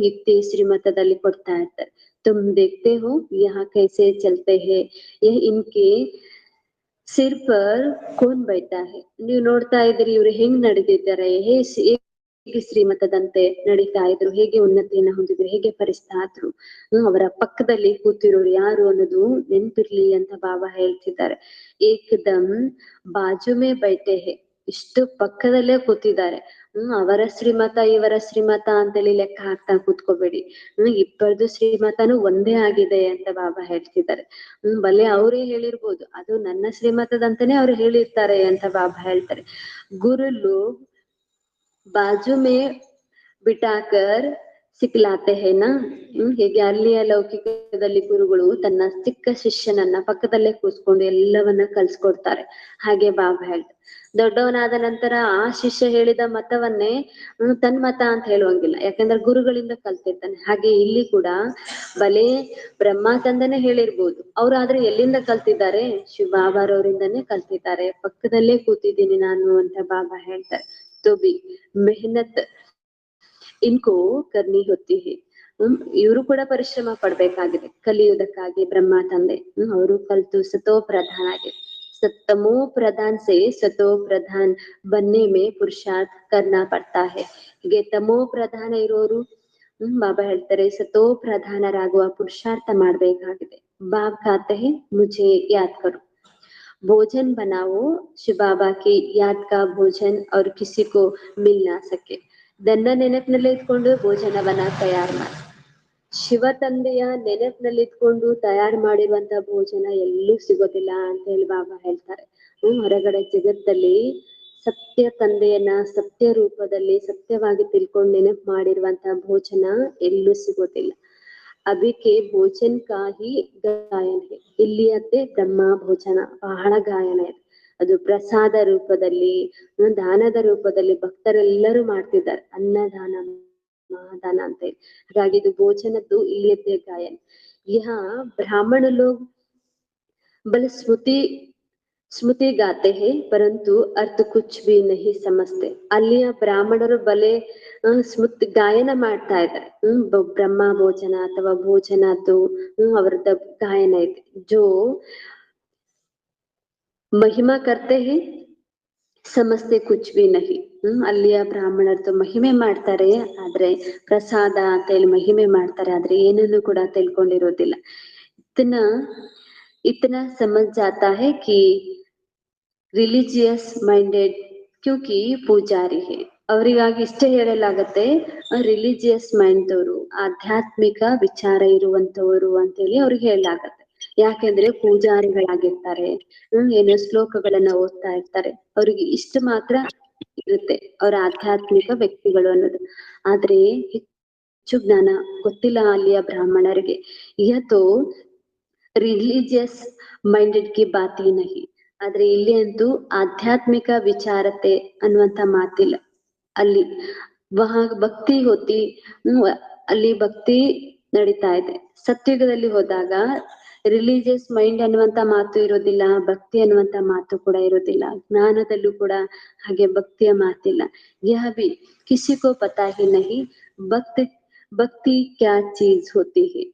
ಯುಕ್ತಿ ಶ್ರೀಮತದಲ್ಲಿ ಕೊಡ್ತಾ ಇರ್ತಾರೆ. ತುಮ್ ದೇಖ್ತೆ ಹೋ ಯಹ ಕೈಸೆ ಚಲ್ತೆ ಹೇ, ಯಹ ಇನ್ಕೆ ಸಿರ್ ಪರ್ ಕೋನ್ ಬೈತಾ ಹೇ. ನೀವು ನೋಡ್ತಾ ಇದ್ದೀರಿ ಇವ್ರು ಹೆಂಗ್ ನಡೆದಿದ್ದಾರೆ, ಹೇಗೆ ಶ್ರೀಮತದಂತೆ ನಡೀತಾ ಇದ್ರು, ಹೇಗೆ ಉನ್ನತಿಯನ್ನ ಹೊಂದಿದ್ರು, ಹೇಗೆ ಫರಿಸ್ತಾ ಇದ್ರು. ಅವರ ಪಕ್ಕದಲ್ಲಿ ಕೂತಿರೋರು ಯಾರು ಅನ್ನೋದು ನೆನ್ಪಿರ್ಲಿ ಅಂತ ಬಾಬಾ ಹೇಳ್ತಿದ್ದಾರೆ. ಏಕದಮ್ ಬಾಜು ಮೇ ಬೈತೆ ಹೇ. ಇಷ್ಟು ಪಕ್ಕದಲ್ಲೇ ಕೂತಿದ್ದಾರೆ. ಅವರ ಶ್ರೀಮತ ಇವರ ಶ್ರೀಮತ ಅಂತೇಳಿ ಲೆಕ್ಕ ಹಾಕ್ತಾ ಕೂತ್ಕೋಬೇಡಿ. ಇಬ್ಬರದು ಶ್ರೀಮತನೂ ಒಂದೇ ಆಗಿದೆ ಅಂತ ಬಾಬಾ ಹೇಳ್ತಿದ್ದಾರೆ. ಭಲೆ ಅವರೇ ಹೇಳಿರ್ಬೋದು, ಅದು ನನ್ನ ಶ್ರೀಮತದಂತಾನೆ ಅವ್ರು ಹೇಳಿರ್ತಾರೆ ಅಂತ ಬಾಬಾ ಹೇಳ್ತಾರೆ. ಗುರು ಲೋಗ್ ಬಾಜು ಮೇ ಬಿಟಾಕರ್ ಸಿಕ್ಲಾತೆ ಹೇನಾ. ಹೇಗೆ ಅಲ್ಲಿಯ ಲೌಕಿಕದಲ್ಲಿ ಗುರುಗಳು ತನ್ನ ಚಿಕ್ಕ ಶಿಷ್ಯನನ್ನ ಪಕ್ಕದಲ್ಲೇ ಕೂತ್ಕೊಂಡು ಎಲ್ಲವನ್ನ ಕಲ್ಸ್ಕೊಡ್ತಾರೆ, ಹಾಗೆ ಬಾಬಾ ಹೇಳ್ತಾರೆ. ದೊಡ್ಡವನಾದ ನಂತರ ಆ ಶಿಷ್ಯ ಹೇಳಿದ ಮತವನ್ನೇ ತನ್ ಮತ ಅಂತ ಹೇಳುವಂಗಿಲ್ಲ, ಯಾಕಂದ್ರೆ ಗುರುಗಳಿಂದ ಕಲ್ತಿರ್ತಾನೆ. ಹಾಗೆ ಇಲ್ಲಿ ಕೂಡ ಬಲೆ ಬ್ರಹ್ಮ ತಂದನೆ ಹೇಳಿರ್ಬೋದು, ಅವ್ರಾದ್ರೆ ಎಲ್ಲಿಂದ ಕಲ್ತಿದ್ದಾರೆ? ಶಿವ ಬಾಬಾರವರಿಂದನೇ ಕಲ್ತಿದ್ದಾರೆ. ಪಕ್ಕದಲ್ಲೇ ಕೂತಿದ್ದೀನಿ ನಾನು ಅಂತ ಬಾಬಾ ಹೇಳ್ತಾರೆ. तो भी मेहनत इनको करनी होती है. ಇವರು ಕೂಡ ಪರಿಶ್ರಮ ಪಡ್ಬೇಕಾಗಿದೆ ಕಲಿಯುವುದಕ್ಕಾಗಿ. ಬ್ರಹ್ಮ ತಂದೆ ಅವರು ಕಲ್ತು ಸತೋ ಪ್ರಧಾನ ಆಗಿದೆ. ತಮೋ ಪ್ರಧಾನ್ ಸೆ ಸತೋ ಪ್ರಧಾನ್ ಬನ್ನೆ ಮೇ ಪುರುಷಾರ್ಥ ಕರ್ನಾ ಪಡ್ತಾ ಹೈ. ಹೀಗೆ ತಮೋ ಪ್ರಧಾನ ಇರೋರು ಬಾಬಾ ಹೇಳ್ತಾರೆ ಸತೋ ಪ್ರಧಾನರಾಗುವ ಪುರುಷಾರ್ಥ ಮಾಡ್ಬೇಕಾಗಿದೆ. ಬಾಬ್ ಖಾತೆ ಹೈ ಮುझे याद करो, भोजन बनाओ, शिव बाबा की याद का भोजन और किसी को मिल ना सके. ನನ್ನ ನೆನಪಿನಲ್ಲಿ ಇಟ್ಕೊಂಡು ಭೋಜನವನ್ನ ತಯಾರು ಮಾಡಿ. ಶಿವ ತಂದೆಯ ನೆನಪಿನಲ್ಲಿ ಇಟ್ಕೊಂಡು ತಯಾರು ಮಾಡಿರುವಂತ ಭೋಜನ ಎಲ್ಲೂ ಸಿಗೋದಿಲ್ಲ ಅಂತ ಹೇಳಿ ಬಾಬಾ ಹೇಳ್ತಾರೆ. ಹೊರಗಡೆ ಜಗತ್ತಲ್ಲಿ ಸತ್ಯ ತಂದೆಯನ್ನ ಸತ್ಯ ರೂಪದಲ್ಲಿ ಸತ್ಯವಾಗಿ ತಿಳ್ಕೊಂಡು ನೆನಪು ಮಾಡಿರುವಂತ ಭೋಜನ ಎಲ್ಲೂ ಸಿಗೋದಿಲ್ಲ. ಅದಕ್ಕೆ ಭೋಜನ್ ಕಾಹಿ ಗಾಯನ ಹೇ. ಇಲ್ಲಿಯದ್ದೇ ಬ್ರಹ್ಮ ಭೋಜನ ಬಹಳ ಗಾಯನ ಇದೆ. ಅದು ಪ್ರಸಾದ ರೂಪದಲ್ಲಿ, ದಾನದ ರೂಪದಲ್ಲಿ ಭಕ್ತರೆಲ್ಲರೂ ಮಾಡ್ತಿದ್ದಾರೆ. ಅನ್ನದಾನ ಮಹಾದಾನ ಅಂತ ಹೇಳಿ. ಹಾಗಾಗಿ ಇದು ಭೋಜನದ್ದು ಇಲ್ಲಿಯದ್ದೇ ಗಾಯನ. ಯಹ ಬ್ರಾಹ್ಮಣ ಲೋಗ್ ಬಲ್ ಸ್ಮೃತಿ ಗಾತೆ ಹೇ ಪರಂತು ಅರ್ಥ ಕುಚ್ ಬಿ ನಹಿ ಸಮಸ್ತೆ. ಅಲ್ಲಿಯ ಬ್ರಾಹ್ಮಣರು ಬಲೆ ಸ್ಮೃತಿ ಗಾಯನ ಮಾಡ್ತಾ ಇದ್ದಾರೆ. ಬ್ರಹ್ಮ ಭೋಜನ ಅಥವಾ ಭೋಜನದ್ದು ಅವರದ್ದು ಗಾಯನ ಇದೆ. ಜೋ ಮಹಿಮಾ ಕರ್ತೆ ಹೇ ಸಮಸ್ತೆ ಕುಚ್ ಬಿ ನಹಿ. ಅಲ್ಲಿಯ ಬ್ರಾಹ್ಮಣರದ್ದು ಮಹಿಮೆ ಮಾಡ್ತಾರೆ, ಆದ್ರೆ ಪ್ರಸಾದ ಅಂತ ಹೇಳಿ ಮಹಿಮೆ ಮಾಡ್ತಾರೆ, ಆದ್ರೆ ಏನನ್ನು ಕೂಡ ತಿಳ್ಕೊಂಡಿರೋದಿಲ್ಲ. ಇತನಾ ಸಮಜ್ ಜಾತಾ ಹೈ ಕಿ ರಿಲಿಜಿಯಸ್ ಮೈಂಡೆಡ್ ಕ್ಯೂಕಿ ಪೂಜಾರಿ ಹೇ. ಅವರಿಗಾಗಿ ಇಷ್ಟೇ ಹೇಳಲಾಗತ್ತೆ, ರಿಲಿಜಿಯಸ್ ಮೈಂಡ್ದವರು, ಆಧ್ಯಾತ್ಮಿಕ ವಿಚಾರ ಇರುವಂತವರು ಅಂತೇಳಿ ಅವ್ರಿಗೆ ಹೇಳಲಾಗತ್ತೆ. ಯಾಕೆಂದ್ರೆ ಪೂಜಾರಿಗಳಾಗಿರ್ತಾರೆ, ಏನೋ ಶ್ಲೋಕಗಳನ್ನ ಓದ್ತಾ ಇರ್ತಾರೆ, ಅವ್ರಿಗೆ ಇಷ್ಟು ಮಾತ್ರ ಇರುತ್ತೆ ಅವ್ರ ಆಧ್ಯಾತ್ಮಿಕ ವ್ಯಕ್ತಿಗಳು ಅನ್ನೋದು. ಆದ್ರೆ ಹೆಚ್ಚು ಜ್ಞಾನ ಗೊತ್ತಿಲ್ಲ ಅಲ್ಲಿಯ ಬ್ರಾಹ್ಮಣರಿಗೆ. ಇವತ್ತು ರಿಲಿಜಿಯಸ್ ಮೈಂಡೆಡ್ ಕಿ ಬಾತಿ ನಹಿ. ಆದ್ರೆ ಇಲ್ಲಿ ಅಂತೂ ಆಧ್ಯಾತ್ಮಿಕ ವಿಚಾರತೆ ಅನ್ನುವಂತ ಮಾತಿಲ್ಲ. ಅಲ್ಲಿ ಭಕ್ತಿ ಹೋತಿ, ಅಲ್ಲಿ ಭಕ್ತಿ ನಡೀತಾ ಇದೆ. ಸತ್ಯುಗದಲ್ಲಿ ಹೋದಾಗ ರಿಲಿಜಿಯಸ್ ಮೈಂಡ್ ಅನ್ನುವಂತ ಮಾತು ಇರೋದಿಲ್ಲ, ಭಕ್ತಿ ಅನ್ನುವಂತ ಮಾತು ಕೂಡ ಇರೋದಿಲ್ಲ. ಜ್ಞಾನದಲ್ಲೂ ಕೂಡ ಹಾಗೆ ಭಕ್ತಿಯ ಮಾತಿಲ್ಲ. ಯಹ ಭಿ ಕಿಸಿ ಕೋ ಪತಾ ಹಿ ನಹಿ ಭಕ್ತಿ ಕ್ಯಾ ಚೀಜ್ ಹೋತಿ ಹೈ.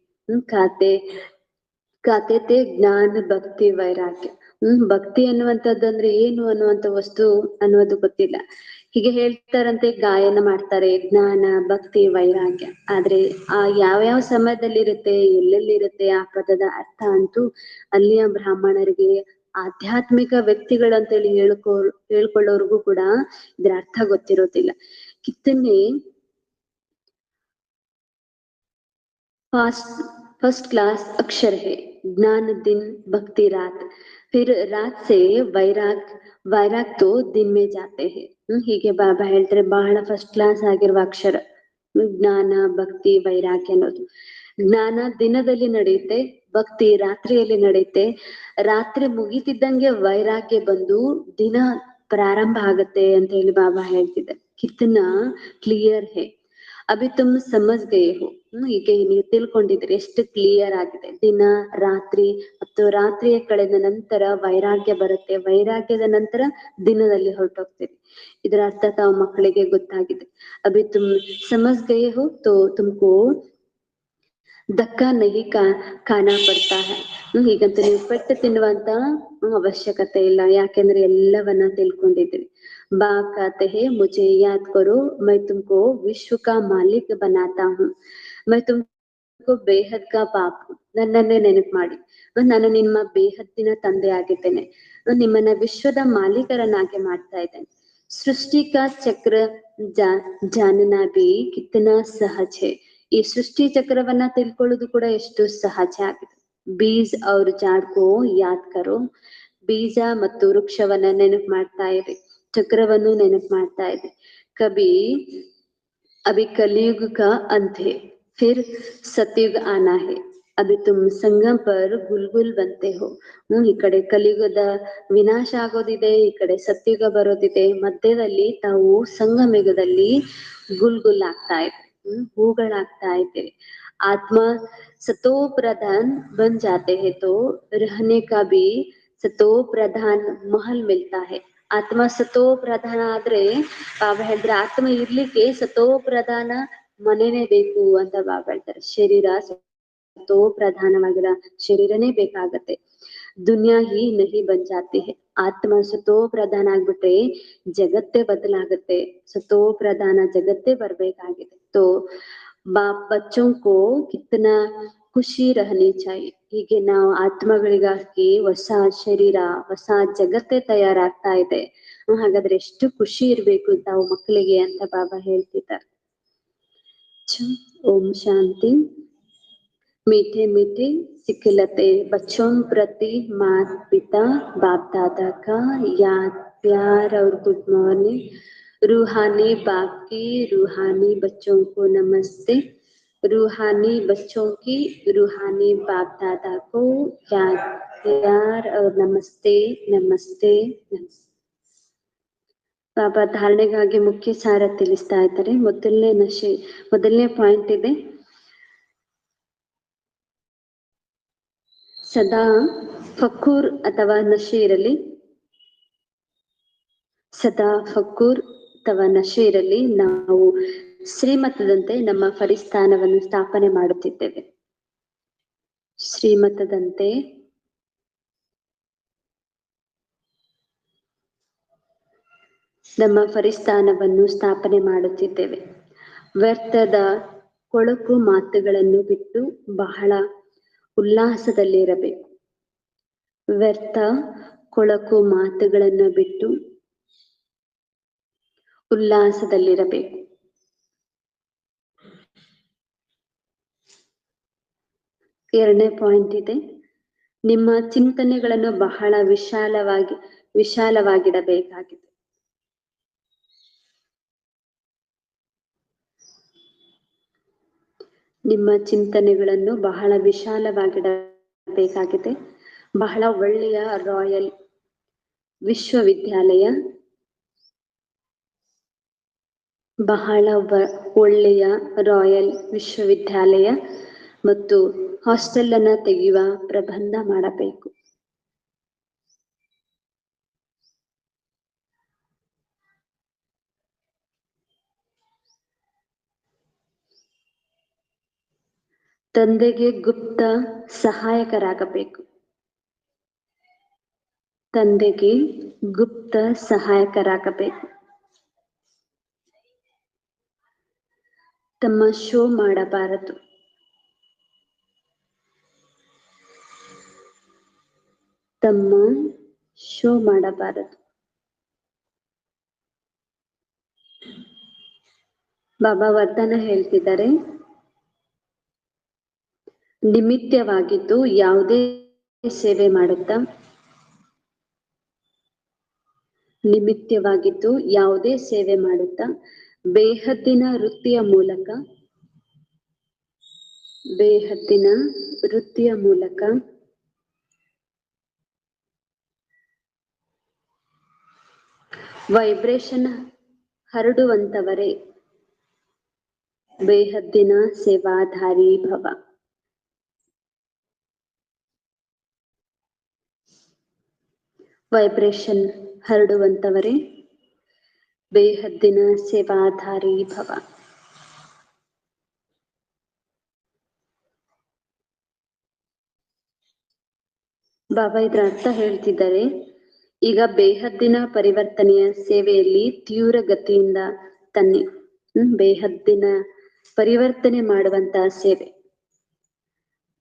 ಕಾತೆ ಜ್ಞಾನ ಭಕ್ತಿ ವೈರಾಗ್ಯ. ಭಕ್ತಿ ಅನ್ನುವಂಥದ್ದಂದ್ರೆ ಏನು ಅನ್ನುವಂತ ವಸ್ತು ಅನ್ನೋದು ಗೊತ್ತಿಲ್ಲ. ಹೀಗೆ ಹೇಳ್ತಾರಂತೆ, ಗಾಯನ ಮಾಡ್ತಾರೆ ಜ್ಞಾನ ಭಕ್ತಿ ವೈರಾಗ್ಯ. ಆದ್ರೆ ಆ ಯಾವ್ಯಾವ ಸಮಯದಲ್ಲಿ ಇರುತ್ತೆ, ಎಲ್ಲೆಲ್ಲಿರುತ್ತೆ ಆ ಪದದ ಅರ್ಥ ಅಂತೂ ಅಲ್ಲಿಯ ಬ್ರಾಹ್ಮಣರಿಗೆ, ಆಧ್ಯಾತ್ಮಿಕ ವ್ಯಕ್ತಿಗಳಂತೇಳಿ ಹೇಳ್ಕೊಳ್ಳೋರ್ಗೂ ಕೂಡ ಇದ್ರ ಅರ್ಥ ಗೊತ್ತಿರೋದಿಲ್ಲ. ಕಿತ್ತನೆ फर्स्ट क्लास अक्षर है, ज्ञान दिन भक्ति रात, फिर रात से वैराग तो दिन में जाते हैं. ಹೀಗೆ ಬಾಬಾ ಹೇಳ್ತಾರೆ, ಬಹಳ ಫಸ್ಟ್ ಕ್ಲಾಸ್ ಆಗಿರುವ ಅಕ್ಷರ ಜ್ಞಾನ ಭಕ್ತಿ ವೈರಾಗ್ಯ ಅನ್ನೋದು. ಜ್ಞಾನ ದಿನದಲ್ಲಿ ನಡೆಯುತ್ತೆ, ಭಕ್ತಿ ರಾತ್ರಿಯಲ್ಲಿ ನಡೆಯುತ್ತೆ. ರಾತ್ರಿ ಮುಗಿತಿದ್ದಂಗೆ ವೈರಾಗ್ಯ ಬಂದು ದಿನ ಪ್ರಾರಂಭ ಆಗತ್ತೆ ಅಂತ ಹೇಳಿ ಬಾಬಾ ಹೇಳ್ತಿದ್ದಾರೆ. ಕಿತ್ತನ ಕ್ಲಿಯರ್ ಹೇ ಅಭಿ ತುಮ್ ಸಮಜ್ ಗಯೇ ಹೋ. ಹೀಗೆ ನೀವು ತಿಳ್ಕೊಂಡಿದ್ರಿ ಎಷ್ಟು ಕ್ಲಿಯರ್ ಆಗಿದೆ. ದಿನ ರಾತ್ರಿ ಮತ್ತು ರಾತ್ರಿಯ ಕಳೆದ ನಂತರ ವೈರಾಗ್ಯ ಬರುತ್ತೆ, ವೈರಾಗ್ಯದ ನಂತರ ದಿನದಲ್ಲಿ ಹೊರಟೋಗ್ತೀರಿ. ಇದರ ಅರ್ಥ ತಾವು ಮಕ್ಕಳಿಗೆ ಗೊತ್ತಾಗಿದೆ. ಅಭಿ ತುಮ್ ಸಮಜ್ ಗಯೇ ಹೋ ತೋ ತುಮ್ಕೋ ಧಕ್ಕಾ ನಹಿ ಖಾನಾ ಪಡ್ತಾ ಹೈ. ಹೀಗಂತ ನೀವು ಪೆಟ್ಟು ತಿನ್ನುವಂತ ಅವಶ್ಯಕತೆ ಇಲ್ಲ, ಯಾಕೆಂದ್ರೆ ಎಲ್ಲವನ್ನ ತಿಳ್ಕೊಂಡಿದ್ರಿ. ಬಾಪ್ कहते हैं मुझे याद करो, मैं तुमको विश्व का मालिक बनाता हूँ, मैं तुमको ಬೇಹದ್ ಕಾ ಬಾಪ್. ನನ್ನನ್ನೇ ನೆನಪು ಮಾಡಿ, ನಾನು ನಿಮ್ಮ ಬೇಹದ್ದಿನ ತಂದೆ ಆಗಿದ್ದೇನೆ, ನಿಮ್ಮನ್ನ ವಿಶ್ವದ ಮಾಲೀಕರನ್ನಾಗಿ ಮಾಡ್ತಾ ಇದ್ದೇನೆ. सृष्टि का चक्र जानना भी कितना सहज है. ಈ ಸೃಷ್ಟಿ ಚಕ್ರವನ್ನ ತಿಳ್ಕೊಳ್ಳೋದು ಕೂಡ ಎಷ್ಟು ಸಹಜ ಆಗಿದೆ. ಬೀಜ और झाड़ को याद करो. ಬೀಜ ಮತ್ತು ವೃಕ್ಷವನ್ನ ನೆನಪು ಮಾಡ್ತಾ ಇರಿ, ಚಕ್ರವನ್ನು ನೆನಪು ಮಾಡ್ತಾ ಇರಿ. कभी अभी कलयुग का अंत है, फिर सतयुग आना है. अभी तुम संगम पर गुलगुल बनते हो. ಈ ಕಡೆ ಕಲಿಯುಗದ ವಿನಾಶ ಆಗೋದಿದೆ, ಈ ಕಡೆ ಸತ್ಯುಗ ಬರೋದಿದೆ, ಮಧ್ಯದಲ್ಲಿ ತಾವು ಸಂಗಮಯುಗದಲ್ಲಿ ಗುಲ್ಗುಲ್ ಆಗ್ತಾ ಇದೆ, ಹೂಗಳಾಗ್ತಾ ಇದ್ದೇವೆ. ಆತ್ಮ सतो प्रधान बन जाते हैं तो रहने का भी सतो प्रधान महल मिलता है. ಆತ್ಮ ಸತೋ ಪ್ರಧಾನ ಆದ್ರೆ ಬಾಬಾ ಹೇಳಿದ್ರೆ ಆತ್ಮ ಇರ್ಲಿಕ್ಕೆ ಸತೋ ಪ್ರಧಾನ ಮನೆನೇ ಬೇಕು ಅಂತ ಬಾಬಾ ಹೇಳ್ತಾರೆ. ಶರೀರ ಸತೋ ಪ್ರಧಾನವಾಗಿರೋ ಶರೀರನೇ ಬೇಕಾಗತ್ತೆ. ದುನಿಯಾ ಹಿ ನಹಿ ಬನ್ ಜಾತಿ ಹೈ. ಆತ್ಮ ಸತೋ ಪ್ರಧಾನ ಆಗ್ಬಿಟ್ರೆ ಜಗತ್ತೇ ಬದಲಾಗತ್ತೆ. ಸತೋ ಪ್ರಧಾನ ಜಗತ್ತೇ ಬರ್ಬೇಕಾಗಿದೆ. तो बाप बच्चों को कितना ಖುಷಿ रहनी चाहिए. ಹೀಗೆ ನಾವು ಆತ್ಮಗಳಿಗಾಗಿ ಹೊಸ ಶರೀರ, ಹೊಸ ಜಗತ್ತೇ ತಯಾರಾಗ್ತಾ ಇದೆ. ಹಾಗಾದ್ರೆ ಎಷ್ಟು ಖುಷಿ ಇರ್ಬೇಕು ತಾವು ಮಕ್ಕಳಿಗೆ ಅಂತ ಬಾಬಾ ಹೇಳ್ತಿದ್ದಾರೆ. ಓಂ ಶಾಂತಿ. मीठे मीठे सिखलते बच्चों प्रति माता पिता बाप दादा का याद प्यार और गुड मॉर्निंग. रूहानी बाप की रूहानी बच्चों को नमस्ते. रूहानी बच्चों की रूहानी बाप दादा को याद प्यार और नमस्ते नमस्ते नमस्ते. ಬಾಬಾ ಧಾರಣೆಗಾಗಿ ಮುಖ್ಯ ಸಾರ ತಿಳಿಸ್ತಾ ಇದ್ದಾರೆ. ಮೊದಲನೇ ಪಾಯಿಂಟ್ ಇದೆ, ಸದಾ ಫಕ್ಕೂರ್ ಅಥವಾ ನಶೆ ಇರಲಿ. ಸದಾ ಫಕ್ಕೂರ್ ಅಥವಾ ನಶೆ ಇರಲಿ. ನಾವು ಶ್ರೀಮತದಂತೆ ನಮ್ಮ ಪರಿಸ್ಥಾನವನ್ನು ಸ್ಥಾಪನೆ ಮಾಡುತ್ತಿದ್ದೇವೆ. ಶ್ರೀಮತದಂತೆ ನಮ್ಮ ಪರಿಸ್ಥಾನವನ್ನು ಸ್ಥಾಪನೆ ಮಾಡುತ್ತಿದ್ದೇವೆ. ವ್ಯರ್ಥದ ಕೊಳಕು ಮಾತುಗಳನ್ನು ಬಿಟ್ಟು ಬಹಳ ಉಲ್ಲಾಸದಲ್ಲಿರಬೇಕು. ವ್ಯರ್ಥ ಕೊಳಕು ಮಾತುಗಳನ್ನು ಬಿಟ್ಟು ಉಲ್ಲಾಸದಲ್ಲಿರಬೇಕು. ಎರಡನೇ ಪಾಯಿಂಟ್ ಇದೆ, ನಿಮ್ಮ ಚಿಂತನೆಗಳನ್ನು ಬಹಳ ವಿಶಾಲವಾಗಿಡಬೇಕಾಗಿದೆ. ನಿಮ್ಮ ಚಿಂತನೆಗಳನ್ನು ಬಹಳ ವಿಶಾಲವಾಗಿಡಬೇಕಾಗಿದೆ. ಬಹಳ ಒಳ್ಳೆಯ ರಾಯಲ್ ವಿಶ್ವವಿದ್ಯಾಲಯ, ಬಹಳ ಒಳ್ಳೆಯ ರಾಯಲ್ ವಿಶ್ವವಿದ್ಯಾಲಯ ಮತ್ತು ಹಾಸ್ಟೆಲ್ ಅನ್ನ ತೆಗೆಯುವ ಪ್ರಬಂಧ ಮಾಡಬೇಕು. ತಂದೆಗೆ ಗುಪ್ತ ಸಹಾಯಕರಾಗಬೇಕು. ತಂದೆಗೆ ಗುಪ್ತ ಸಹಾಯಕರಾಗಬೇಕು. ತಮ್ಮ ಶೋ ಮಾಡಬಾರದು. ತಮ್ಮ ಶೋ ಮಾಡಬಾರದು. ಬಾಬಾ ವರದಾನ ಹೇಳ್ತಿದ್ದಾರೆ, ನಿಮಿತ್ತವಾಗಿದ್ದು ಯಾವುದೇ ಸೇವೆ ಮಾಡುತ್ತಾ, ನಿಮಿತ್ತವಾಗಿದ್ದು ಯಾವುದೇ ಸೇವೆ ಮಾಡುತ್ತಾ ಬೇಹದ್ದಿನ ವೃತ್ತಿಯ ಮೂಲಕ, ಬೇಹದ್ದಿನ ವೃತ್ತಿಯ ಮೂಲಕ ವೈಬ್ರೇಷನ್ ಹರಡುವಂತವರೇ ಬೇಹದ್ದಿನ ಸೇವಾಧಾರಿ ಭವ. ವೈಬ್ರೇಷನ್ ಹರಡುವಂತವರೇ ಬೇಹದ್ದಿನ ಸೇವಾಧಾರಿ ಭವ. ಬಾಬಾ ಇದರ ಅರ್ಥ ಹೇಳ್ತಿದ್ದಾರೆ, ಈಗ ಬೇಹದ್ದಿನ ಪರಿವರ್ತನೆಯ ಸೇವೆಯಲ್ಲಿ ತೀವ್ರ ಗತಿಯಿಂದ ತನ್ನಿ. ಬೇಹದ್ದಿನ ಪರಿವರ್ತನೆ ಮಾಡುವಂತಹ ಸೇವೆ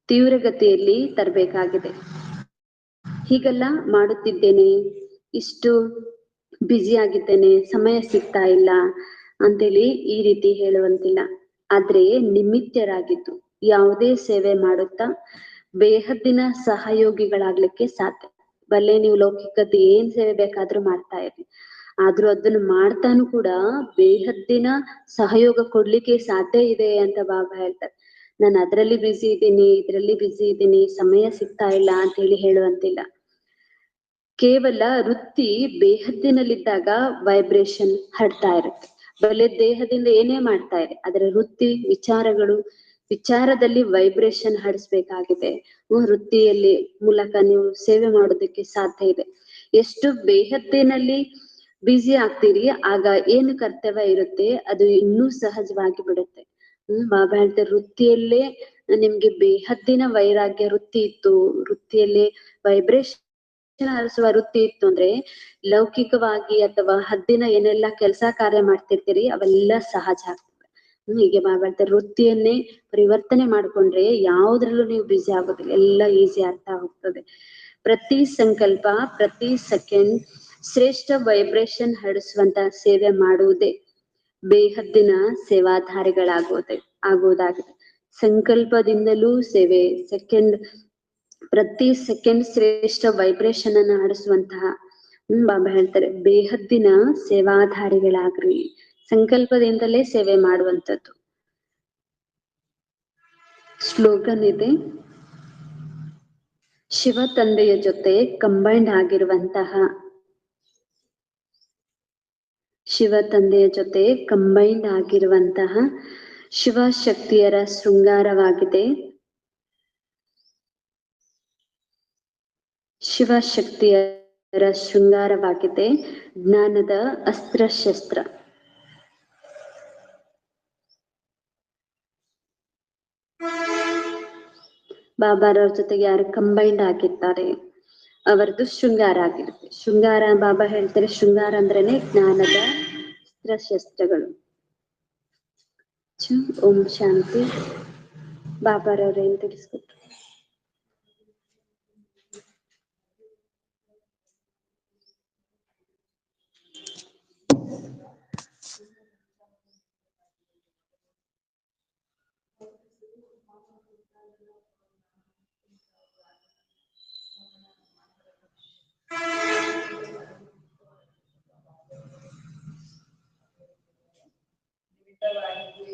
ತೀವ್ರಗತಿಯಲ್ಲಿ ತರಬೇಕಾಗಿದೆ. ಹೀಗೆಲ್ಲ ಮಾಡುತ್ತಿದ್ದೇನೆ, ಇಷ್ಟು ಬ್ಯುಸಿ ಆಗಿದ್ದೇನೆ, ಸಮಯ ಸಿಗ್ತಾ ಇಲ್ಲ ಅಂತೇಳಿ ಈ ರೀತಿ ಹೇಳುವಂತಿಲ್ಲ. ಆದ್ರೆ ನಿಮಿತ್ತರಾಗಿದ್ದು ಯಾವುದೇ ಸೇವೆ ಮಾಡುತ್ತಾ ಬೇಹದ್ದಿನ ಸಹಯೋಗಿಗಳಾಗ್ಲಿಕ್ಕೆ ಸಾಧ್ಯ. ಬಲ್ಲೆ ನೀವು ಲೌಕಿಕದ್ದು ಏನ್ ಸೇವೆ ಬೇಕಾದ್ರೂ ಮಾಡ್ತಾ ಇರಿ, ಆದ್ರೂ ಅದನ್ನು ಮಾಡ್ತಾನು ಕೂಡ ಬೇಹದ್ದಿನ ಸಹಯೋಗ ಕೊಡ್ಲಿಕ್ಕೆ ಸಾಧ್ಯ ಇದೆ ಅಂತ ಬಾಬಾ ಹೇಳ್ತಾರೆ. ನಾನು ಅದ್ರಲ್ಲಿ ಬ್ಯುಸಿ ಇದ್ದೀನಿ, ಇದ್ರಲ್ಲಿ ಬ್ಯುಸಿ ಇದ್ದೀನಿ, ಸಮಯ ಸಿಗ್ತಾ ಇಲ್ಲ ಅಂತ ಹೇಳಿ ಹೇಳುವಂತಿಲ್ಲ. ಕೇವಲ ವೃತ್ತಿ ಬೇಹದ್ದಿನಲ್ಲಿದ್ದಾಗ ವೈಬ್ರೇಷನ್ ಹರಡ್ತಾ ಇರುತ್ತೆ. ಬಲೆ ದೇಹದಿಂದ ಏನೇ ಮಾಡ್ತಾ ಇದೆ, ಅದರ ವೃತ್ತಿ ವಿಚಾರದಲ್ಲಿ ವೈಬ್ರೇಷನ್ ಹರಿಸ್ಬೇಕಾಗಿದೆ. ವೃತ್ತಿಯಲ್ಲಿ ಮೂಲಕ ನೀವು ಸೇವೆ ಮಾಡೋದಕ್ಕೆ ಸಾಧ್ಯ ಇದೆ. ಎಷ್ಟು ಬೇಹದ್ದಿನಲ್ಲಿ ಬ್ಯುಸಿ ಆಗ್ತೀರಿ, ಆಗ ಏನು ಕರ್ತವ್ಯ ಇರುತ್ತೆ ಅದು ಇನ್ನೂ ಸಹಜವಾಗಿ ಬಿಡುತ್ತೆ. ಬಾಬಾ ಹೇಳ್ತಾರೆ, ವೃತ್ತಿಯಲ್ಲೇ ನಿಮ್ಗೆ ಬೇಹದ್ದಿನ ವೈರಾಗ್ಯ ವೃತ್ತಿ ಇತ್ತು, ವೃತ್ತಿಯಲ್ಲೇ ವೈಬ್ರೇಷನ್ ಹರಿಸುವ ವೃತ್ತಿ ಇತ್ತು ಅಂದ್ರೆ ಲೌಕಿಕವಾಗಿ ಅಥವಾ ಹದ್ದಿನ ಏನೆಲ್ಲಾ ಕೆಲಸ ಕಾರ್ಯ ಮಾಡ್ತಿರ್ತೀರಿ ಅವೆಲ್ಲ ಸಹಜ ಆಗ್ತದೆ. ಹೀಗೆ ಬಾಬಾ ಹೇಳ್ತಾರೆ, ವೃತ್ತಿಯನ್ನೇ ಪರಿವರ್ತನೆ ಮಾಡ್ಕೊಂಡ್ರೆ ಯಾವ್ದ್ರಲ್ಲೂ ನೀವು ಬ್ಯುಸಿ ಆಗೋದಿಲ್ಲ, ಎಲ್ಲ ಈಸಿ ಆಗ್ತಾ ಹೋಗ್ತದೆ. ಪ್ರತಿ ಸಂಕಲ್ಪ, ಪ್ರತಿ ಸೆಕೆಂಡ್ ಶ್ರೇಷ್ಠ ವೈಬ್ರೇಷನ್ ಹರಡಿಸುವಂತ ಸೇವೆ ಮಾಡುವುದೇ ಬೇಹದ್ದಿನ ಆಗುವುದಾಗಿದೆ. ಸಂಕಲ್ಪದಿಂದಲೂ ಸೇವೆ, ಪ್ರತಿ ಸೆಕೆಂಡ್ ಶ್ರೇಷ್ಠ ವೈಬ್ರೇಷನ್ ಅನ್ನ ಹರಿಸುವಂತಹ ಬಾಬಾ ಹೇಳ್ತಾರೆ, ಬೇಹದ್ದಿನ ಸೇವಾಧಾರಿಗಳಾಗ್ರಿ. ಸಂಕಲ್ಪದಿಂದಲೇ ಸೇವೆ ಮಾಡುವಂಥದ್ದು. ಸ್ಲೋಗನ್ ಇದೆ, ಶಿವ ತಂದೆಯ ಜೊತೆ ಕಂಬೈಂಡ್ ಆಗಿರುವಂತಹ ಶಿವ ಶಕ್ತಿಯರ ಶೃಂಗಾರವಾಗಿದೆ. ಜ್ಞಾನದ ಅಸ್ತ್ರಶಸ್ತ್ರ. ಬಾಬಾರವ್ರ ಜೊತೆಗೆ ಯಾರು ಕಂಬೈಂಡ್ ಆಗಿರ್ತಾರೆ ಅವರದ್ದು ಶೃಂಗಾರ ಆಗಿರುತ್ತೆ. ಶೃಂಗಾರ ಬಾಬಾ ಹೇಳ್ತಾರೆ, ಶೃಂಗಾರ ಅಂದ್ರೇನೆ ಜ್ಞಾನದ ಅಸ್ತ್ರಶಸ್ತ್ರಗಳು. ಓಂ ಶಾಂತಿ. ಬಾಬಾರವ್ರ ಏನ್ ತಿಳಿಸ್ಕೊಟ್ರು?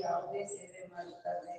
ಯಾವುದೇ ಸೇವೆ ಮಾಡುತ್ತಾರೆ